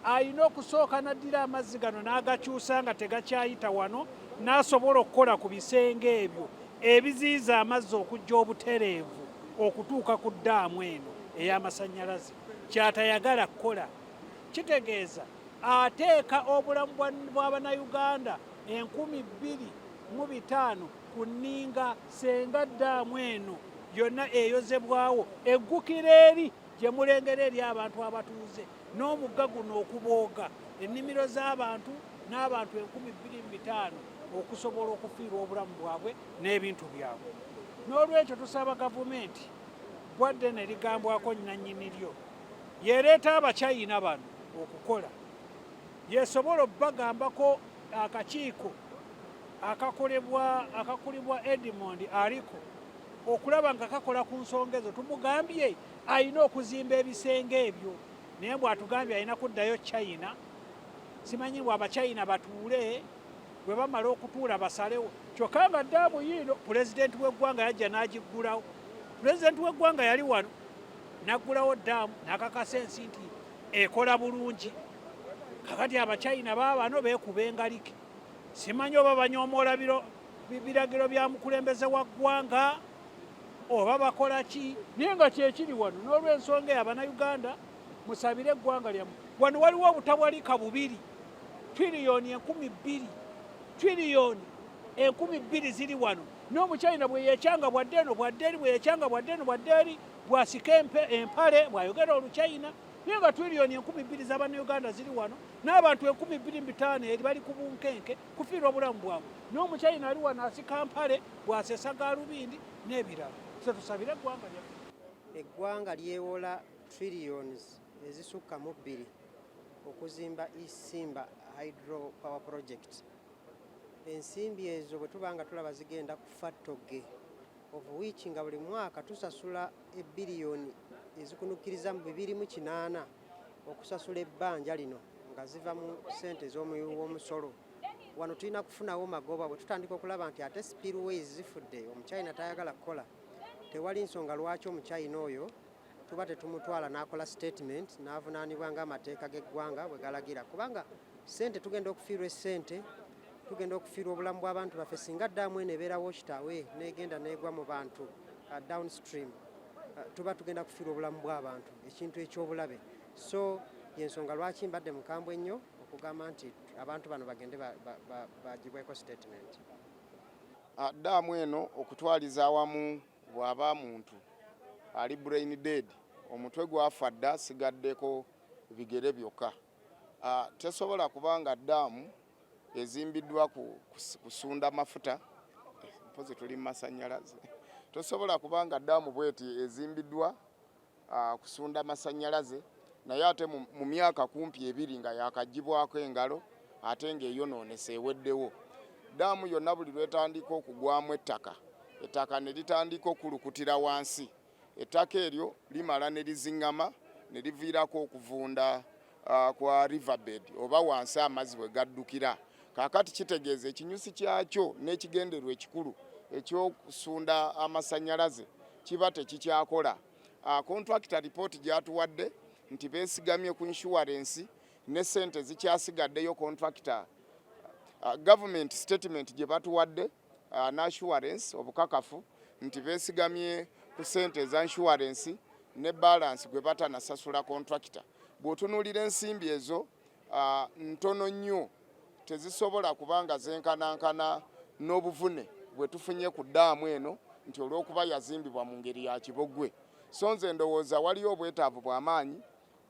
alina okusooka n'addira amazzi gano n'agakyusa nga tegakyayita wano n'asobola okukola ku bisenge ebyo ebiziyiza amazzi okujja obutereevu okutuuka ku ddaamu eno ey'amasannyalaze. Kyatayagala kukola. Kitegeeza ateeka obulamu bw'Abannayuganda 2,500 ku nninga senga ddaamu eno yonna eyozebwawo eggukira eri gye mulengera eri abantu abatuuze n'omugga guno okubooga ennimiro z'abantu n'abantu 2,500 okusobola okufiirwa obulamu bwabwe n'ebintu byabwe. N'olwekyo tusaba gavumenti bwadde ne ligambwako nnannyini lyo yeereeta Abachina bano okukola, yeesobola obbagambako akakiiko akakulibwa Edmond aliko okulaba nga kakola ku nsonga ezo. Tumugambye alina okuzimba ebisenge ebyo, naye bw'atugambye alina kuddayo China. Simanyi bwe Abachina batuule, bwe bamala okutuula basalewo. Kyokka nga ddaamu yiino pulezidenti w'eggwanga yajja n'agiggulawo. Pulezidenti w'eggwanga yali wano n'aggulawo ddaamu n'akakasa ensi nti ekola bulungi. Kakati Abachina baabano beekuba engalike. Simanyi oba banyoomoola biragiro bya mukulembeze wa ggwanga oba bakola ki, naye nga kyekiri wano. N'olw'ensonga eyo Abannayuganda musabire eggwanga lyammwe. Wano waliwo obutabwalika 2 tiriyoni 2,000 tiriyoni 2,000 ziri wano. N'Omuchina bwe yeekyanga bwadde eno bwadde eri, bwe yeekyanga bwadde eno bwadde eri, bw'asika empale bw'ayogera Oluchina, naye nga tiriyoni 2,000 z'Abannayuganda ziri wano n'abantu 2,500 eri bali ku bunkenke kufiirwa obulamu bwabwe. N'Omuchina ali wano asika mpale bw'aseesa gaalubindi n'ebirala. Tusabire eggwanga lyaffe. Eggwanga lyewola trillions ezisukka mu 2 okuzimba ISIMBA Hydro Power Project. Ensimbi ezo bwe tuba nga tulaba zigenda kufa ttogge, of which nga buli mwaka tusasula ebbiliyoni ezikunukkiriza mu 208 okusasula ebbanja lino nga ziva mu ssente z'omuyulu w'omusolo. Wano tulina kufunawo magoba bwe tutandika okulaba nti ate spillways zifudde, Omuchina tayagala kukola. Tewali nsonga lwaki Omuchina oyo tuba tetumutwala n'akola statement n'avunaanibwa ng'amateeka g'eggwanga bwe galagira, kubanga ssente tugenda okufiirwa essente, tugenda okufiirwa obulamu bw'abantu baffe. Singa ddaamu eno ebeera washtawe n'egenda n'egwa mu bantu downstream, tuba tugenda kufiirwa obulamu bw'abantu, ekintu eky'obulabe. So yensonga lwaki mbadde mukambwe ennyo okugamba nti abantu bano bagende bagibweko statement. Ddaamu eno okutwaliza awamu bw'aba muntu ali brain dead, omutwe gwafa dda asigaddeko bigere byokka. Tesobola kubanga ddaamu ezimbiddwa kusunda mafuta, mpozi tuli mu masannyalaze. Tosobola kubanga ddaamu bweti ezimbiddwa kusunda masannyalaze, naye ate mu myaka kumpi 2 nga yakagibwako engalo ate ng'eyonoonese eweddewo. Ddaamu yonna buli lwetandika okugwamu ettaka ne litandika okulukutira wansi, ettaka eryo limala ne liziŋŋama ne liviirako okuvunda kwa riverbed oba wansi amazzi bwe gaddukira. Kaakati kitegeeza ekinyusi kyakyo n'ekigenderwa ekikulu ekyokusunda amasannyalaze kiba tekikyakola. Contractor report gyatuwadde nti beesigamye ku insurance ne ssente zikyasigaddeyo contractor. Government statement gye batuwadde n'assurance obukakafu nti beesigamye ku ssente za insurance ne balance gwe batanasasula contractor. Bw'otunuulira ensimbi ezo ntono nnyo, tezisobola kubanga zenkanankana n'obuvune bwe tufunye ku ddaamu eno nti olw'okuba yazimbibwa mu ngeri ya kibogwe. So nze ndowooza waliyo obwetaavu bw'amaanyi.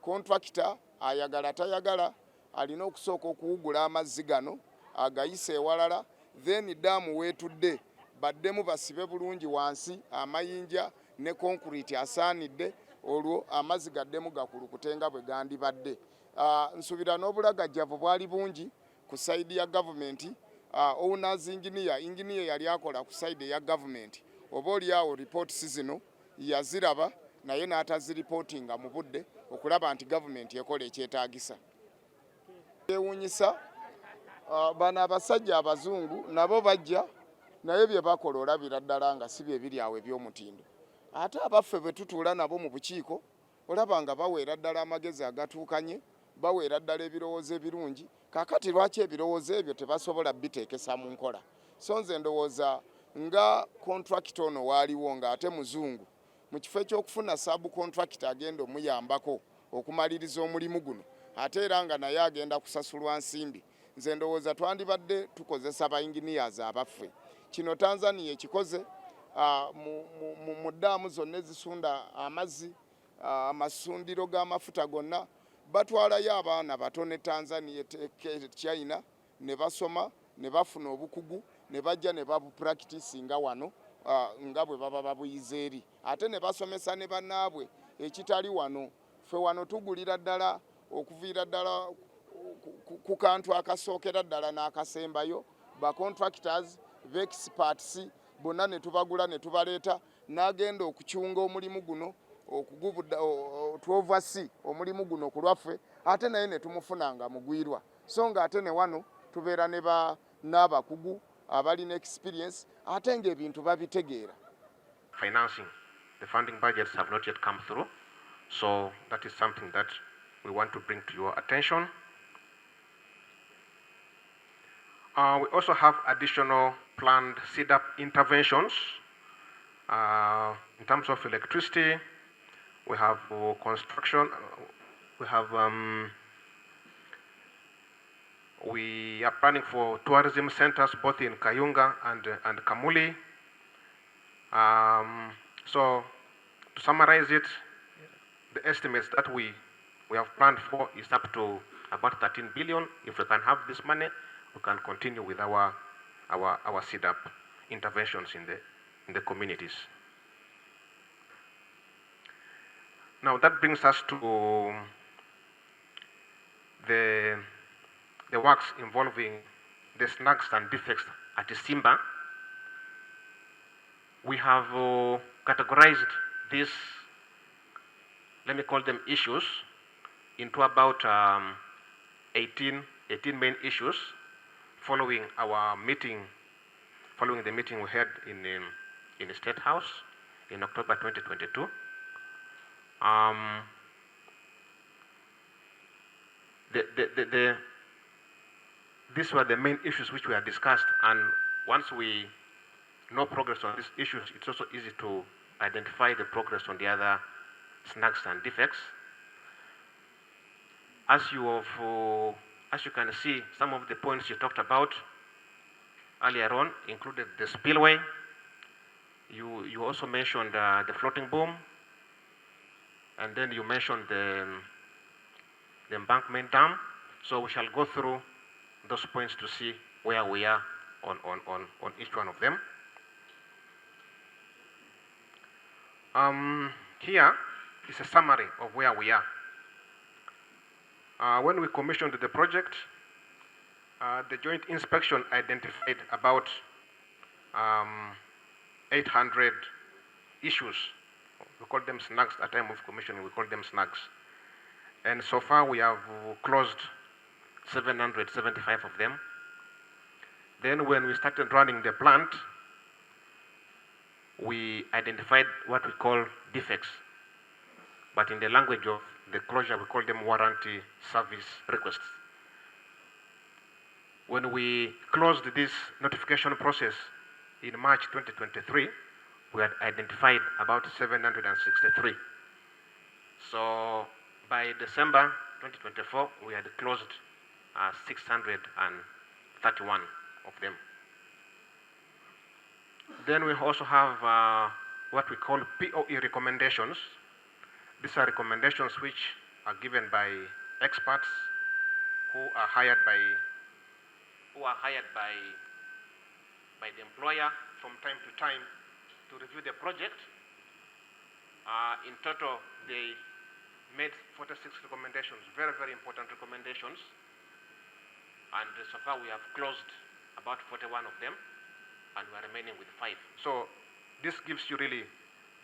Contractor ayagala tayagala alina okusooka okuwugula amazzi gano agayise ewalala, then ddaamu weetudde baddemu basibe bulungi wansi amayinja ne concrete asaanidde olwo amazzi gaddemu gakulukute nga bwe gandibadde. Nsuubira n'obulagajjavu bwali bungi ku sayidi ya gavumenti. Owners engineer yali akola ku sayidi ya gavumenti oba oliawo reports zino yaziraba naye n'ataziripotinga mu budde okulaba nti gavumenti ekola ekyetaagisa. Ewunyisa bano abasajja abazungu nabo bajja naye bye bakola olabira ddala nga si bye biri awo eby'omutindo. Ate abaffe bwe tutuula nabo mu bukiiko olaba nga baweera ddala amagezi agatuukanye, baweera ddala ebirowoozo ebirungi. Kaakati lwaki ebirowoozo ebyo tebasobola biteekesa mu nkola? So nze ndowooza nga contractor ono waaliwo ng'ate muzungu mu kifo eky'okufuna sub contractor agenda omuyambako okumaliriza omulimu guno ate era nga naye agenda kusasulwa nsimbi, nze ndowooza twandibadde tukozesa ba engineers abaffe. Kino Tanzania ekikoze mu ddaamu zonna ezisunda amazzi, amasundiro g'amafuta gonna batwalayo abaana bato ne Tanzania China ne basoma ne bafuna obukugu ne bajja ne babupractice nga wano nga bwe baba babuyiza eri ate ne basomesa ne bannaabwe ekitali wano. Ffe wano tugulira ddala okuviira ddala ku kantu akasookera ddala n'akasembayo ba contractors be experts bonna ne tubagula ne tubaleeta n'agenda okukyunga omulimu guno twovasi omulimu guno ku lwaffe ate naye ne tumufunanga mugwirwa. So nga ate ne wano tubeera ne n'abakugu abalina experience ate ng'ebintu babitegeera. Financing, the funding budgets have not yet come through, so that is something that we want to bring to your attention. We also have additional planned seed-up interventions. In terms of electricity, we have construction, we are planning for tourism centers both in Kayunga and Kamuli. So to summarize it, the estimates that we have planned for is up to about 13 billion. If we can have this money, we can continue with our seed-up interventions in the communities. Now that brings us to the works involving the snags and defects at ISIMBA. We have categorized these, let me call them issues, into about 18 main issues following the meeting we had in the State House in October 2022. These were the main issues which were discussed, and once we know progress on these issues, it's also easy to identify the progress on the other snags and defects. As you can see, some of the points you talked about earlier on included the spillway. You also mentioned the floating boom, and then you mentioned the embankment dam. So we shall go through those points to see where we are on each one of them. Here is a summary of where we are. When we commissioned the project, the joint inspection identified about 800 issues. We call them snags at time of commissioning, we call them snags. And so far we have closed 775 of them. Then when we started running the plant, we identified what we call defects. But in the language of the closure, we call them warranty service requests. When we closed this notification process in March 2023, we had identified about 763. So by December 2024, we had closed 631 of them. Then we also have what we call POE recommendations. These are recommendations which are given by experts who are hired by the employer from time to time to review the project. In total, they made 46 recommendations, very, very important recommendations. And so far we have closed about 41 of them, and we are remaining with 5. So this gives you really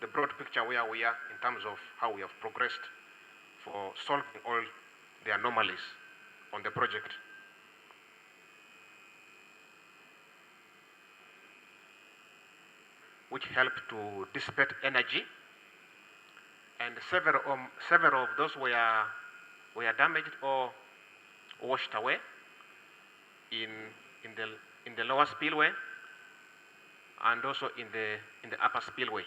the broad picture where we are in terms of how we have progressed for solving all the anomalies on the project. Which help to dissipate energy, and several of those were damaged or washed away in the lower spillway and also in the upper spillway.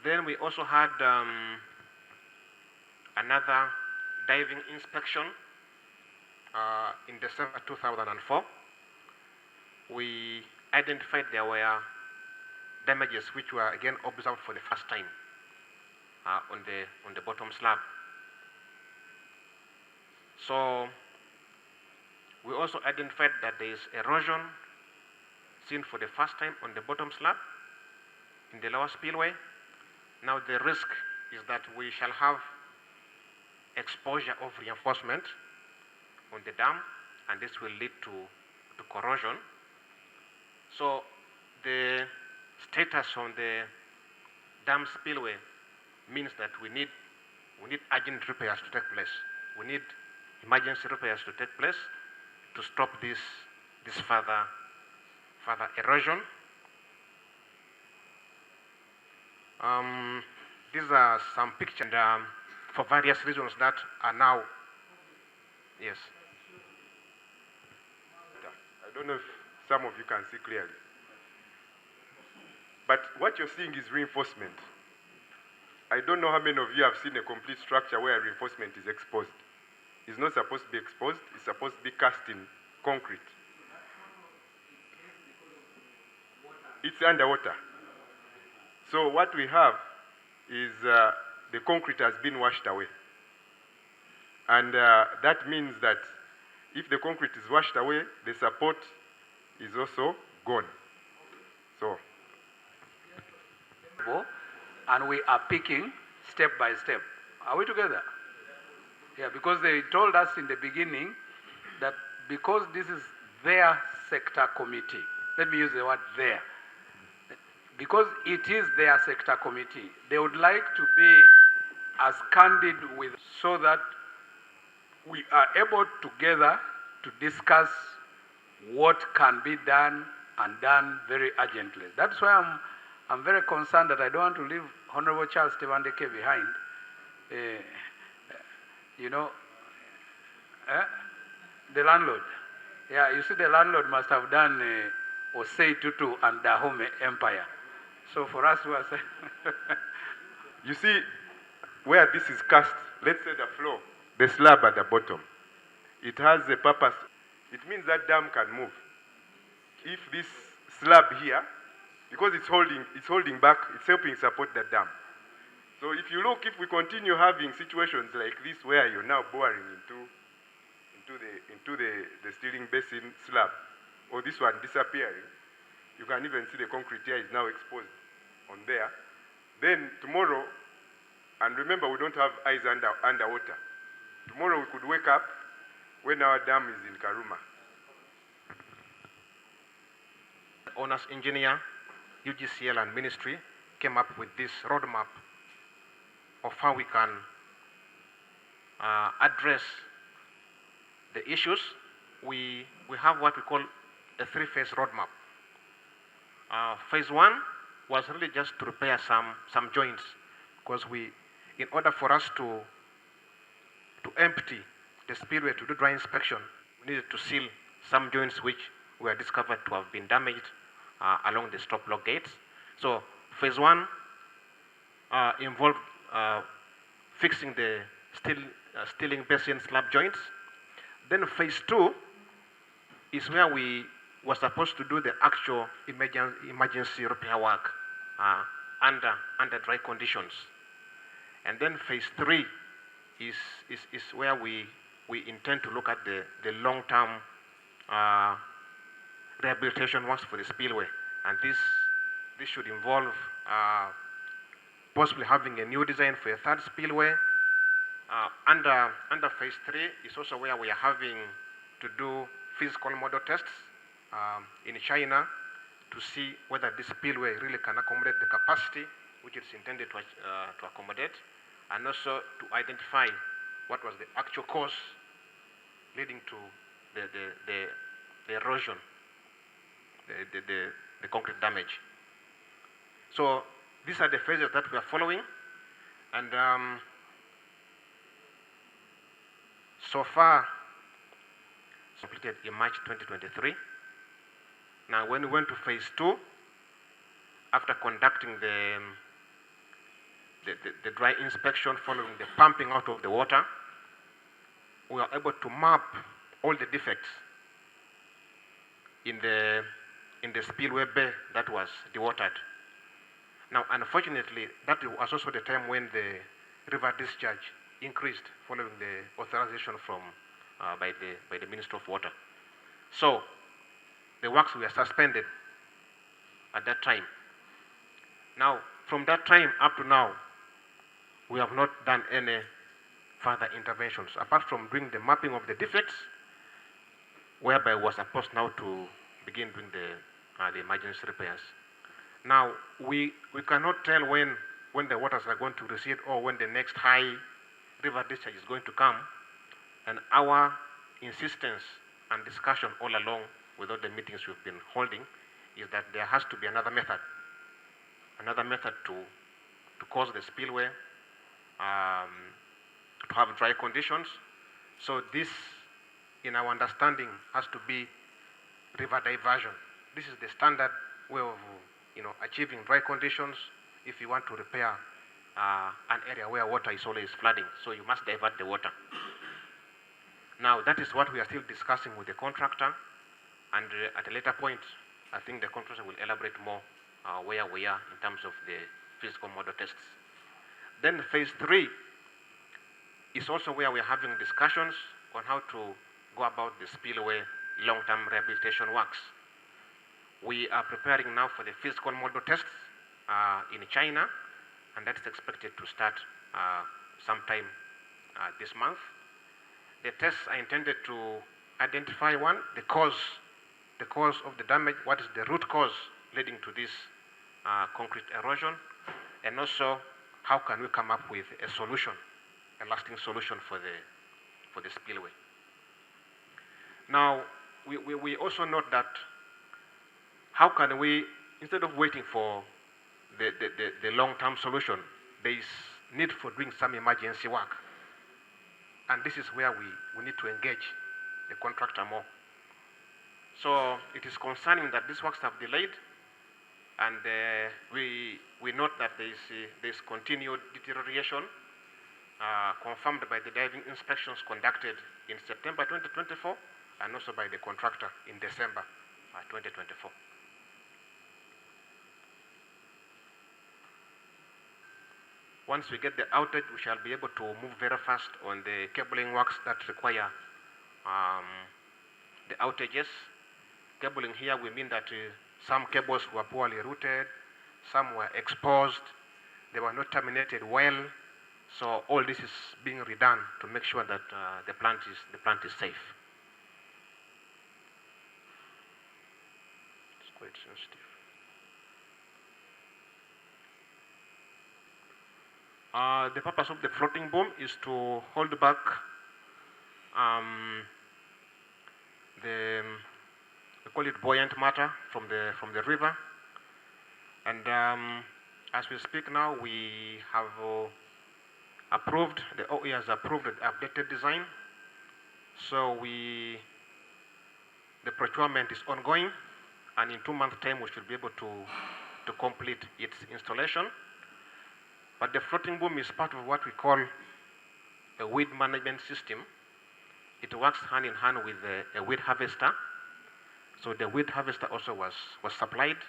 Then we also had another diving inspection in December 2004. We identified there were damages which were again observed for the first time on the bottom slab. So we also identified that there is erosion seen for the first time on the bottom slab in the lower spillway. Now the risk is that we shall have exposure of reinforcement on the dam, and this will lead to corrosion. So the status on the dam spillway means that we need urgent repairs to take place. We need emergency repairs to take place to stop this further erosion. These are some pictures for various reasons that are now, yes. I don't know if some of you can see clearly. But what you're seeing is reinforcement. I don't know how many of you have seen a complete structure where reinforcement is exposed. It's not supposed to be exposed, it's supposed to be cast in concrete. It's underwater. So what we have is the concrete has been washed away. And that means that if the concrete is washed away, the support is also gone. So, and we are picking step by step. Are we together? Yeah, because they told us in the beginning that because this is their sector committee, let me use the word there, because it is their sector committee, they would like to be as candid with, so that we are able together to discuss what can be done and done very urgently. That's why I'm very concerned that I don't want to leave Honorable Charles Tebandeke behind. The landlord. Yeah, you see, the landlord must have done Osei Tutu and Dahomey Empire. So for us, we are saying. You see, where this is cast, let's say the floor, the slab at the bottom, it has a purpose. It means that dam can move. If this slab here, because it's holding back, it's helping support the dam. So if you look, if we continue having situations like this where you're now boring into the steering basin slab, or this one disappearing, you can even see the concrete here is now exposed on there. Then tomorrow, and remember we don't have eyes underwater. Tomorrow we could wake up when our dam is in Karuma. The owner's engineer, UGCL and ministry came up with this roadmap of how we can address the issues. We have what we call a 3-phase roadmap. Phase 1 was really just to repair some joints, because in order for us to empty the spillway to do dry inspection, we needed to seal some joints which were discovered to have been damaged along the stop lock gates. So phase 1 involved fixing the steering basin slab joints. Then phase 2 is where we were supposed to do the actual emergency repair work under dry conditions. And then phase 3 is where we intend to look at the long-term rehabilitation works for the spillway. And this should involve possibly having a new design for a third spillway. Under phase 3 is also where we are having to do physical model tests in China to see whether this spillway really can accommodate the capacity which it's intended to accommodate, and also to identify what was the actual cause leading to the erosion, the concrete damage. So these are the phases that we are following, and so far completed in March 2023. Now when we went to phase 2, after conducting the dry inspection following the pumping out of the water, we were able to map all the defects in the spillway bay that was dewatered. Now, unfortunately, that was also the time when the river discharge increased following the authorization from by the Minister of Water. So the works were suspended at that time. Now, from that time up to now, we have not done any further interventions apart from doing the mapping of the defects, whereby we were supposed now to begin doing the emergency repairs. Now, we cannot tell when the waters are going to recede or when the next high river discharge is going to come. And our insistence and discussion all along with all the meetings we've been holding is that there has to be another method to cause the spillway to have dry conditions. So this, in our understanding, has to be river diversion. This is the standard way of achieving dry conditions if you want to repair an area where water is always flooding. So you must divert the water. Now that is what we are still discussing with the contractor, and at a later point, I think the contractor will elaborate more where we are in terms of the physical model tests. Then phase 3 is also where we are having discussions on how to go about the spillway long-term rehabilitation works. We are preparing now for the physical model tests in China, and that's expected to start sometime this month. The tests are intended to identify, one, the cause of the damage, what is the root cause leading to this concrete erosion, and also how can we come up with a solution, a lasting solution for the spillway. Now, we also note that how can we, instead of waiting for the long-term solution, there is need for doing some emergency work. And this is where we need to engage the contractor more. So it is concerning that these works have delayed, and we note that there is continued deterioration confirmed by the diving inspections conducted in September 2024 and also by the contractor in December 2024. Once we get the outage, we shall be able to move very fast on the cabling works that require the outages. Cabling here, we mean that some cables were poorly routed, some were exposed, they were not terminated well. So all this is being redone to make sure that the plant is safe. It's quite sensitive. The purpose of the floating boom is to hold back we call it buoyant matter from the river. And as we speak now, we have approved, the OE has approved the updated design. So the procurement is ongoing, and in 2 months' time we should be able to complete its installation. But the floating boom is part of what we call a weed management system. It works hand in hand with a weed harvester. So the weed harvester also was supplied,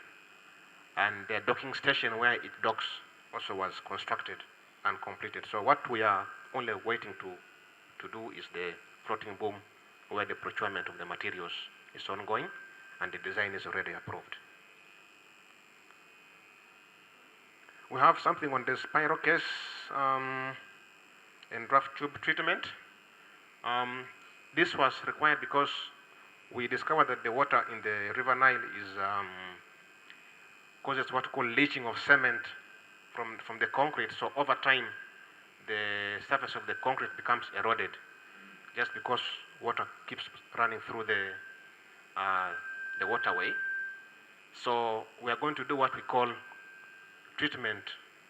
and the docking station where it docks also was constructed and completed. So what we are only waiting to do is the floating boom, where the procurement of the materials is ongoing, and the design is already approved. We have something on the spiral case and draft tube treatment. This was required because we discovered that the water in the River Nile is causes what we call leaching of cement from the concrete. So over time, the surface of the concrete becomes eroded just because water keeps running through the waterway. So we are going to do what we call treatment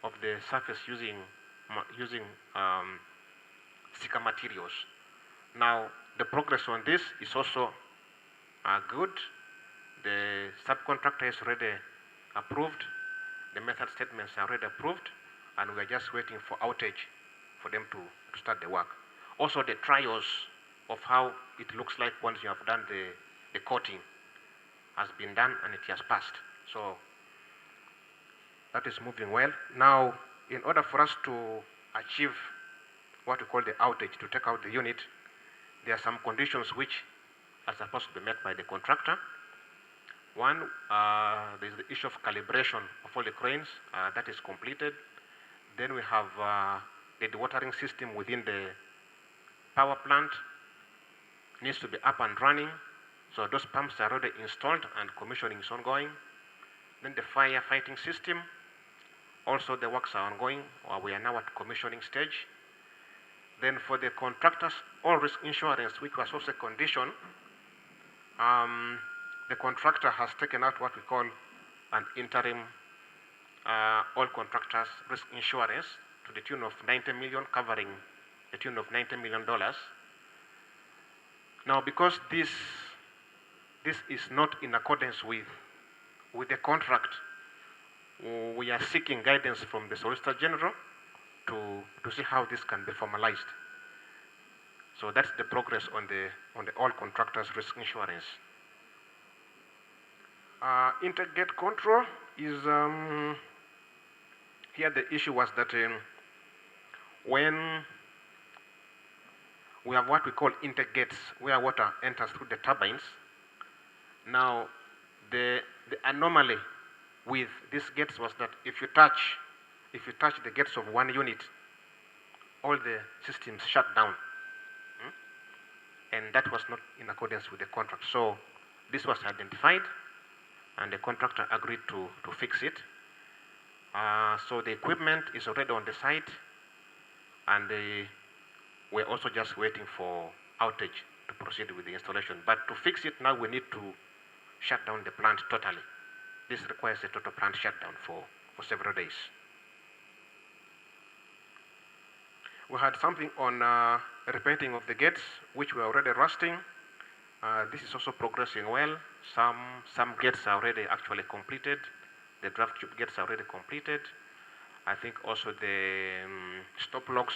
of the surface using thicker materials. Now, the progress on this is also good. The subcontractor is already approved. The method statements are already approved, and we are just waiting for outage for them to start the work. Also, the trials of how it looks like once you have done the coating has been done, and it has passed. So that is moving well. Now, in order for us to achieve what we call the outage, to take out the unit, there are some conditions which are supposed to be met by the contractor. One, there is the issue of calibration of all the cranes. That is completed. Then we have the dewatering system within the power plant needs to be up and running. So those pumps are already installed and commissioning is ongoing. Then the firefighting system, also the works are ongoing, or we are now at commissioning stage. Then for the contractors, all risk insurance, which was also a condition, the contractor has taken out what we call an interim all contractors risk insurance to the tune of 90 million, covering the tune of $90 million. Now, because this is not in accordance with the contract, we are seeking guidance from the Solicitor General to see how this can be formalized. So that's the progress on the all contractors risk insurance. Intake gate control is here the issue was that when we have what we call intake gates where water enters through the turbines. Now the anomaly with these gates was that if you touch the gates of one unit, all the systems shut down. And that was not in accordance with the contract. So this was identified and the contractor agreed to fix it. So the equipment is already on the site, and we're also just waiting for outage to proceed with the installation. But to fix it now, we need to shut down the plant totally. This requires a total plant shutdown for several days. We had something on repainting of the gates, which were already rusting. This is also progressing well. Some gates are already actually completed. The draft tube gates are already completed. I think also the stop locks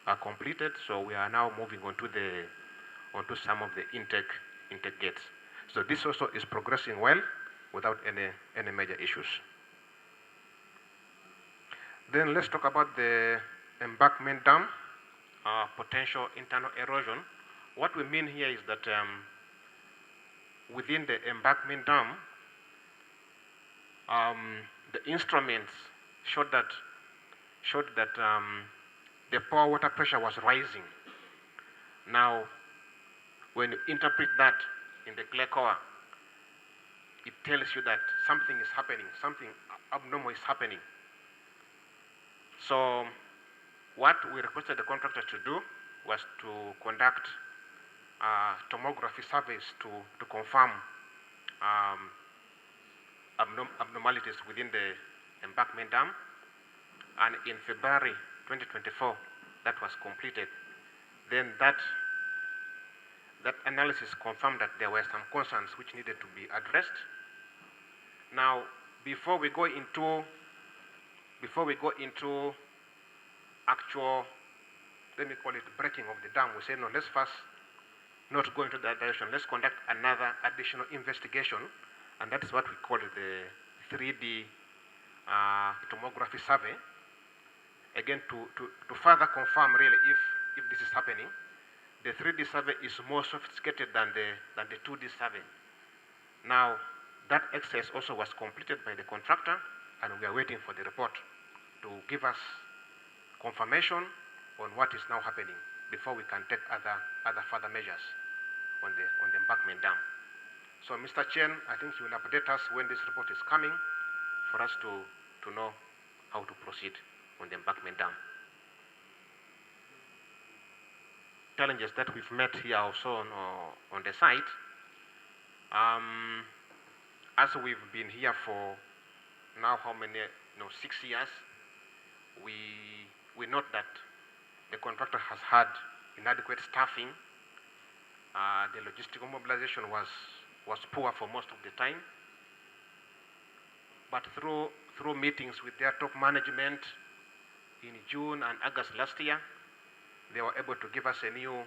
are completed. So we are now moving onto some of the intake gates. So this also is progressing well without any major issues. Then let's talk about the embankment dam, potential internal erosion. What we mean here is that within the embankment dam, the instruments showed that the pore water pressure was rising. Now, when you interpret that in the clear core, it tells you that something is happening, something abnormal is happening. So what we requested the contractor to do was to conduct tomography surveys to confirm abnormalities within the embankment dam. And in February 2024, that was completed. Then that analysis confirmed that there were some concerns which needed to be addressed. Now, before we go into actual, let me call it breaking of the dam, we say no, let's first not go into that direction. Let's conduct another additional investigation, and that's what we call the 3D tomography survey. Again, to further confirm really if this is happening. The 3D survey is more sophisticated than the 2D survey. Now, that exercise also was completed by the contractor, and we are waiting for the report to give us confirmation on what is now happening before we can take other further measures on the embankment dam. So, Mr. Chen, I think you will update us when this report is coming for us to know how to proceed on the embankment dam. Challenges that we've met here also on the site. As we've been here for now how many, 6 years, we note that the contractor has had inadequate staffing. The logistical mobilization was poor for most of the time. But through meetings with their top management in June and August last year, they were able to give us a new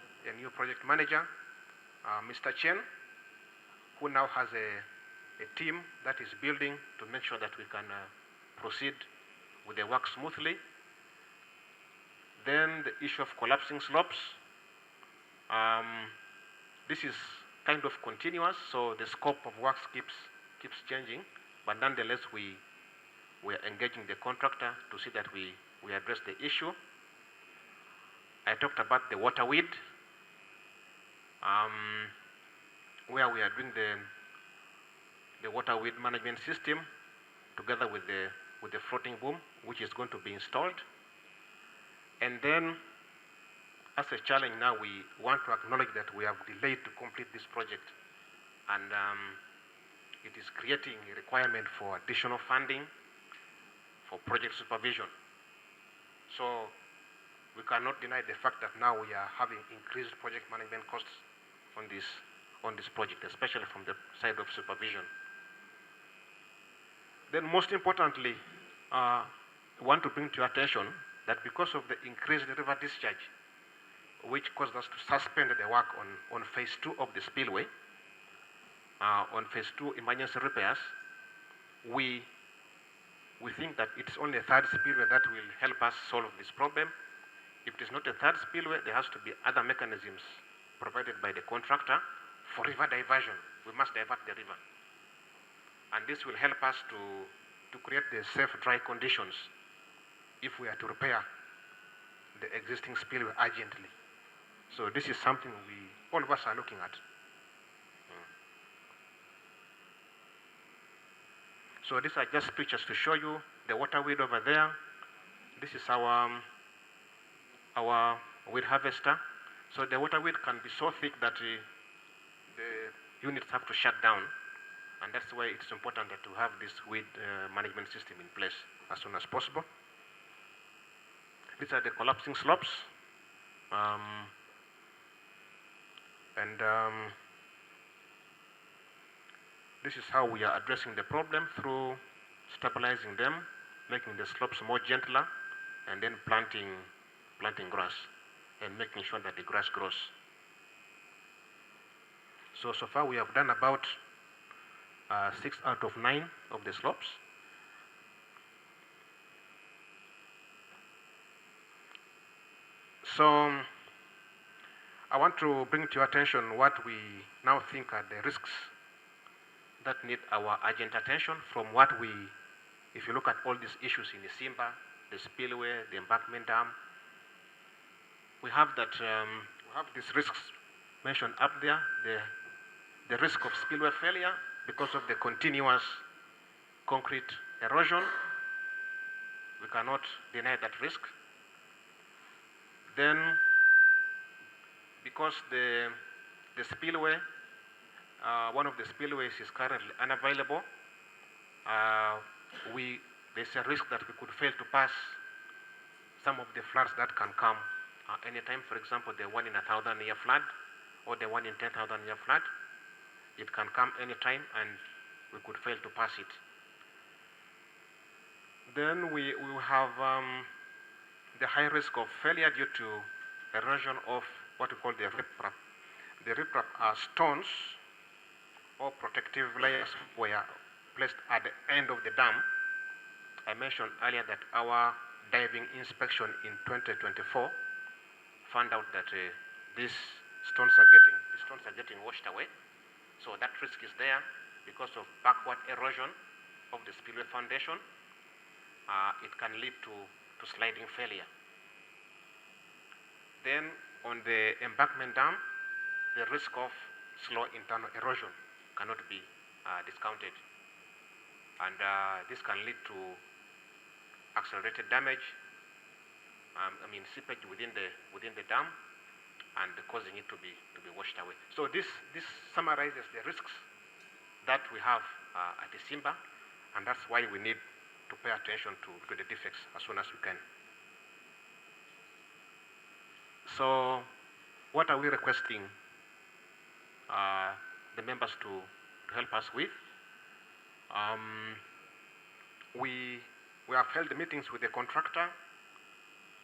project manager, Mr. Chen, who now has a team that is building to make sure that we can proceed with the work smoothly. Then the issue of collapsing slopes. This is kind of continuous, so the scope of works keeps changing, but nonetheless we are engaging the contractor to see that we address the issue. I talked about the water weed, where we are doing the water weed management system together with the floating boom, which is going to be installed. And then, as a challenge now, we want to acknowledge that we have delayed to complete this project, and it is creating a requirement for additional funding for project supervision. So we cannot deny the fact that now we are having increased project management costs on this project, especially from the side of supervision. Then most importantly, I want to bring to your attention that because of the increased river discharge, which caused us to suspend the work on phase 2 of the spillway, on phase 2 emergency repairs, we think that it's only a third spillway that will help us solve this problem. If it is not a third spillway, there has to be other mechanisms provided by the contractor for river diversion. We must divert the river. And this will help us to create the safe dry conditions if we are to repair the existing spillway urgently. So this is something all of us are looking at. So these are just pictures to show you the water weed over there. This is our weed harvester. So the water weed can be so thick that the units have to shut down. And that's why it's important that to have this weed management system in place as soon as possible. These are the collapsing slopes. This is how we are addressing the problem through stabilizing them, making the slopes more gentler, and then planting grass and making sure that the grass grows. So far we have done about 6 out of 9 of the slopes. So I want to bring to your attention what we now think are the risks that need our urgent attention from what we, if you look at all these issues in ISIMBA, the spillway, the embankment dam, we have these risks mentioned up there, the risk of spillway failure because of the continuous concrete erosion. We cannot deny that risk. Then, because the spillway, one of the spillways is currently unavailable, there's a risk that we could fail to pass some of the floods that can come anytime. For example, the 1 in 1,000-year flood or the 1 in 10,000-year flood. It can come anytime and we could fail to pass it. Then we have the high risk of failure due to erosion of what we call the riprap. The riprap are stones or protective layers were placed at the end of the dam. I mentioned earlier that our diving inspection in 2024 found out that these stones are getting washed away. So that risk is there. because of backward erosion of the spillway foundation, it can lead to sliding failure. Then on the embankment dam, the risk of slow internal erosion cannot be discounted. And this can lead to accelerated damage, seepage within the dam, and causing it to be washed away. So this summarizes the risks that we have at ISIMBA, and that's why we need to pay attention to the defects as soon as we can. So what are we requesting the members to help us with? We have held meetings with the contractor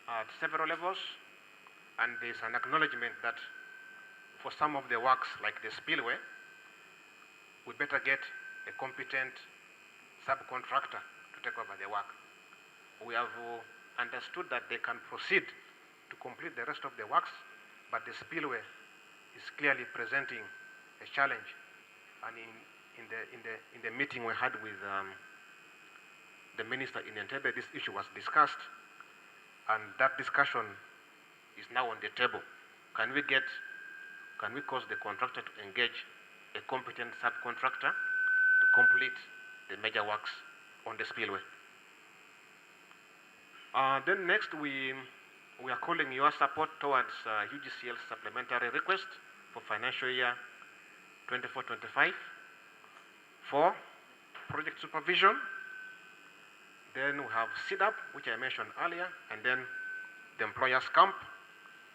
at several levels, and there's an acknowledgement that for some of the works like the spillway, we better get a competent subcontractor to take over the work. We have understood that they can proceed to complete the rest of the works, but the spillway is clearly presenting a challenge. And in the meeting we had with the minister in Entebbe, this issue was discussed, and that discussion is now on the table. Can we cause the contractor to engage a competent subcontractor to complete the major works on the spillway? Then next, we are calling your support towards UGCL's supplementary request for financial year 24-25 for project supervision. Then we have CDAP, which I mentioned earlier, and then the employers' camp,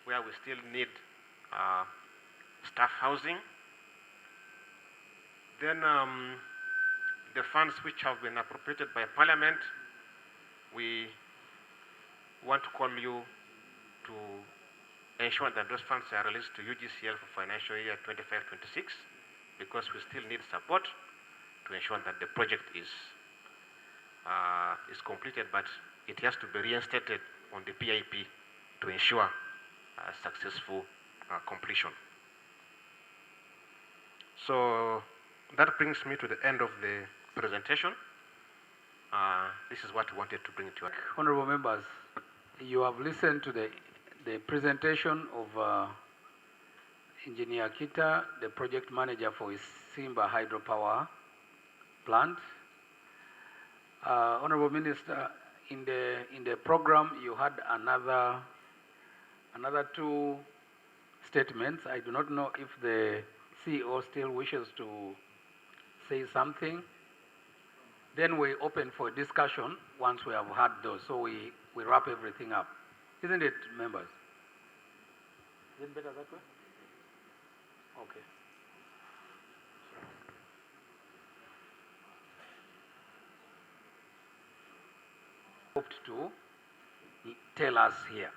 where we still need staff housing. Then the funds which have been appropriated by Parliament, we want to call you to ensure that those funds are released to UGCL for financial year 25-26, because we still need support to ensure that the project is completed, but it has to be reinstated on the PIP to ensure successful completion. So that brings me to the end of the presentation. This is what we wanted to bring to you. Honorable members, you have listened to the presentation of Engineer Kita, the project manager for ISIMBA hydropower plant. Honorable Minister, in the program you had another two statements. I do not know if the CEO still wishes to say something. Then we open for discussion once we have had those. So we wrap everything up. Isn't it, members? Is it better that way? Okay. Hoped to tell us here,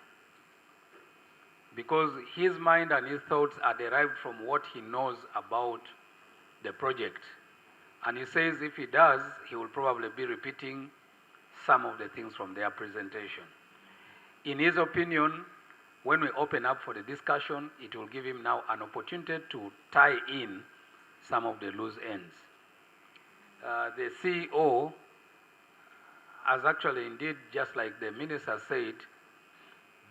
because his mind and his thoughts are derived from what he knows about the project, and he says if he does, he will probably be repeating some of the things from their presentation. In his opinion, when we open up for the discussion, it will give him now an opportunity to tie in some of the loose ends. The CEO has actually indeed, just like the minister said,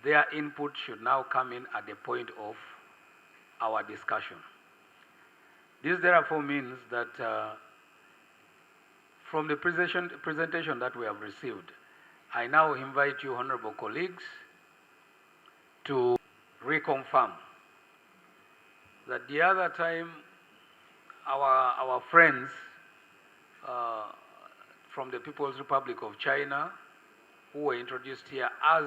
their input should now come in at the point of our discussion. This therefore means that from the presentation that we have received, I now invite you, honorable colleagues, to reconfirm that the other time our friends from the People's Republic of China, who were introduced here as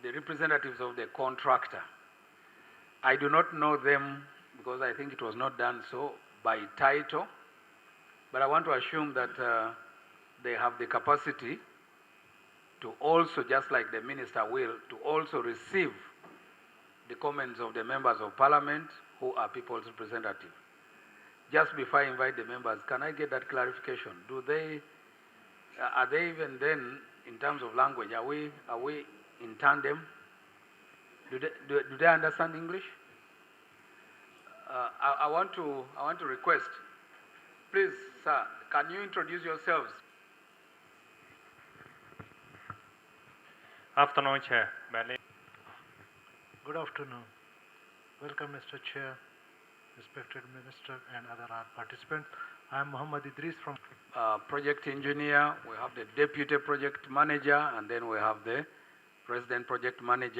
the representatives of the contractor, I do not know them because I think it was not done so by title, but I want to assume that they have the capacity to also, just like the minister will, to also receive the comments of the members of parliament who are people's representatives. Just before I invite the members, can I get that clarification? Are they even then, in terms of language, are we in tandem? Do they understand English? I want to request Please, sir, can you introduce yourselves? Afternoon, Chair. Good afternoon. Welcome, Mr. Chair, respected Minister, and other participants. I am Muhammad Idris from Project engineer, we have the deputy project manager, and then we have the president project manager.